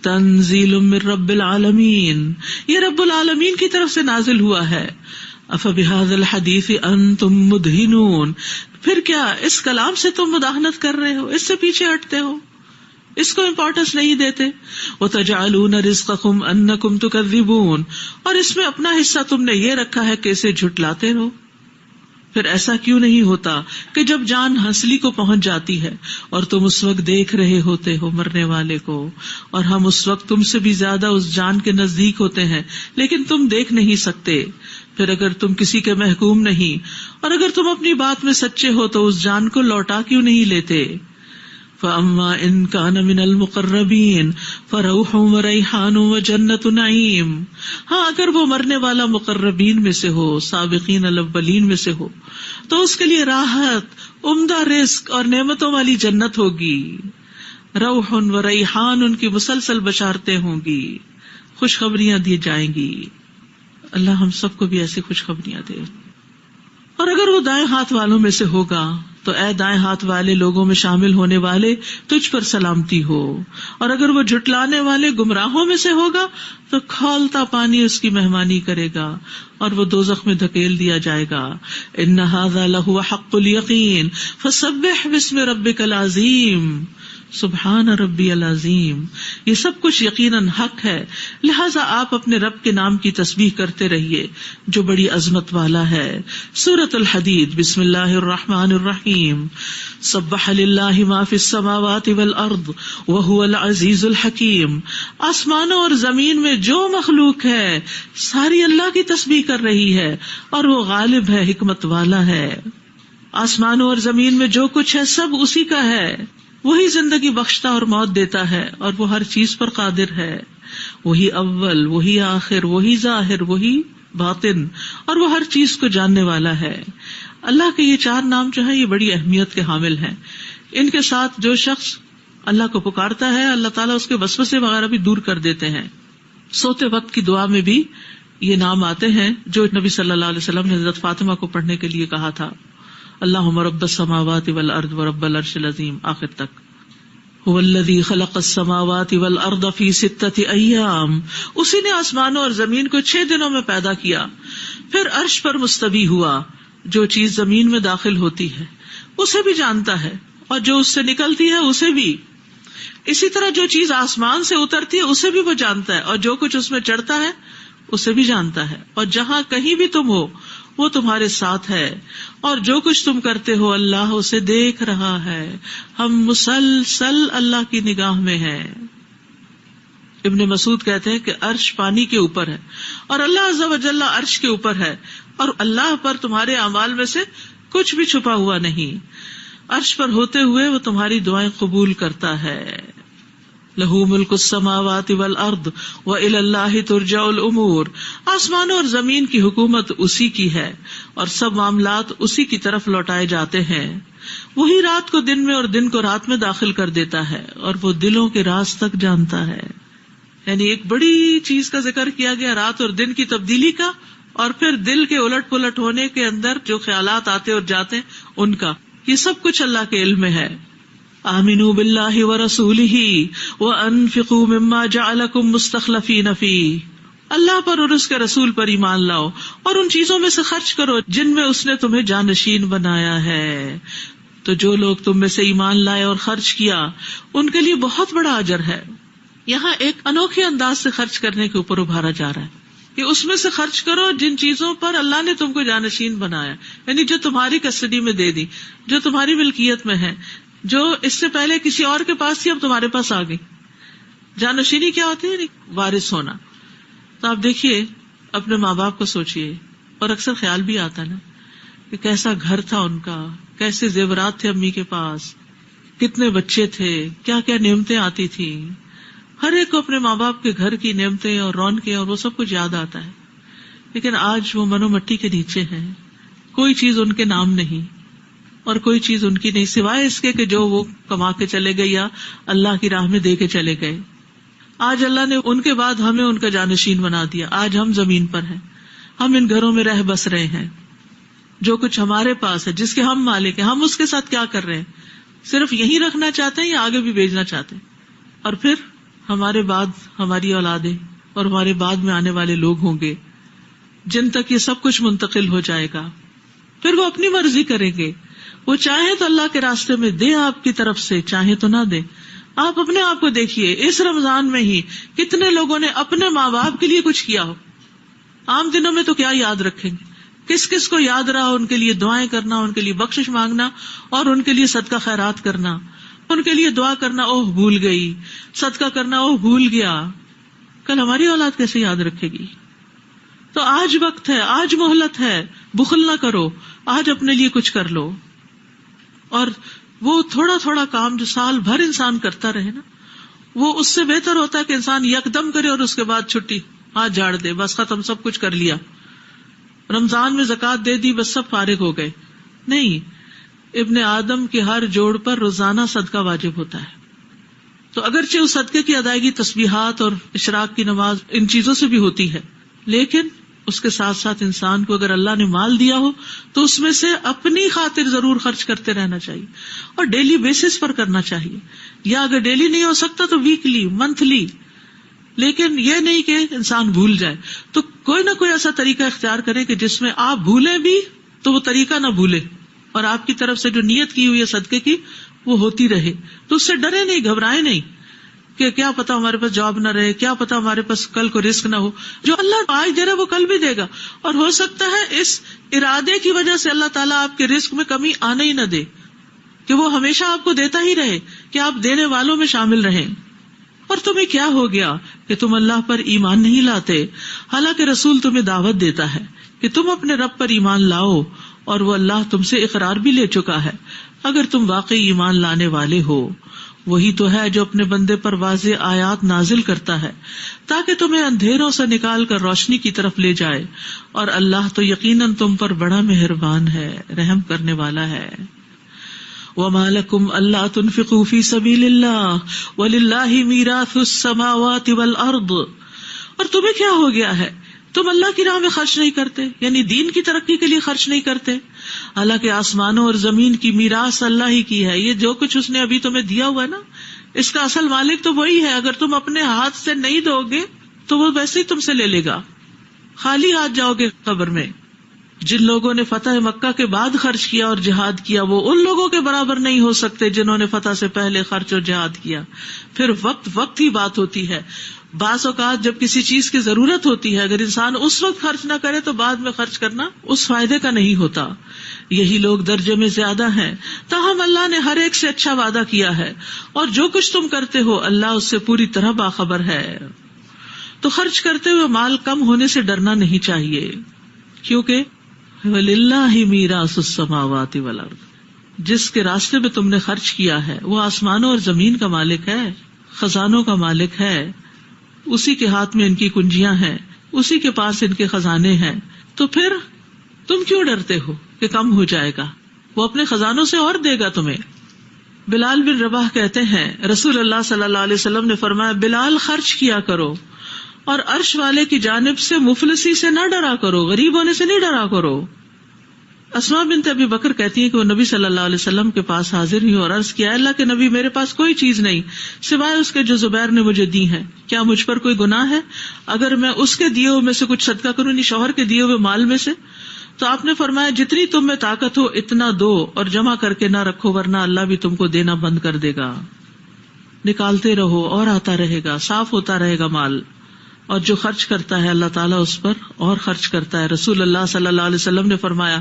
تنزیل من رب العالمین، یہ رب العالمین کی طرف سے نازل ہوا ہے۔ افبہذا الحدیث انتم مدہنون، پھر کیا اس کلام سے تم مداہنت کر رہے ہو، اس سے پیچھے ہٹتے ہو، اس کو امپورٹنس نہیں دیتے۔ وتجعلون رزقکم انکم تکذبون، اور اس میں اپنا حصہ تم نے یہ رکھا ہے کہ اسے جھٹلاتے رہو۔ پھر ایسا کیوں نہیں ہوتا کہ جب جان ہنسلی کو پہنچ جاتی ہے اور تم اس وقت دیکھ رہے ہوتے ہو مرنے والے کو، اور ہم اس وقت تم سے بھی زیادہ اس جان کے نزدیک ہوتے ہیں لیکن تم دیکھ نہیں سکتے۔ پھر اگر تم کسی کے محکوم نہیں اور اگر تم اپنی بات میں سچے ہو تو اس جان کو لوٹا کیوں نہیں لیتے؟ فَأَمَّا إِن كَانَ مِنَ الْمُقَرَّبِينَ فَرَوْحٌ وَرَيْحَانٌ وَجَنَّتُ نَعِيمٍ، ہاں اگر وہ مرنے والا مقربین میں سے ہو، سابقین الاولین میں سے ہو، تو اس کے لیے راحت، عمدہ رزق اور نعمتوں والی جنت ہوگی۔ روح و ریحان، ان کی مسلسل بشارتیں ہوں گی، خوشخبریاں دی جائیں گی۔ اللہ ہم سب کو بھی ایسی خوشخبریاں دے۔ اور اگر وہ دائیں ہاتھ والوں میں سے ہوگا تو اے دائیں ہاتھ والے لوگوں میں شامل ہونے والے تجھ پر سلامتی ہو، اور اگر وہ جھٹلانے والے گمراہوں میں سے ہوگا تو کھولتا پانی اس کی مہمانی کرے گا اور وہ دوزخ میں دھکیل دیا جائے گا۔ ان ھذا لہو حق الیقین فسبح باسم ربک العظیم، سبحان ربی العظیم، یہ سب کچھ یقیناً حق ہے، لہذا آپ اپنے رب کے نام کی تسبیح کرتے رہیے جو بڑی عظمت والا ہے۔ سورۃ الحدید، بسم اللہ الرحمن الرحیم۔ سبح للہ ما فی السماوات والارض وہو العزیز الحکیم، آسمانوں اور زمین میں جو مخلوق ہے ساری اللہ کی تسبیح کر رہی ہے اور وہ غالب ہے، حکمت والا ہے۔ آسمانوں اور زمین میں جو کچھ ہے سب اسی کا ہے، وہی زندگی بخشتا اور موت دیتا ہے اور وہ ہر چیز پر قادر ہے۔ وہی اول، وہی آخر، وہی ظاہر، وہی باطن، اور وہ ہر چیز کو جاننے والا ہے۔ اللہ کے یہ چار نام جو ہیں یہ بڑی اہمیت کے حامل ہیں۔ ان کے ساتھ جو شخص اللہ کو پکارتا ہے اللہ تعالیٰ اس کے وسوسے وغیرہ بھی دور کر دیتے ہیں۔ سوتے وقت کی دعا میں بھی یہ نام آتے ہیں جو نبی صلی اللہ علیہ وسلم نے حضرت فاطمہ کو پڑھنے کے لیے کہا تھا، اللہم رب السماوات والارض ورب العرش العظیم، آخر تک۔ هو الذی خلق السماوات والارض فی 6 ایام، اسی نے آسمانوں اور زمین کو 6 دنوں میں پیدا کیا، پھر عرش پر مستوی ہوا۔ جو چیز زمین میں داخل ہوتی ہے اسے بھی جانتا ہے اور جو اس سے نکلتی ہے اسے بھی، اسی طرح جو چیز آسمان سے اترتی ہے اسے بھی وہ جانتا ہے، اور جو کچھ اس میں چڑھتا ہے اسے بھی جانتا ہے، اور جہاں کہیں بھی تم ہو وہ تمہارے ساتھ ہے، اور جو کچھ تم کرتے ہو اللہ اسے دیکھ رہا ہے۔ ہم مسلسل اللہ کی نگاہ میں ہیں۔ ابن مسعود کہتے ہیں کہ عرش پانی کے اوپر ہے اور اللہ عز و جل عرش کے اوپر ہے، اور اللہ پر تمہارے اعمال میں سے کچھ بھی چھپا ہوا نہیں۔ عرش پر ہوتے ہوئے وہ تمہاری دعائیں قبول کرتا ہے۔ لہو ملک السماوات والارض وإلی اللہ ترجع الامور، آسمانوں اور زمین کی حکومت اسی کی ہے اور سب معاملات اسی کی طرف لوٹائے جاتے ہیں۔ وہی رات کو دن میں اور دن کو رات میں داخل کر دیتا ہے، اور وہ دلوں کے راز تک جانتا ہے۔ یعنی ایک بڑی چیز کا ذکر کیا گیا رات اور دن کی تبدیلی کا، اور پھر دل کے الٹ پلٹ ہونے کے اندر جو خیالات آتے اور جاتے ہیں ان کا، یہ سب کچھ اللہ کے علم میں ہے۔ آمنوا باللہ ورسولہ وانفقوا مما جعلکم مستخلفین فیہ، اللہ پر اور اس کے رسول پر ایمان لاؤ اور ان چیزوں میں سے خرچ کرو جن میں اس نے تمہیں جانشین بنایا ہے۔ تو جو لوگ تم میں سے ایمان لائے اور خرچ کیا ان کے لیے بہت بڑا اجر ہے۔ یہاں ایک انوکھے انداز سے خرچ کرنے کے اوپر ابھارا جا رہا ہے کہ اس میں سے خرچ کرو جن چیزوں پر اللہ نے تم کو جانشین بنایا، یعنی جو تمہاری کسٹڈی میں دے دی، جو تمہاری ملکیت میں ہے، جو اس سے پہلے کسی اور کے پاس تھی اب تمہارے پاس آ گئی۔ جانشینی کیا ہوتی ہے؟ وارث ہونا۔ تو آپ دیکھیے اپنے ماں باپ کو سوچئے، اور اکثر خیال بھی آتا نا کہ کیسا گھر تھا ان کا، کیسے زیورات تھے امی کے پاس، کتنے بچے تھے، کیا کیا نعمتیں آتی تھی۔ ہر ایک کو اپنے ماں باپ کے گھر کی نعمتیں اور رونقیں اور وہ سب کچھ یاد آتا ہے، لیکن آج وہ منو مٹی کے نیچے ہیں، کوئی چیز ان کے نام نہیں اور کوئی چیز ان کی نہیں، سوائے اس کے کہ جو وہ کما کے چلے گئے یا اللہ کی راہ میں دے کے چلے گئے۔ آج اللہ نے ان کے بعد ہمیں ان کا جانشین بنا دیا، آج ہم زمین پر ہیں، ہم ان گھروں میں رہ بس رہے ہیں، جو کچھ ہمارے پاس ہے جس کے ہم مالک ہیں، ہم اس کے ساتھ کیا کر رہے ہیں؟ صرف یہی رکھنا چاہتے ہیں یا آگے بھی بھیجنا چاہتے ہیں؟ اور پھر ہمارے بعد ہماری اولادیں اور ہمارے بعد میں آنے والے لوگ ہوں گے جن تک یہ سب کچھ منتقل ہو جائے گا، پھر وہ اپنی مرضی کریں گے، وہ چاہیں تو اللہ کے راستے میں دیں آپ کی طرف سے، چاہیں تو نہ دیں۔ آپ اپنے آپ کو دیکھیے، اس رمضان میں ہی کتنے لوگوں نے اپنے ماں باپ کے لیے کچھ کیا ہو۔ عام دنوں میں تو کیا یاد رکھیں گے، کس کس کو یاد رہا ان کے لیے دعائیں کرنا، ان کے لیے بخشش مانگنا اور ان کے لیے صدقہ خیرات کرنا، ان کے لیے دعا کرنا، اوہ بھول گئی، صدقہ کرنا، اوہ بھول گیا۔ کل ہماری اولاد کیسے یاد رکھے گی؟ تو تو آج وقت ہے، آج مہلت ہے، بخل نہ کرو، آج اپنے لیے کچھ کر لو. اور وہ تھوڑا تھوڑا کام جو سال بھر انسان کرتا رہے نا، وہ اس سے بہتر ہوتا ہے کہ انسان یکدم کرے اور اس کے بعد چھٹی، ہاتھ جھاڑ دے، بس ختم، سب کچھ کر لیا. رمضان میں زکوٰۃ دے دی، بس سب فارغ ہو گئے. نہیں، ابن آدم کے ہر جوڑ پر روزانہ صدقہ واجب ہوتا ہے. تو اگرچہ اس صدقے کی ادائیگی تسبیحات اور اشراق کی نماز ان چیزوں سے بھی ہوتی ہے، لیکن اس کے ساتھ ساتھ انسان کو اگر اللہ نے مال دیا ہو تو اس میں سے اپنی خاطر ضرور خرچ کرتے رہنا چاہیے، اور ڈیلی بیسس پر کرنا چاہیے، یا اگر ڈیلی نہیں ہو سکتا تو ویکلی، منتھلی. لیکن یہ نہیں کہ انسان بھول جائے. تو کوئی نہ کوئی ایسا طریقہ اختیار کرے کہ جس میں آپ بھولیں بھی تو وہ طریقہ نہ بھولے، اور آپ کی طرف سے جو نیت کی ہوئی ہے صدقے کی وہ ہوتی رہے. تو اس سے ڈرے نہیں، گھبرائے نہیں کہ کیا پتا ہمارے پاس جاب نہ رہے، کیا پتا ہمارے پاس کل کو رزق نہ ہو. جو اللہ آج دے رہا وہ کل بھی دے گا، اور ہو سکتا ہے اس ارادے کی وجہ سے اللہ تعالیٰ آپ کے رزق میں کمی آنے ہی نہ دے، کہ وہ ہمیشہ آپ کو دیتا ہی رہے، کہ آپ دینے والوں میں شامل رہیں. اور تمہیں کیا ہو گیا کہ تم اللہ پر ایمان نہیں لاتے، حالانکہ رسول تمہیں دعوت دیتا ہے کہ تم اپنے رب پر ایمان لاؤ، اور وہ اللہ تم سے اقرار بھی لے چکا ہے. اگر تم واقعی ایمان لانے والے ہو، وہی تو ہے جو اپنے بندے پر واضح آیات نازل کرتا ہے تاکہ تمہیں اندھیروں سے نکال کر روشنی کی طرف لے جائے، اور اللہ تو یقیناً تم پر بڑا مہربان ہے، رحم کرنے والا ہے. وَمَا لَكُمْ أَلَّا تُنْفِقُوا فِي سَبِيلِ اللَّهِ وَلِلَّهِ مِيرَاثُ السَّمَاوَاتِ وَالْأَرْضِ. اور تمہیں کیا ہو گیا ہے، تم اللہ کی راہ میں خرچ نہیں کرتے، یعنی دین کی ترقی کے لیے خرچ نہیں کرتے، حالانکہ آسمانوں اور زمین کی میراث اللہ ہی کی ہے. یہ جو کچھ اس نے ابھی تمہیں دیا ہوا ہے نا، اس کا اصل مالک تو وہی ہے. اگر تم اپنے ہاتھ سے نہیں دو گے تو وہ ویسے ہی تم سے لے لے گا، خالی ہاتھ جاؤ گے قبر میں. جن لوگوں نے فتح مکہ کے بعد خرچ کیا اور جہاد کیا، وہ ان لوگوں کے برابر نہیں ہو سکتے جنہوں نے فتح سے پہلے خرچ اور جہاد کیا. پھر وقت ہی بات ہوتی ہے. بعض اوقات جب کسی چیز کی ضرورت ہوتی ہے، اگر انسان اس وقت خرچ نہ کرے تو بعد میں خرچ کرنا اس فائدے کا نہیں ہوتا. یہی لوگ درجے میں زیادہ ہیں، تاہم اللہ نے ہر ایک سے اچھا وعدہ کیا ہے، اور جو کچھ تم کرتے ہو اللہ اس سے پوری طرح باخبر ہے. تو خرچ کرتے ہوئے مال کم ہونے سے ڈرنا نہیں چاہیے، کیونکہ وَلِلَّهِ مِيرَاثُ السَّمَاوَاتِ وَالْأَرْضِ، جس کے راستے میں تم نے خرچ کیا ہے وہ آسمانوں اور زمین کا مالک ہے، خزانوں کا مالک ہے، اسی کے ہاتھ میں ان کی کنجیاں ہیں، اسی کے پاس ان کے خزانے ہیں. تو پھر تم کیوں ڈرتے ہو کہ کم ہو جائے گا؟ وہ اپنے خزانوں سے اور دے گا تمہیں. بلال بن رباح کہتے ہیں رسول اللہ صلی اللہ علیہ وسلم نے فرمایا، بلال خرچ کیا کرو اور عرش والے کی جانب سے مفلسی سے نہ ڈرا کرو، غریب ہونے سے نہیں ڈرا کرو. اسماء بنت ابی بکر کہتی ہیں کہ وہ نبی صلی اللہ علیہ وسلم کے پاس حاضر ہوئی اور عرض کیا، اللہ کے نبی میرے پاس کوئی چیز نہیں سوائے اس کے جو زبیر نے مجھے دی ہیں، کیا مجھ پر کوئی گناہ ہے اگر میں اس کے دیے ہوئے میں سے کچھ صدقہ کروں، نہیں شوہر کے دیے ہوئے مال میں سے؟ تو آپ نے فرمایا، جتنی تم میں طاقت ہو اتنا دو اور جمع کر کے نہ رکھو، ورنہ اللہ بھی تم کو دینا بند کر دے گا. نکالتے رہو اور آتا رہے گا، صاف ہوتا رہے گا مال. اور جو خرچ کرتا ہے اللہ تعالیٰ اس پر اور خرچ کرتا ہے. رسول اللہ صلی اللہ علیہ وسلم نے فرمایا،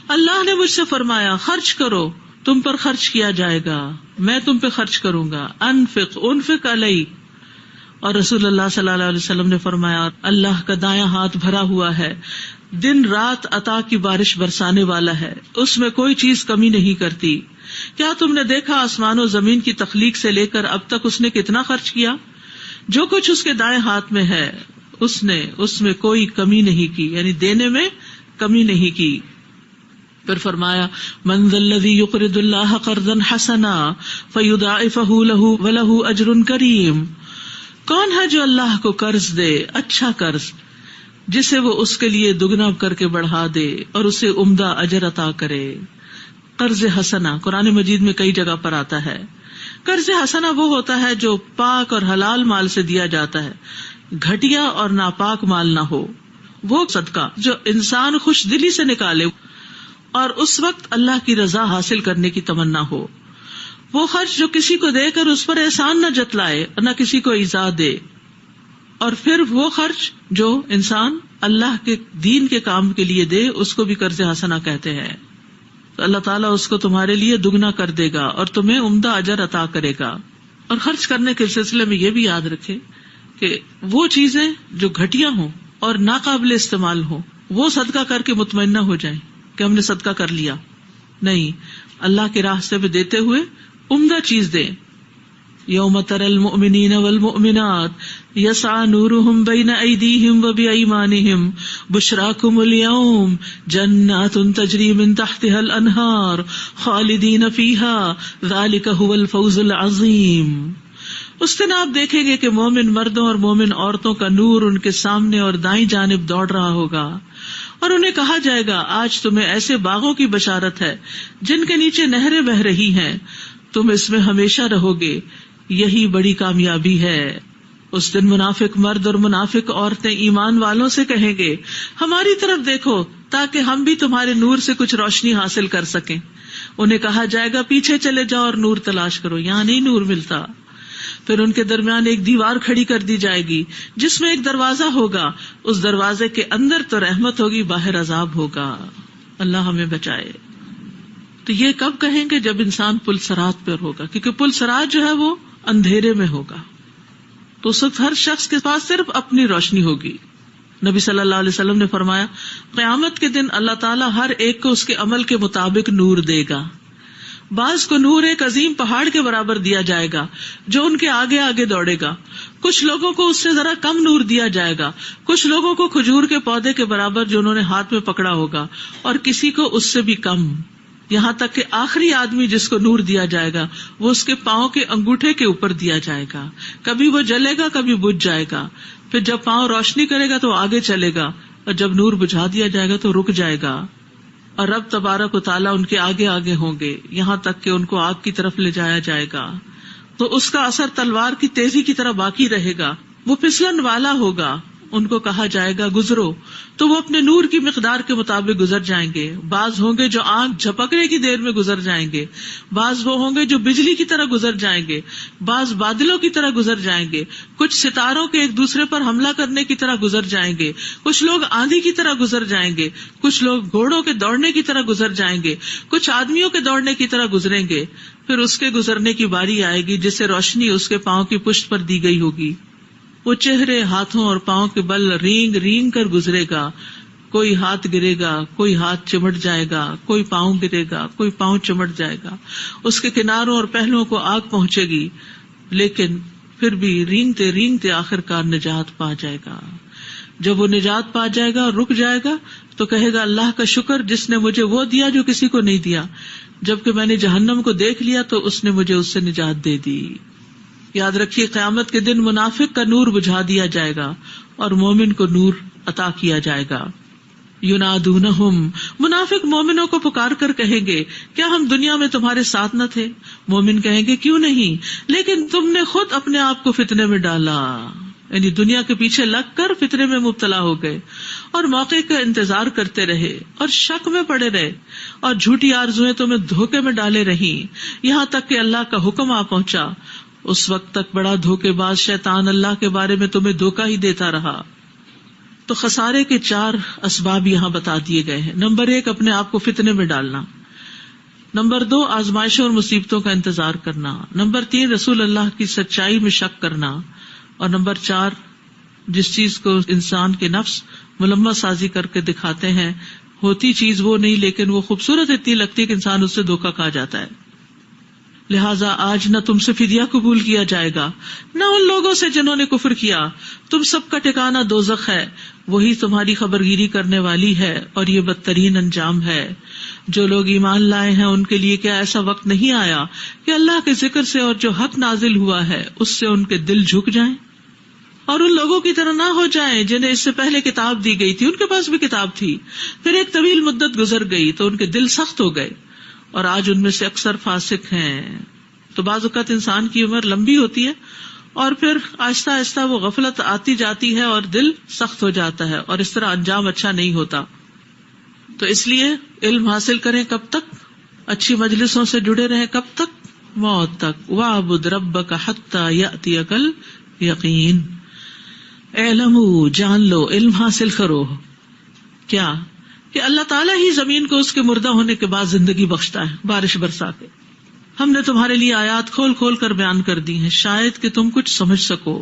اللہ نے مجھ سے فرمایا خرچ کرو، تم پر خرچ کیا جائے گا، میں تم پہ خرچ کروں گا. انفق علی. اور رسول اللہ صلی اللہ علیہ وسلم نے فرمایا، اللہ کا دایاں ہاتھ بھرا ہوا ہے، دن رات عطا کی بارش برسانے والا ہے، اس میں کوئی چیز کمی نہیں کرتی. کیا تم نے دیکھا آسمان و زمین کی تخلیق سے لے کر اب تک اس نے کتنا خرچ کیا؟ جو کچھ اس کے دائیں ہاتھ میں ہے اس نے اس میں کوئی کمی نہیں کی، یعنی دینے میں کمی نہیں کی. پھر فرمایا، من ذا الذی یقرض اللہ قرضا حسنا فیضاعفہ لہ ولہ اجر کریم. کون ہے جو اللہ کو قرض دے، اچھا قرض جسے وہ اس کے لیے دگنا کر کے بڑھا دے اور اسے عمدہ اجر عطا کرے. قرض حسنا قرآن مجید میں کئی جگہ پر آتا ہے. قرض حسنا وہ ہوتا ہے جو پاک اور حلال مال سے دیا جاتا ہے، گھٹیا اور ناپاک مال نہ ہو. وہ صدقہ جو انسان خوش دلی سے نکالے اور اس وقت اللہ کی رضا حاصل کرنے کی تمنا ہو. وہ خرچ جو کسی کو دے کر اس پر احسان نہ جتلائے اور نہ کسی کو ایذا دے. اور پھر وہ خرچ جو انسان اللہ کے دین کے کام کے لیے دے اس کو بھی قرض حسنا کہتے ہیں. تو اللہ تعالیٰ اس کو تمہارے لیے دگنا کر دے گا اور تمہیں عمدہ اجر عطا کرے گا. اور خرچ کرنے کے سلسلے میں یہ بھی یاد رکھے کہ وہ چیزیں جو گھٹیا ہوں اور ناقابل استعمال ہو، وہ صدقہ کر کے مطمئنہ ہو جائیں کہ ہم نے صدقہ کر لیا. نہیں، اللہ کے راستے پہ دیتے ہوئے عمدہ چیز دیں. یوم تری المؤمنین والمؤمنات یسعی نورہم بین ایدیہم وبایمانہم بشراکم اليوم جنات تجری من تحتها الانہار خالدین فیہا ذلک هو الفوز العظیم. اس دن آپ دیکھیں گے کہ مومن مردوں اور مومن عورتوں کا نور ان کے سامنے اور دائیں جانب دوڑ رہا ہوگا، اور انہیں کہا جائے گا آج تمہیں ایسے باغوں کی بشارت ہے جن کے نیچے نہریں بہہ رہی ہیں، تم اس میں ہمیشہ رہو گے، یہی بڑی کامیابی ہے. اس دن منافق مرد اور منافق عورتیں ایمان والوں سے کہیں گے ہماری طرف دیکھو تاکہ ہم بھی تمہارے نور سے کچھ روشنی حاصل کر سکیں. انہیں کہا جائے گا پیچھے چلے جاؤ اور نور تلاش کرو، یہاں نہیں نور ملتا. پھر ان کے درمیان ایک دیوار کھڑی کر دی جائے گی جس میں ایک دروازہ ہوگا، اس دروازے کے اندر تو رحمت ہوگی، باہر عذاب ہوگا. اللہ ہمیں بچائے. تو یہ کب کہیں گے؟ جب انسان پل صراط پر ہوگا، کیونکہ پل صراط جو ہے وہ اندھیرے میں ہوگا، تو اس وقت ہر شخص کے پاس صرف اپنی روشنی ہوگی. نبی صلی اللہ علیہ وسلم نے فرمایا قیامت کے دن اللہ تعالیٰ ہر ایک کو اس کے عمل کے مطابق نور دے گا. بعض کو نور ایک عظیم پہاڑ کے برابر دیا جائے گا جو ان کے آگے آگے دوڑے گا، کچھ لوگوں کو اس سے ذرا کم نور دیا جائے گا، کچھ لوگوں کو کھجور کے پودے کے برابر جو انہوں نے ہاتھ میں پکڑا ہوگا، اور کسی کو اس سے بھی کم. یہاں تک کہ آخری آدمی جس کو نور دیا جائے گا وہ اس کے پاؤں کے انگوٹھے کے اوپر دیا جائے گا. کبھی وہ جلے گا، کبھی بجھ جائے گا. پھر جب پاؤں روشنی کرے گا تو آگے چلے گا، اور جب نور بجھا دیا جائے گا تو رک جائے گا. اور رب تبارک و تعالیٰ ان کے آگے آگے ہوں گے یہاں تک کہ ان کو آگ کی طرف لے جایا جائے گا. تو اس کا اثر تلوار کی تیزی کی طرح باقی رہے گا. وہ پھسلن والا ہوگا. ان کو کہا جائے گا گزرو، تو وہ اپنے نور کی مقدار کے مطابق گزر جائیں گے. بعض ہوں گے جو آنکھ جھپکنے کی دیر میں گزر جائیں گے، بعض وہ ہوں گے جو بجلی کی طرح گزر جائیں گے، بعض بادلوں کی طرح گزر جائیں گے، کچھ ستاروں کے ایک دوسرے پر حملہ کرنے کی طرح گزر جائیں گے، کچھ لوگ آندھی کی طرح گزر جائیں گے، کچھ لوگ گھوڑوں کے دوڑنے کی طرح گزر جائیں گے، کچھ آدمیوں کے دوڑنے کی طرح گزریں گے. پھر اس کے گزرنے کی باری آئے گی جسے روشنی اس کے پاؤں کی پشت پر دی گئی ہوگی. وہ چہرے، ہاتھوں اور پاؤں کے بل رینگ رینگ کر گزرے گا. کوئی ہاتھ گرے گا، کوئی ہاتھ چمٹ جائے گا، کوئی پاؤں گرے گا، کوئی پاؤں چمٹ جائے گا. اس کے کناروں اور پہلوؤں کو آگ پہنچے گی، لیکن پھر بھی رینگتے رینگتے آخر کار نجات پا جائے گا. جب وہ نجات پا جائے گا اور رک جائے گا تو کہے گا اللہ کا شکر جس نے مجھے وہ دیا جو کسی کو نہیں دیا. جبکہ میں نے جہنم کو دیکھ لیا تو اس نے مجھے اس سے نجات دے دی. یاد رکھیے قیامت کے دن منافق کا نور بجھا دیا جائے گا اور مومن کو نور عطا کیا جائے گا. ینادونہم، منافق مومنوں کو پکار کر کہیں گے کیا ہم دنیا میں تمہارے ساتھ نہ تھے؟ مومن کہیں گے کیوں نہیں، لیکن تم نے خود اپنے آپ کو فتنے میں ڈالا. یعنی دنیا کے پیچھے لگ کر فتنے میں مبتلا ہو گئے اور موقع کا انتظار کرتے رہے اور شک میں پڑے رہے اور جھوٹی آرزویں تمہیں دھوکے میں ڈالے رہیں، یہاں تک کہ اللہ کا حکم آ پہنچا. اس وقت تک بڑا دھوکے باز شیطان اللہ کے بارے میں تمہیں دھوکہ ہی دیتا رہا. تو خسارے کے 4 اسباب یہاں بتا دیے گئے ہیں. نمبر 1 اپنے آپ کو فتنے میں ڈالنا. نمبر 2 آزمائشوں اور مصیبتوں کا انتظار کرنا. نمبر 3 رسول اللہ کی سچائی میں شک کرنا. اور نمبر 4 جس چیز کو انسان کے نفس ملمہ سازی کر کے دکھاتے ہیں، ہوتی چیز وہ نہیں لیکن وہ خوبصورت اتنی لگتی ہے کہ انسان اس سے دھوکہ کھا جاتا ہے. لہٰذا آج نہ تم سے فدیہ قبول کیا جائے گا نہ ان لوگوں سے جنہوں نے کفر کیا. تم سب کا ٹھکانہ دوزخ ہے، وہی تمہاری خبرگیری کرنے والی ہے اور یہ بدترین انجام ہے. جو لوگ ایمان لائے ہیں ان کے لیے کیا ایسا وقت نہیں آیا کہ اللہ کے ذکر سے اور جو حق نازل ہوا ہے اس سے ان کے دل جھک جائیں اور ان لوگوں کی طرح نہ ہو جائیں جنہیں اس سے پہلے کتاب دی گئی تھی. ان کے پاس بھی کتاب تھی، پھر ایک طویل مدت گزر گئی تو ان کے دل سخت ہو گئے اور آج ان میں سے اکثر فاسق ہیں. تو بعض اوقات انسان کی عمر لمبی ہوتی ہے اور پھر آہستہ آہستہ وہ غفلت آتی جاتی ہے اور دل سخت ہو جاتا ہے اور اس طرح انجام اچھا نہیں ہوتا. تو اس لیے علم حاصل کریں. کب تک؟ اچھی مجلسوں سے جڑے رہیں. کب تک؟ موت تک. وَاعْبُدْ رَبَّكَ حَتَّى يَأْتِيَكَ الْيَقِينُ. اعلموا، جان لو، علم حاصل کرو. کیا؟ کہ اللہ تعالیٰ ہی زمین کو اس کے مردہ ہونے کے بعد زندگی بخشتا ہے، بارش برسا کے. ہم نے تمہارے لیے آیات کھول کھول کر بیان کر دی ہیں شاید کہ تم کچھ سمجھ سکو.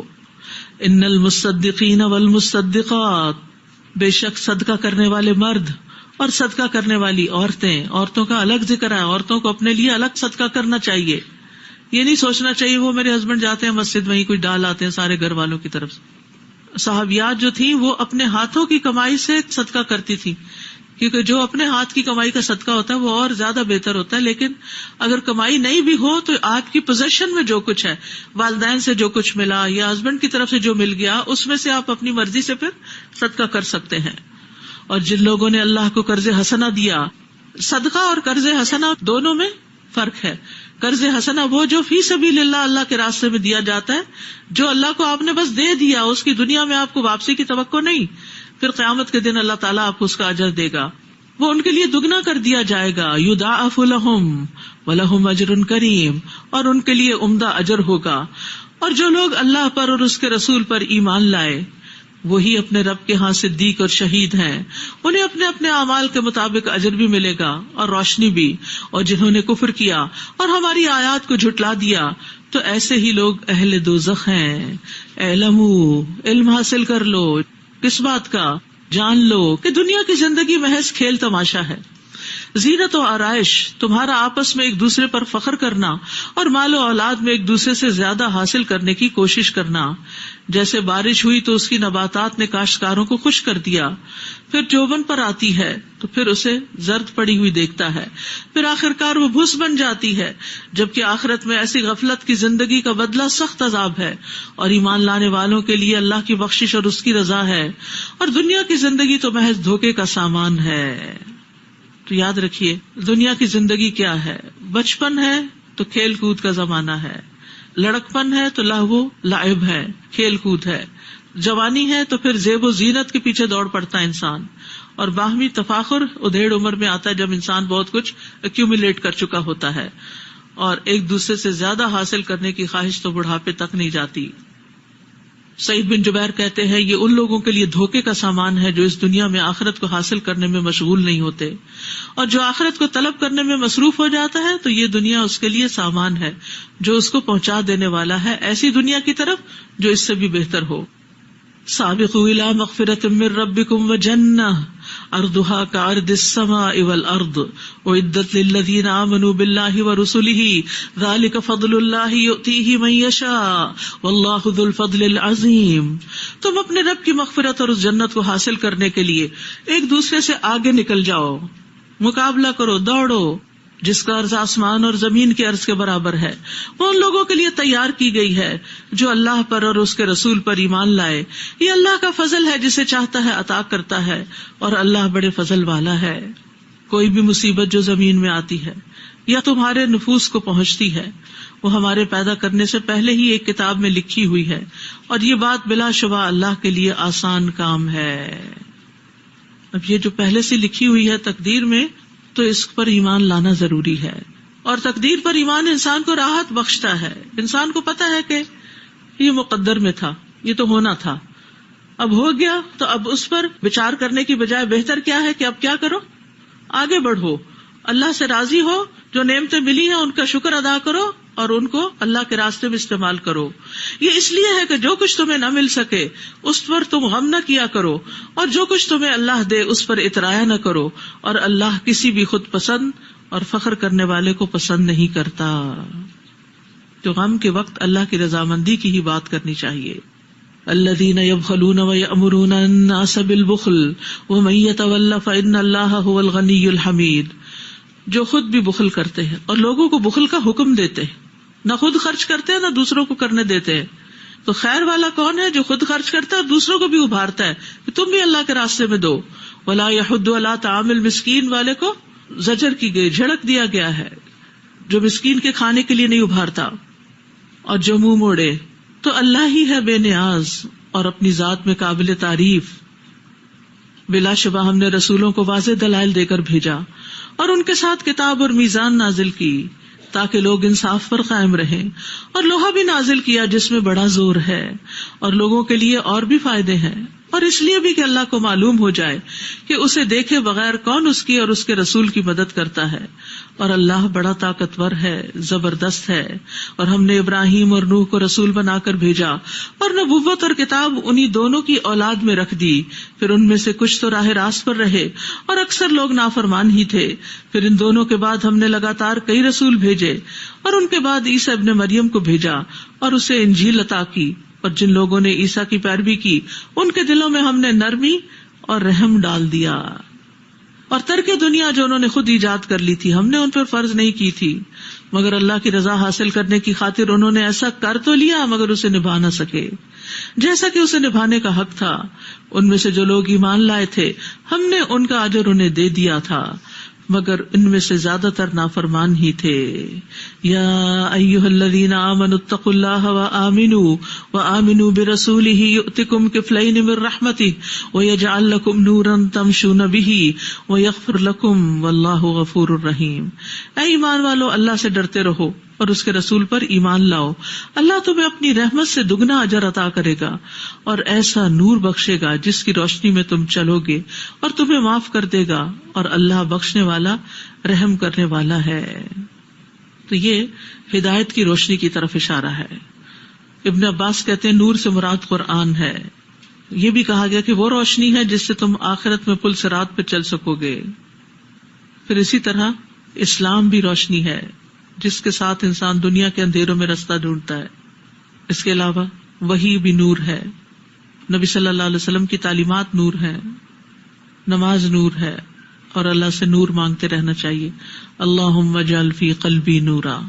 ان المصدقین والمصدقات بے شک صدقہ کرنے والے مرد اور صدقہ کرنے والی عورتیں، عورتوں کا الگ ذکر ہے، عورتوں کو اپنے لیے الگ صدقہ کرنا چاہیے. یہ نہیں سوچنا چاہیے وہ میرے ہسبینڈ جاتے ہیں مسجد وہیں کچھ ڈال آتے ہیں سارے گھر والوں کی طرف سے. صحابیات جو تھیں وہ اپنے ہاتھوں کی کمائی سے صدقہ کرتی تھی، کیونکہ جو اپنے ہاتھ کی کمائی کا صدقہ ہوتا ہے وہ اور زیادہ بہتر ہوتا ہے. لیکن اگر کمائی نہیں بھی ہو تو آپ کی پوزیشن میں جو کچھ ہے، والدین سے جو کچھ ملا یا ہسبینڈ کی طرف سے جو مل گیا، اس میں سے آپ اپنی مرضی سے پھر صدقہ کر سکتے ہیں. اور جن لوگوں نے اللہ کو قرض حسنہ دیا، صدقہ اور قرض حسنہ دونوں میں فرق ہے. قرض حسنہ وہ جو فی سبیل اللہ کے راستے میں دیا جاتا ہے، جو اللہ کو آپ نے بس دے دیا، اس کی دنیا میں آپ کو واپسی کی توقع نہیں، پھر قیامت کے دن اللہ تعالیٰ آپ کو اس کا اجر دے گا، وہ ان کے لیے دگنا کر دیا جائے گا. یضاعف لہم ولہم اجر کریم، اور ان کے لیے عمدہ اجر ہوگا. اور جو لوگ اللہ پر اور اس کے رسول پر ایمان لائے، وہی اپنے رب کے ہاں صدیق اور شہید ہیں، انہیں اپنے اپنے اعمال کے مطابق اجر بھی ملے گا اور روشنی بھی. اور جنہوں نے کفر کیا اور ہماری آیات کو جھٹلا دیا تو ایسے ہی لوگ اہل دوزخ ہیں. اعلموا، علم حاصل کر لو. کس بات کا؟ جان لو کہ دنیا کی زندگی محض کھیل تماشا ہے. زینت و آرائش، تمہارا آپس میں ایک دوسرے پر فخر کرنا اور مال و اولاد میں ایک دوسرے سے زیادہ حاصل کرنے کی کوشش کرنا. جیسے بارش ہوئی تو اس کی نباتات نے کاشتکاروں کو خوش کر دیا، پھر جوبن پر آتی ہے تو پھر اسے زرد پڑی ہوئی دیکھتا ہے، پھر آخرکار وہ بھوس بن جاتی ہے. جبکہ آخرت میں ایسی غفلت کی زندگی کا بدلہ سخت عذاب ہے. اور ایمان لانے والوں کے لیے اللہ کی بخشش اور اس کی رضا ہے، اور دنیا کی زندگی تو محض دھوکے کا سامان ہے. تو یاد رکھیے دنیا کی زندگی کیا ہے. بچپن ہے تو کھیل کود کا زمانہ ہے، لڑکپن ہے تو لہو لعب ہے، کھیل کود ہے. جوانی ہے تو پھر زیب و زینت کے پیچھے دوڑ پڑتا ہے انسان. اور باہمی تفاخر ادھیڑ عمر میں آتا ہے جب انسان بہت کچھ ایکیومولیٹ کر چکا ہوتا ہے، اور ایک دوسرے سے زیادہ حاصل کرنے کی خواہش تو بڑھاپے تک نہیں جاتی. سعید بن جبیر کہتے ہیں یہ ان لوگوں کے لیے دھوکے کا سامان ہے جو اس دنیا میں آخرت کو حاصل کرنے میں مشغول نہیں ہوتے، اور جو آخرت کو طلب کرنے میں مصروف ہو جاتا ہے تو یہ دنیا اس کے لیے سامان ہے جو اس کو پہنچا دینے والا ہے ایسی دنیا کی طرف جو اس سے بھی بہتر ہو. سابقوا الی مغفرۃ من ربکم وجنہ عرضها كعرض السماء والارض اعدت للذین آمنوا باللہ ورسلہ ذلک فضل اللہ یؤتیہ من یشاء واللہ ذو الفضل العظیم. تم اپنے رب کی مغفرت اور اس جنت کو حاصل کرنے کے لیے ایک دوسرے سے آگے نکل جاؤ، مقابلہ کرو، دوڑو. جس کا عرض آسمان اور زمین کے عرض کے برابر ہے، وہ ان لوگوں کے لیے تیار کی گئی ہے جو اللہ پر اور اس کے رسول پر ایمان لائے. یہ اللہ کا فضل ہے، جسے چاہتا ہے عطا کرتا ہے، اور اللہ بڑے فضل والا ہے. کوئی بھی مصیبت جو زمین میں آتی ہے یا تمہارے نفوس کو پہنچتی ہے، وہ ہمارے پیدا کرنے سے پہلے ہی ایک کتاب میں لکھی ہوئی ہے، اور یہ بات بلا شبہ اللہ کے لیے آسان کام ہے. اب یہ جو پہلے سے لکھی ہوئی ہے تقدیر میں، تو اس پر ایمان لانا ضروری ہے. اور تقدیر پر ایمان انسان کو راحت بخشتا ہے. انسان کو پتا ہے کہ یہ مقدر میں تھا، یہ تو ہونا تھا، اب ہو گیا، تو اب اس پر وچار کرنے کی بجائے بہتر کیا ہے کہ اب کیا کرو، آگے بڑھو، اللہ سے راضی ہو، جو نعمتیں ملی ہیں ان کا شکر ادا کرو اور ان کو اللہ کے راستے میں استعمال کرو. یہ اس لیے ہے کہ جو کچھ تمہیں نہ مل سکے اس پر تم غم نہ کیا کرو، اور جو کچھ تمہیں اللہ دے اس پر اترایا نہ کرو. اور اللہ کسی بھی خود پسند اور فخر کرنے والے کو پسند نہیں کرتا. تو غم کے وقت اللہ کی رضامندی کی ہی بات کرنی چاہیے. الذین یبخلون ویأمرون الناس بالبخل ومن یتول فإن اللہ هو الغنی الحمید. جو خود بھی بخل کرتے ہیں اور لوگوں کو بخل کا حکم دیتے ہیں، نہ خود خرچ کرتے ہیں نہ دوسروں کو کرنے دیتے ہیں. تو خیر والا کون ہے؟ جو خود خرچ کرتا ہے اور دوسروں کو بھی ابھارتا ہے کہ تم بھی اللہ کے راستے میں دو. ولا یحض علی طعام المسکین والے کو زجر کی گئی، جھڑک دیا گیا ہے، جو مسکین کے کھانے کے لیے نہیں ابھارتا اور جو منہ موڑے. تو اللہ ہی ہے بے نیاز اور اپنی ذات میں قابل تعریف. بلا شبہ ہم نے رسولوں کو واضح دلائل دے کر بھیجا اور ان کے ساتھ کتاب اور میزان نازل کی تاکہ لوگ انصاف پر قائم رہیں، اور لوہا بھی نازل کیا جس میں بڑا زور ہے، اور لوگوں کے لیے اور بھی فائدے ہیں. اور اس لیے بھی کہ اللہ کو معلوم ہو جائے کہ اسے دیکھے بغیر کون اس کی اور اس کے رسول کی مدد کرتا ہے، اور اللہ بڑا طاقتور ہے، زبردست ہے، اور ہم نے ابراہیم اور نوح کو رسول بنا کر بھیجا، اور نبوت اور کتاب انہی دونوں کی اولاد میں رکھ دی، پھر ان میں سے کچھ تو راہ راست پر رہے اور اکثر لوگ نافرمان ہی تھے، پھر ان دونوں کے بعد ہم نے لگاتار کئی رسول بھیجے، اور ان کے بعد عیسیٰ ابن مریم کو بھیجا اور اسے انجیل عطا کی، اور جن لوگوں نے عیسیٰ کی پیروی کی ان کے دلوں میں ہم نے نرمی اور رحم ڈال دیا، اور ترک دنیا جو انہوں نے خود ایجاد کر لی تھی ہم نے ان پر فرض نہیں کی تھی، مگر اللہ کی رضا حاصل کرنے کی خاطر انہوں نے ایسا کر تو لیا مگر اسے نبھا نہ سکے جیسا کہ اسے نبھانے کا حق تھا۔ ان میں سے جو لوگ ایمان لائے تھے ہم نے ان کا اجر انہیں دے دیا تھا، مگر ان میں سے زیادہ تر نافرمان ہی تھے۔ یا ایھا الذین آمنوا اتقوا اللہ وآمنوا برسولہ یؤتکم کفلین من رحمتہ ویجعل لکم نورا تمشون بہ ویغفر لکم واللہ غفور رحیم۔ اے ایمان والو، اللہ سے ڈرتے رہو اور اس کے رسول پر ایمان لاؤ، اللہ تمہیں اپنی رحمت سے دگنا اجر عطا کرے گا اور ایسا نور بخشے گا جس کی روشنی میں تم چلو گے، اور تمہیں معاف کر دے گا، اور اللہ بخشنے والا رحم کرنے والا ہے۔ تو یہ ہدایت کی روشنی کی طرف اشارہ ہے۔ ابن عباس کہتے ہیں نور سے مراد قرآن ہے۔ یہ بھی کہا گیا کہ وہ روشنی ہے جس سے تم آخرت میں پل صراط پہ چل سکو گے۔ پھر اسی طرح اسلام بھی روشنی ہے جس کے ساتھ انسان دنیا کے اندھیروں میں رستہ ڈھونڈتا ہے۔ اس کے علاوہ وحی بھی نور ہے، نبی صلی اللہ علیہ وسلم کی تعلیمات نور ہے، نماز نور ہے، اور اللہ سے نور مانگتے رہنا چاہیے۔ اللہم اجعل فی قلبی نورا،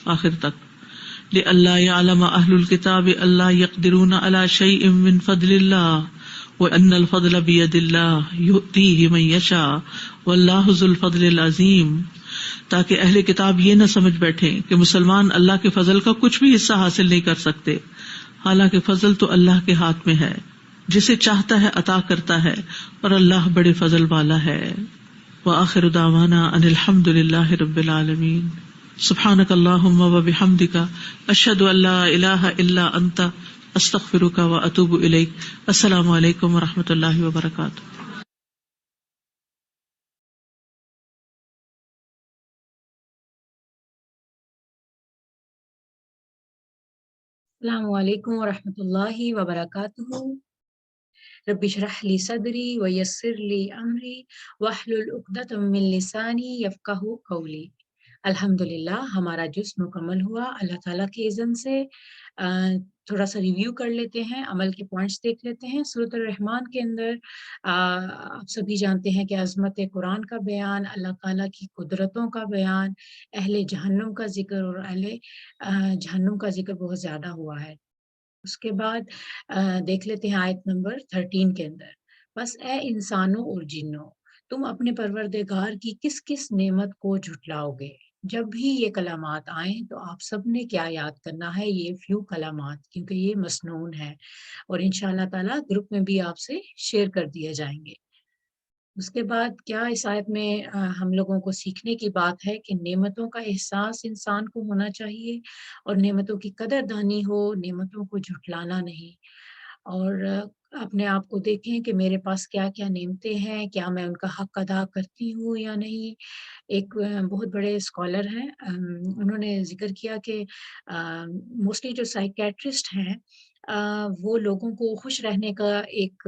آخر تک۔ لئلا یعلم اہل الکتاب الا یقدرون علی شیء من فضل اللہ وان الفضل بید اللہ یؤتیہ من یشاء واللہ ذو الفضل العظیم، تاکہ اہل کتاب یہ نہ سمجھ بیٹھیں کہ مسلمان اللہ کے فضل کا کچھ بھی حصہ حاصل نہیں کر سکتے، حالانکہ فضل تو اللہ کے ہاتھ میں ہے، جسے چاہتا ہے عطا کرتا ہے، اور اللہ بڑے فضل والا ہے۔ وآخر دعوانا ان الحمد للہ رب العالمین۔ سبحانک اللہم وبحمدک، اشہد ان لا الہ الا انت، استغفرک واتوب الیک۔ السلام علیکم ورحمۃ اللہ وبرکاتہ۔ السلام علیکم ورحمۃ اللہ وبرکاتہ۔ رب اشرح لی صدری ویسر لی امری واحلل عقدۃ من لسانی یفقہوا قولی۔ الحمدللہ ہمارا جز مکمل ہوا اللہ تعالیٰ کے اذن سے۔ تھوڑا سا ریویو کر لیتے ہیں، عمل کے پوائنٹس دیکھ لیتے ہیں۔ سورۃ الرحمن کے اندر آپ سبھی جانتے ہیں کہ عظمت قرآن کا بیان، اللہ تعالیٰ کی قدرتوں کا بیان، اہل جہنم کا ذکر، اور اہل جہنم کا ذکر بہت زیادہ ہوا ہے۔ اس کے بعد دیکھ لیتے ہیں آیت نمبر 13 کے اندر، بس اے انسانوں اور جنوں، تم اپنے پروردگار کی کس کس نعمت کو جھٹلاؤ گے؟ جب بھی یہ کلمات آئیں تو آپ سب نے کیا یاد کرنا ہے؟ یہ فیو کلمات، کیونکہ یہ مسنون ہے اور انشاءاللہ تعالیٰ گروپ میں بھی آپ سے شیئر کر دیے جائیں گے۔ اس کے بعد کیا اس آیت میں ہم لوگوں کو سیکھنے کی بات ہے کہ نعمتوں کا احساس انسان کو ہونا چاہیے، اور نعمتوں کی قدر دانی ہو، نعمتوں کو جھٹلانا نہیں۔ اور اپنے آپ کو دیکھیں کہ میرے پاس کیا کیا نعمتیں ہیں، کیا میں ان کا حق ادا کرتی ہوں یا نہیں۔ ایک بہت بڑے اسکالر ہیں، انہوں نے ذکر کیا کہ موسٹلی جو سائیکیٹرسٹ ہیں وہ لوگوں کو خوش رہنے کا ایک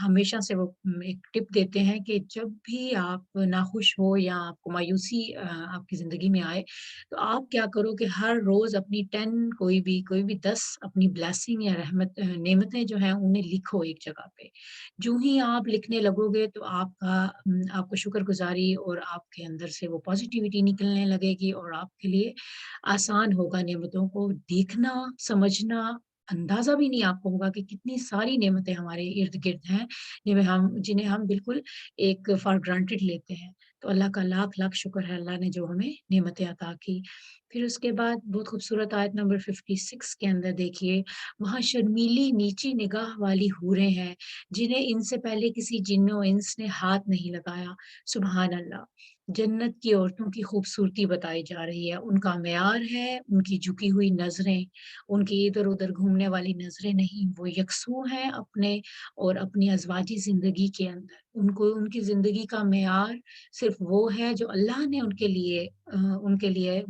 ہمیشہ سے وہ ایک ٹپ دیتے ہیں کہ جب بھی آپ ناخوش ہو یا آپ کو مایوسی آپ کی زندگی میں آئے تو آپ کیا کرو کہ ہر روز اپنی 10 کوئی بھی 10 اپنی بلیسنگ یا رحمت نعمتیں جو ہیں انہیں لکھو ایک جگہ پہ۔ جو ہی آپ لکھنے لگو گے تو آپ کو شکر گزاری اور آپ کے اندر سے وہ پازیٹیوٹی نکلنے لگے گی، اور آپ کے لیے آسان ہوگا نعمتوں کو دیکھنا، سمجھنا۔ اندازہ بھی نہیں آپ کو ہوگا کہ کتنی ساری نعمتیں ہمارے ارد گرد ہیں جنہیں ہم بالکل ایک فار گرانٹیڈ لیتے ہیں۔ تو اللہ کا لاکھ لاکھ شکر ہے، اللہ نے جو ہمیں نعمتیں عطا کی۔ پھر اس کے بعد بہت خوبصورت آیت نمبر 56 کے اندر دیکھیے، وہاں شرمیلی نیچی نگاہ والی حوریں ہیں جنہیں ان سے پہلے کسی جن و انس نے ہاتھ نہیں لگایا۔ سبحان اللہ، جنت کی عورتوں کی خوبصورتی بتائی جا رہی ہے، ان کا معیار ہے ان کی جھکی ہوئی نظریں، ان کی ادھر ادھر گھومنے والی نظریں نہیں، وہ یکسو ہیں اپنے اور اپنی ازواجی زندگی کے اندر۔ ان کو ان کی زندگی کا معیار صرف وہ ہے جو اللہ نے ان کے لیے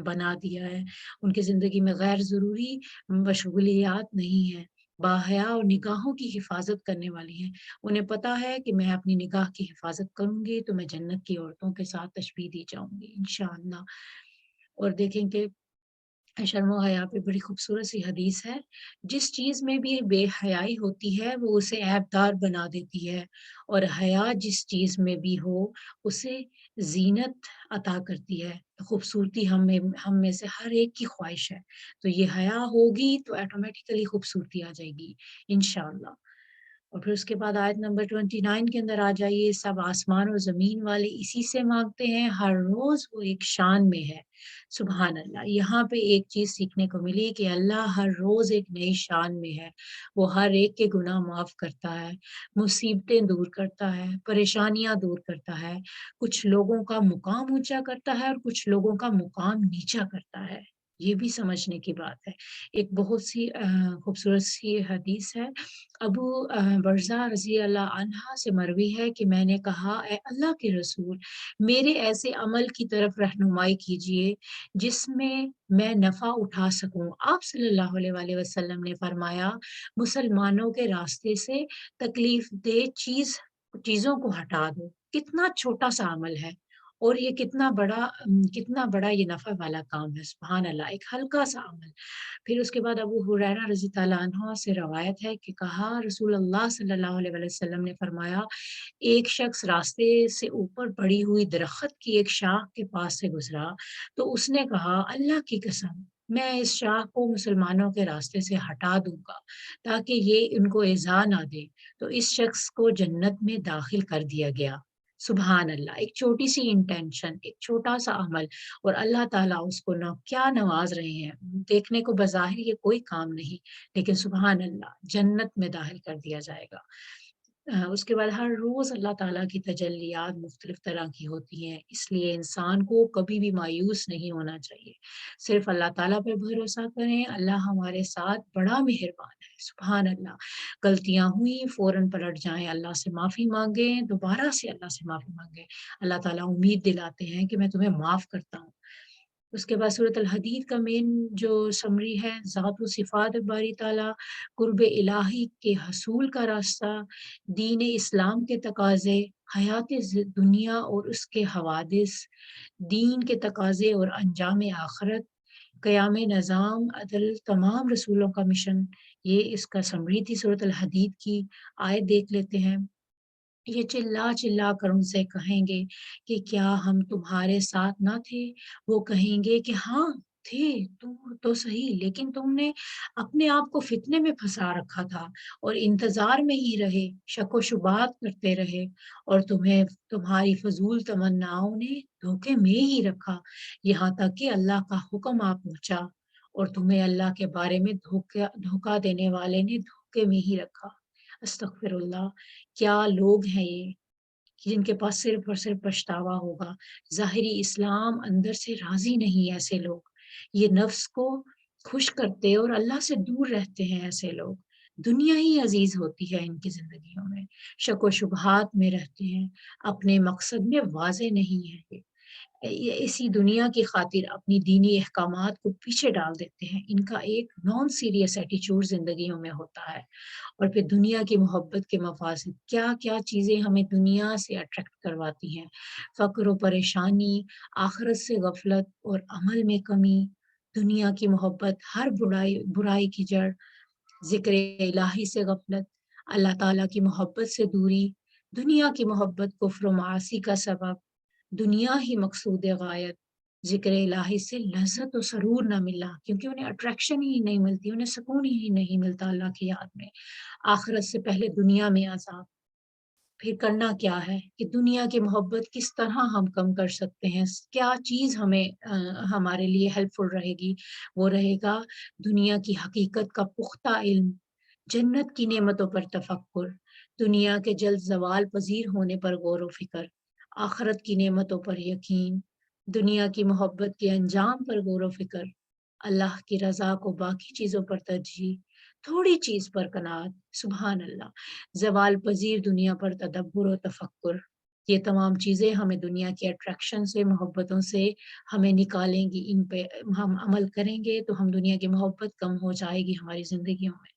بنا دیا ہے۔ ان کی زندگی میں غیر ضروری مشغولیات نہیں ہیں، باحیا اور نگاہوں کی حفاظت کرنے والی ہیں۔ انہیں پتا ہے کہ میں اپنی نگاہ کی حفاظت کروں گی تو میں جنت کی عورتوں کے ساتھ تشبیہ دی جاؤں گی انشاءاللہ۔ اور دیکھیں کہ شرم و حیا پہ بڑی خوبصورت سی حدیث ہے، جس چیز میں بھی بے حیائی ہوتی ہے وہ اسے عیبدار بنا دیتی ہے، اور حیا جس چیز میں بھی ہو اسے زینت عطا کرتی ہے۔ خوبصورتی ہم میں سے ہر ایک کی خواہش ہے، تو یہ حیا ہوگی تو آٹومیٹیکلی خوبصورتی آ جائے گی انشاءاللہ۔ اور پھر اس کے بعد آیت نمبر 29 کے اندر آ جائیے، سب آسمان اور زمین والے اسی سے مانگتے ہیں، ہر روز وہ ایک شان میں ہے۔ سبحان اللہ، یہاں پہ ایک چیز سیکھنے کو ملی کہ اللہ ہر روز ایک نئی شان میں ہے، وہ ہر ایک کے گناہ معاف کرتا ہے، مصیبتیں دور کرتا ہے، پریشانیاں دور کرتا ہے، کچھ لوگوں کا مقام اونچا کرتا ہے اور کچھ لوگوں کا مقام نیچا کرتا ہے۔ یہ بھی سمجھنے کی بات ہے۔ ایک بہت سی خوبصورت سی حدیث ہے، ابو برزہ رضی اللہ عنہا سے مروی ہے کہ میں نے کہا، اے اللہ کے رسول، میرے ایسے عمل کی طرف رہنمائی کیجیے جس میں نفع اٹھا سکوں۔ آپ صلی اللہ علیہ وآلہ وسلم نے فرمایا، مسلمانوں کے راستے سے تکلیف دہ چیزوں کو ہٹا دو۔ کتنا چھوٹا سا عمل ہے اور یہ کتنا بڑا یہ نفع والا کام ہے، سبحان اللہ، ایک ہلکا سا عمل۔ پھر اس کے بعد ابو ہریرہ رضی اللہ عنہ سے روایت ہے کہ کہا، رسول اللہ صلی اللہ علیہ وسلم نے فرمایا، ایک شخص راستے سے اوپر پڑی ہوئی درخت کی ایک شاخ کے پاس سے گزرا تو اس نے کہا، اللہ کی قسم، میں اس شاخ کو مسلمانوں کے راستے سے ہٹا دوں گا تاکہ یہ ان کو ایذا نہ دے، تو اس شخص کو جنت میں داخل کر دیا گیا۔ سبحان اللہ، ایک چھوٹی سی انٹینشن، ایک چھوٹا سا عمل، اور اللہ تعالیٰ اس کو کیا نواز رہے ہیں۔ دیکھنے کو بظاہر یہ کوئی کام نہیں، لیکن سبحان اللہ، جنت میں داخل کر دیا جائے گا۔ اس کے بعد ہر روز اللہ تعالیٰ کی تجلیات مختلف طرح کی ہوتی ہیں، اس لیے انسان کو کبھی بھی مایوس نہیں ہونا چاہیے، صرف اللہ تعالیٰ پہ بھروسہ کریں، اللہ ہمارے ساتھ بڑا مہربان ہے۔ سبحان اللہ، غلطیاں ہوئیں فوراً پلٹ جائیں، اللہ سے معافی مانگیں، دوبارہ سے اللہ سے معافی مانگیں، اللہ تعالیٰ امید دلاتے ہیں کہ میں تمہیں معاف کرتا ہوں۔ اس کے بعد صورت الحدید کا مین جو سمری ہے، ذات و صفات باری تعالیٰ، قرب الہی کے حصول کا راستہ، دین اسلام کے تقاضے، حیات دنیا اور اس کے حوادث، دین کے تقاضے اور انجام آخرت، قیام نظام، عدل، تمام رسولوں کا مشن، یہ اس کا سمری تھی صورت الحدید کی۔ آیت دیکھ لیتے ہیں، یہ چلا چلا کر ان سے کہیں گے کہ کیا ہم تمہارے ساتھ نہ تھے؟ وہ کہیں گے کہ ہاں تھے، تو صحیح، لیکن تم نے اپنے آپ کو فتنے میں پھنسا رکھا تھا اور انتظار میں ہی رہے، شک و شبہات کرتے رہے، اور تمہیں تمہاری فضول تمناؤں نے دھوکے میں ہی رکھا، یہاں تک کہ اللہ کا حکم آ پہنچا اور تمہیں اللہ کے بارے میں دھوکا دینے والے نے دھوکے میں ہی رکھا۔ استغفر اللہ، کیا لوگ ہیں یہ جن کے پاس صرف اور صرف پچھتاوا ہوگا، ظاہری اسلام، اندر سے راضی نہیں ایسے لوگ، یہ نفس کو خوش کرتے اور اللہ سے دور رہتے ہیں ایسے لوگ، دنیا ہی عزیز ہوتی ہے ان کی زندگیوں میں، شک و شبہات میں رہتے ہیں، اپنے مقصد میں واضح نہیں ہے، یہ اسی دنیا کی خاطر اپنی دینی احکامات کو پیچھے ڈال دیتے ہیں، ان کا ایک نان سیریس ایٹیچیوڈ زندگیوں میں ہوتا ہے۔ اور پھر دنیا کی محبت کے مفاسد، کیا کیا چیزیں ہمیں دنیا سے اٹریکٹ کرواتی ہیں، فقر و پریشانی، آخرت سے غفلت اور عمل میں کمی، دنیا کی محبت ہر برائی کی جڑ، ذکر الہی سے غفلت، اللہ تعالیٰ کی محبت سے دوری، دنیا کی محبت کفر و معاصی کا سبب، دنیا ہی مقصود غایت، ذکر الہی سے لذت و سرور نہ ملا کیونکہ انہیں اٹریکشن ہی نہیں ملتی، انہیں سکون ہی نہیں ملتا اللہ کی یاد میں، آخرت سے پہلے دنیا میں عذاب، پھر کرنا کیا ہے کہ دنیا کی محبت کس طرح ہم کم کر سکتے ہیں، کیا چیز ہمیں ہمارے لیے ہیلپ فل رہے گی، وہ رہے گا دنیا کی حقیقت کا پختہ علم، جنت کی نعمتوں پر تفکر، دنیا کے جلد زوال پذیر ہونے پر غور و فکر، آخرت کی نعمتوں پر یقین، دنیا کی محبت کے انجام پر غور و فکر، اللہ کی رضا کو باقی چیزوں پر ترجیح، تھوڑی چیز پر قناعت، سبحان اللہ، زوال پذیر دنیا پر تدبر و تفکر، یہ تمام چیزیں ہمیں دنیا کی اٹریکشن سے، محبتوں سے ہمیں نکالیں گی، ان پہ ہم عمل کریں گے تو ہم دنیا کی محبت کم ہو جائے گی ہماری زندگیوں میں۔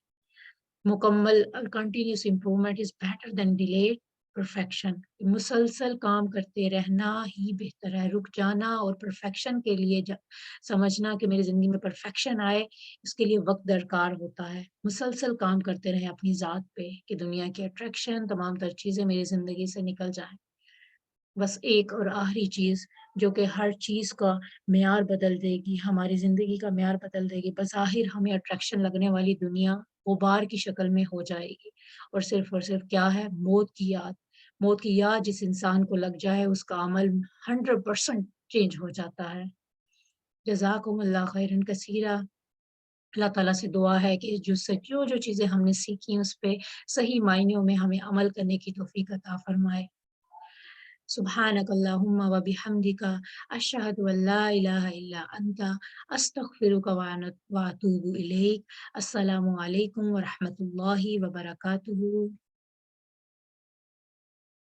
مکمل continuous improvement is better than delayed perfection, مسلسل کام کرتے رہنا ہی بہتر ہے، رک جانا اور پرفیکشن کے لیے سمجھنا کہ میری زندگی میں پرفیکشن آئے، اس کے لیے وقت درکار ہوتا ہے۔ مسلسل کام کرتے رہیں اپنی ذات پہ کہ دنیا کی اٹریکشن، تمام تر چیزیں میری زندگی سے نکل جائیں۔ بس ایک اور آخری چیز جو کہ ہر چیز کا معیار بدل دے گی، ہماری زندگی کا معیار بدل دے گی، بظاہر ہمیں اٹریکشن لگنے والی دنیا غبار کی شکل میں ہو جائے گی، اور صرف کیا ہے، موت کی یاد۔ موت کی یاد جس انسان کو لگ جائے اس کا عمل 100% چینج ہو جاتا ہے۔ جزاکم اللہ خیرن کثیرہ۔ اللہ تعالیٰ سے دعا ہے کہ جو چیزیں ہم نے سیکھی اس پہ صحیح معنیوں میں ہمیں عمل کرنے کی توفیق عطا فرمائے۔ سبحانک اللہم و بحمدک، اشہد ان لا الہ الا انت، استغفرک و اتوب الیک۔ السلام علیکم ورحمۃ اللہ وبرکاتہ۔